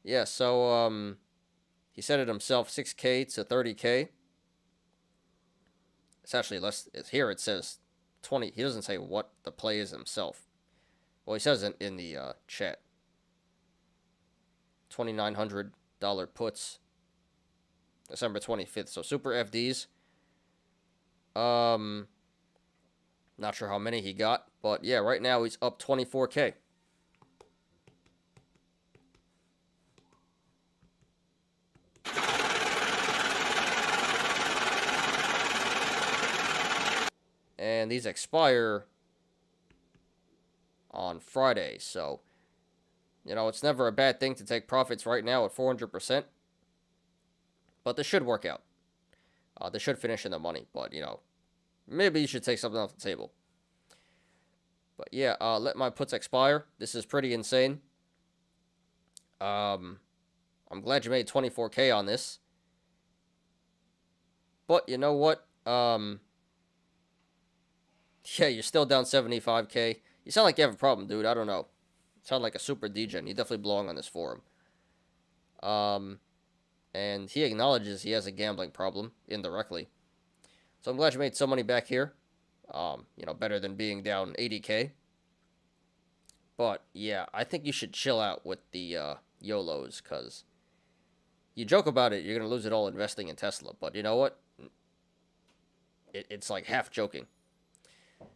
Yeah, so he said it himself, 6K to 30K. It's actually less. Here it says 20. He doesn't say what the play is himself. Well, he says it in the chat. $2,900 puts. December 25th. So super FDs. Not sure how many he got, but yeah, right now he's up 24K. And these expire on Friday, so you know, it's never a bad thing to take profits right now at 400%. But this should work out. They should finish in the money, but you know, maybe you should take something off the table. But yeah, let my puts expire. This is pretty insane. I'm glad you made 24K on this. But you know what? Yeah, you're still down 75K. You sound like you have a problem, dude. I don't know. You sound like a super degen. You definitely belong on this forum. And he acknowledges he has a gambling problem indirectly. So I'm glad you made some money back here. You know, better than being down 80K. But yeah, I think you should chill out with the Yolos, because you joke about it, you're going to lose it all investing in Tesla. But you know what? It's like half joking.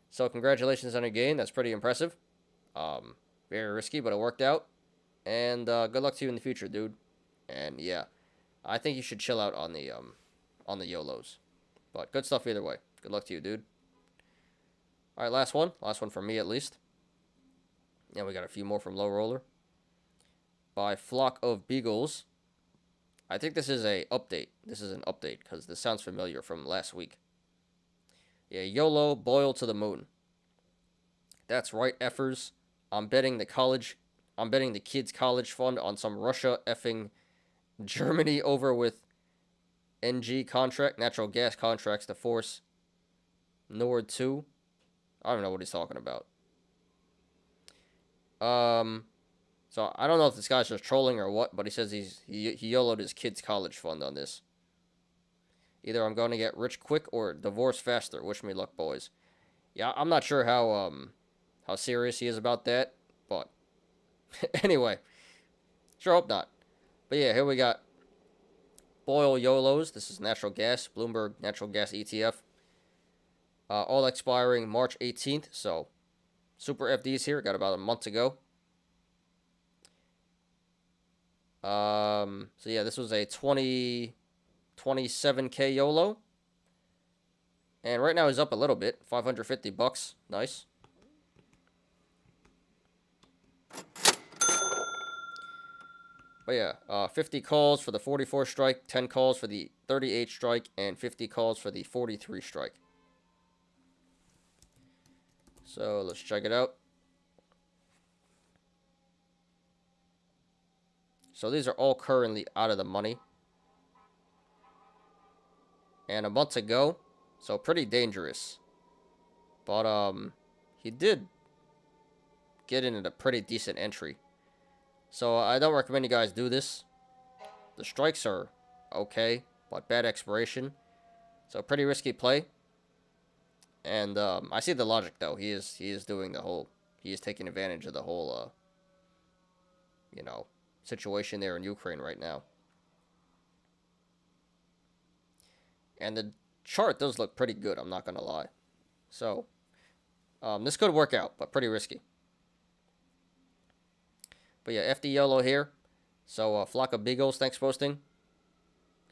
So congratulations on your gain. That's pretty impressive. Very risky, but it worked out. And good luck to you in the future, dude. And yeah, I think you should chill out on the Yolos. But good stuff either way. Good luck to you, dude. All right, last one. Last one from me, at least. Yeah, we got a few more from Low Roller. By Flock of Beagles. I think this is a update. This is an update, because this sounds familiar from last week. Yeah, YOLO, boil to the moon. That's right, effers. I'm betting the kids' college fund on some Russia effing Germany over with NG contract, natural gas contracts to force Nord 2. I don't know what he's talking about. So I don't know if this guy's just trolling or what, but he says he YOLO'd his kids' college fund on this. Either I'm going to get rich quick or divorce faster. Wish me luck, boys. Yeah, I'm not sure how serious he is about that, but anyway, sure hope not. But yeah, here we got Boil YOLOs. This is natural gas, Bloomberg natural gas ETF. All expiring March 18th, so super FDs here. Got about a month to go. So yeah, this was a 27K YOLO. And right now he's up a little bit, $550. Nice. But yeah, 50 calls for the 44 strike, 10 calls for the 38 strike, and 50 calls for the 43 strike. So let's check it out. So these are all currently out of the money. And a month ago, so pretty dangerous. But he did get in at a pretty decent entry. So I don't recommend you guys do this. The strikes are okay, but bad expiration. So pretty risky play. And I see the logic though. He is doing the whole. He is taking advantage of the whole, you know, situation there in Ukraine right now. And the chart does look pretty good. I'm not gonna lie. So this could work out, but pretty risky. But yeah, FD Yolo here. So Flock of Beagles, thanks for posting.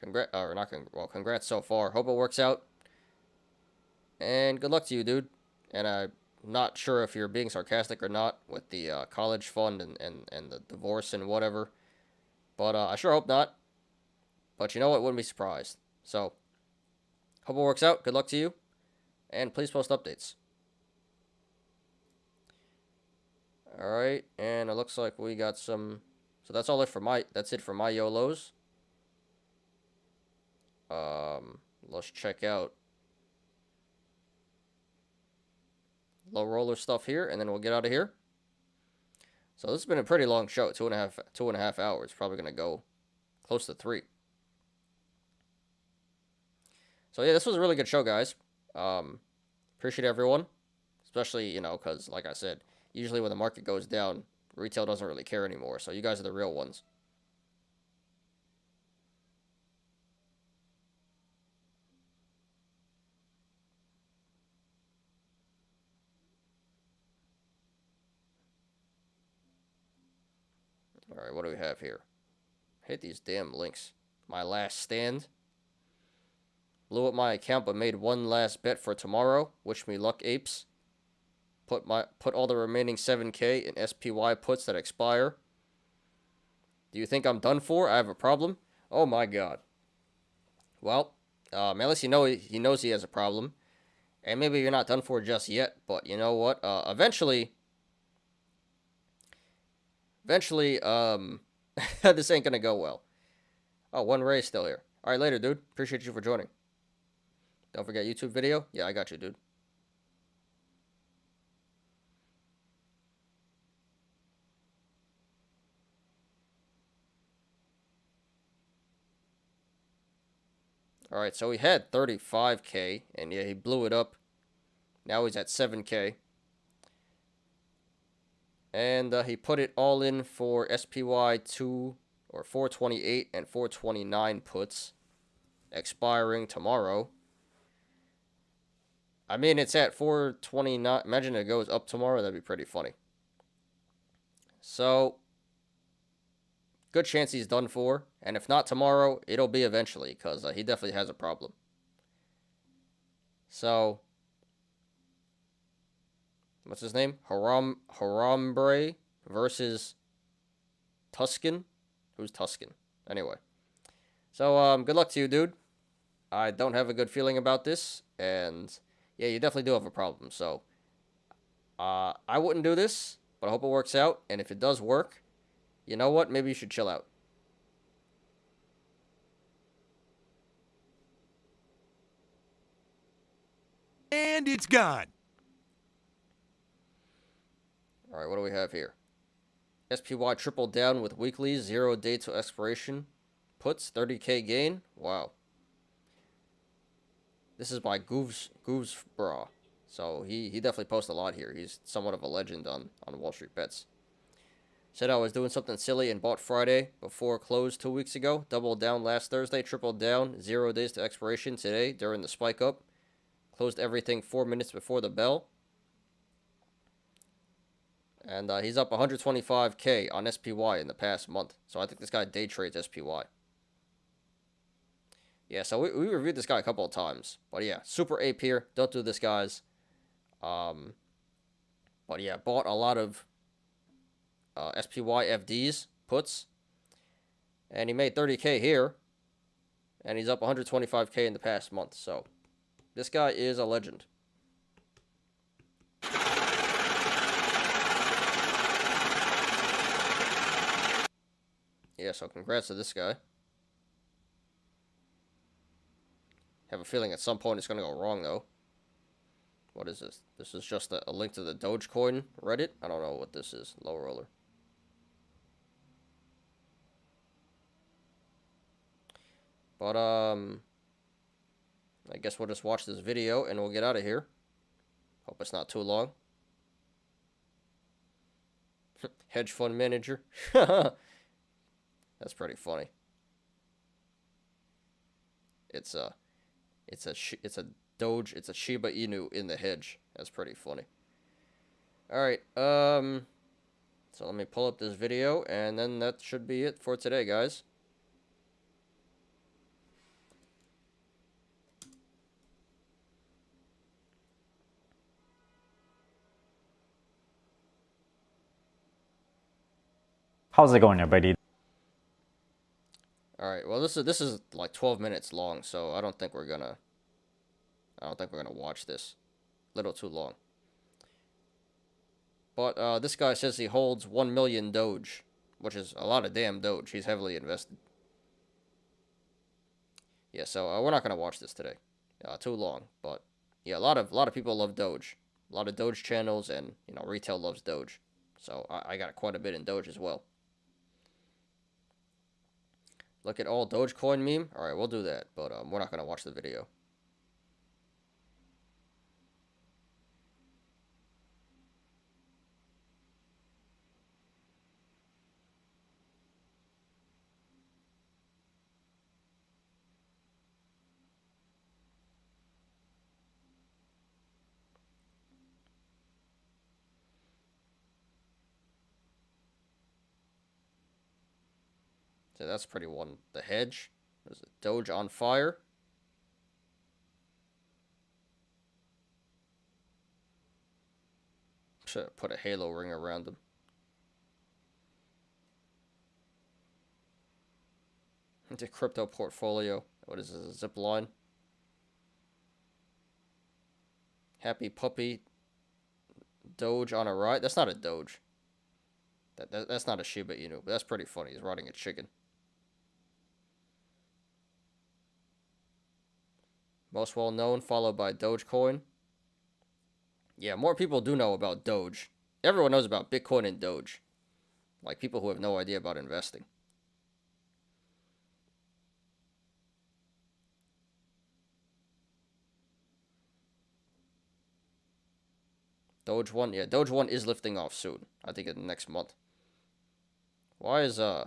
Congrats so far. Hope it works out. And good luck to you, dude. And I'm not sure if you're being sarcastic or not with the college fund and the divorce and whatever. But I sure hope not. But you know what? Wouldn't be surprised. So, hope it works out. Good luck to you. And please post updates. Alright, and it looks like we got some... So that's all it for my... That's it for my YOLOs. Let's check out low roller stuff here, and then we'll get out of here. So this has been a pretty long show, two and a half hours. Probably gonna go close to 3. So yeah, this was a really good show, guys. Appreciate everyone, especially, you know, because like I said, usually when the market goes down, retail doesn't really care anymore. So you guys are the real ones. Alright, what do we have here? I hate these damn links. My last stand. Blew up my account but made one last bet for tomorrow. Wish me luck, apes. Put all the remaining 7K in SPY puts that expire. Do you think I'm done for? I have a problem? Oh my god. Well, at least he knows he has a problem. And maybe you're not done for just yet, but you know what? Eventually, this ain't gonna go well. Oh, one Ray still here. Alright, later, dude. Appreciate you for joining. Don't forget YouTube video. Yeah, I got you, dude. Alright, so he had 35K, and yeah, he blew it up. Now he's at 7K. And he put it all in for SPY 2 or 428 and 429 puts, expiring tomorrow. I mean, it's at 429. Imagine it goes up tomorrow. That'd be pretty funny. So, good chance he's done for. And if not tomorrow, it'll be eventually, because he definitely has a problem. So, what's his name? Harambe versus Tuscan. Who's Tuscan? Anyway. So, good luck to you, dude. I don't have a good feeling about this. And, yeah, you definitely do have a problem. So, I wouldn't do this, but I hope it works out. And if it does work, you know what? Maybe you should chill out. And it's gone. Alright, what do we have here? SPY tripled down with weeklies, 0 day to expiration. Puts, 30K gain. Wow. This is by Goovesbra. So he definitely posts a lot here. He's somewhat of a legend on Wall Street Bets. Said I was doing something silly and bought Friday before close 2 weeks ago. Doubled down last Thursday, tripled down, 0 days to expiration today during the spike up. Closed everything 4 minutes before the bell. And he's up 125K on SPY in the past month. So I think this guy day trades SPY. Yeah, so we reviewed this guy a couple of times. But yeah, super ape here. Don't do this, guys. But yeah, bought a lot of SPY FDs, puts. And he made 30K here. And he's up 125K in the past month. So this guy is a legend. Yeah, so congrats to this guy. Have a feeling at some point it's going to go wrong, though. What is this? This is just a link to the Dogecoin Reddit. I don't know what this is. Low roller. But, I guess we'll just watch this video and we'll get out of here. Hope it's not too long. Hedge fund manager. That's pretty funny. It's a Doge. It's a Shiba Inu in the hedge. That's pretty funny. All right. So let me pull up this video, and then that should be it for today, guys. How's it going, everybody? All right. Well, this is like 12 minutes long, so I don't think we're gonna watch this. A little too long. But this guy says he holds 1 million Doge, which is a lot of damn Doge. He's heavily invested. Yeah, so we're not gonna watch this today. Too long. But yeah, a lot of people love Doge. A lot of Doge channels, and retail loves Doge. So I got quite a bit in Doge as well. Look at all Dogecoin meme. All right, we'll do that, but we're not gonna watch the video. So that's pretty one. The hedge. There's a Doge on fire. Should put a halo ring around them. Into crypto portfolio. What is this? A zip line? Happy puppy. Doge on a ride. That's not a Doge. That's not a Shiba Inu, but that's pretty funny. He's riding a chicken. Most well known, followed by Dogecoin. Yeah, more people do know about Doge. Everyone knows about Bitcoin and Doge. Like people who have no idea about investing. Doge 1, yeah, Doge 1 is lifting off soon. I think in the next month. Why is, So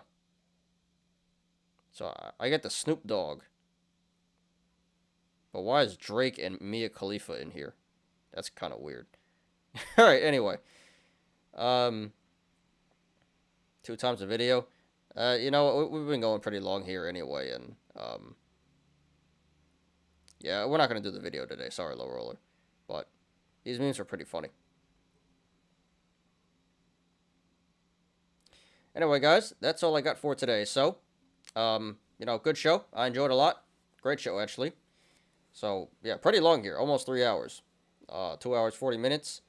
I get the Snoop Dogg. But why is Drake and Mia Khalifa in here? That's kind of weird. Alright, anyway. 2 times a video. We've been going pretty long here anyway, and, yeah, we're not going to do the video today. Sorry, Low Roller. But these memes are pretty funny. Anyway, guys, that's all I got for today. So, good show. I enjoyed a lot. Great show, actually. So, yeah, pretty long here. Almost 3 hours. 2 hours, 40 minutes.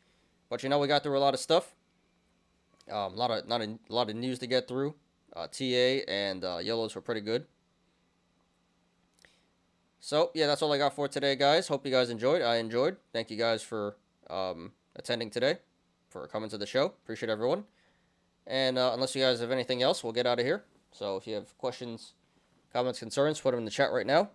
But, we got through a lot of stuff. A lot of news to get through. TA and Yolos were pretty good. So, yeah, that's all I got for today, guys. Hope you guys enjoyed. I enjoyed. Thank you guys for attending today, for coming to the show. Appreciate everyone. And unless you guys have anything else, we'll get out of here. So if you have questions, comments, concerns, put them in the chat right now.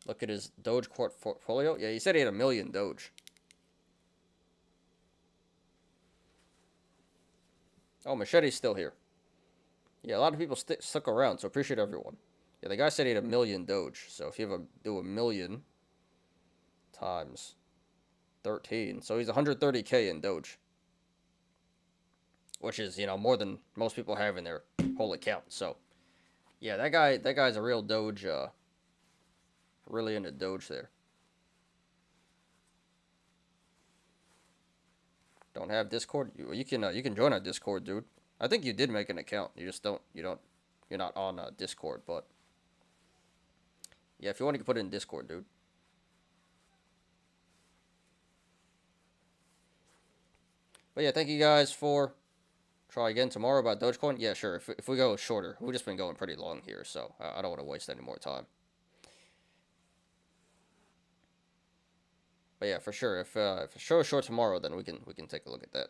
Look at his Doge portfolio. Yeah, he said he had 1 million Doge. Oh, Machete's still here. Yeah, a lot of people stuck around, so appreciate everyone. Yeah, the guy said he had 1 million Doge. So if you do 1 million times 13, so he's 130K in Doge, which is more than most people have in their whole account. So yeah, that guy's a real Doge. Really into Doge there. Don't have Discord? You can join our Discord, dude. I think you did make an account. You just you're not on Discord, but yeah, if you want, you can put it in Discord, dude. But yeah, thank you guys for try again tomorrow about Dogecoin? Yeah, sure. If we go shorter, we've just been going pretty long here, so I don't want to waste any more time. But yeah, for sure. If the show is short tomorrow, then we can take a look at that.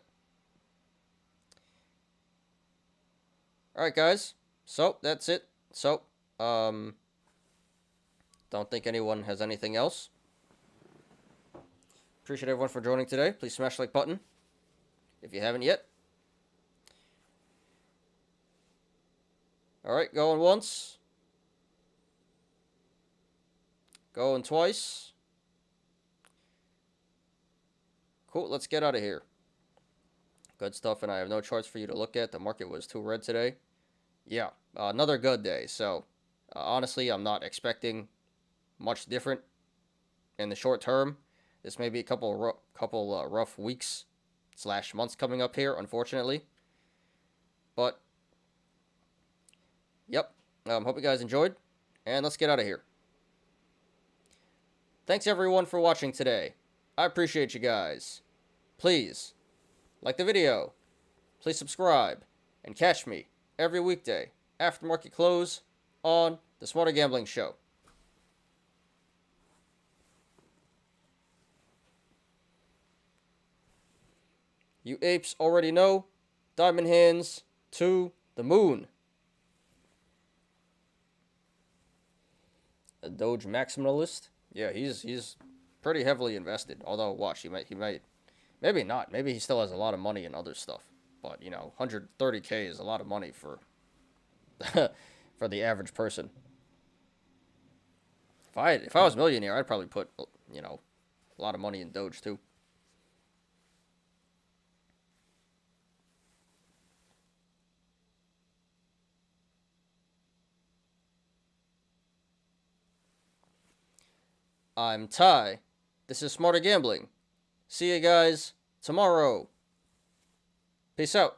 All right, guys. So that's it. So don't think anyone has anything else. Appreciate everyone for joining today. Please smash the like button if you haven't yet. All right, going once. Going twice. Cool, let's get out of here. Good stuff, and I have no charts for you to look at. The market was too red today. Yeah, another good day. So, honestly, I'm not expecting much different in the short term. This may be a couple rough weeks / months coming up here, unfortunately. But, yep, hope you guys enjoyed, and let's get out of here. Thanks, everyone, for watching today. I appreciate you guys. Please, like the video, please subscribe, and catch me every weekday after market close on the Smarter Gambling Show. You apes already know, diamond hands to the moon. A Doge maximalist? Yeah, he's pretty heavily invested. Although, watch, he might, maybe not. Maybe he still has a lot of money in other stuff. But, you know, 130K is a lot of money for for the average person. If I was a millionaire, I'd probably put, you know, a lot of money in Doge too. I'm Ty. This is Smarter Gambling. See you guys tomorrow. Peace out.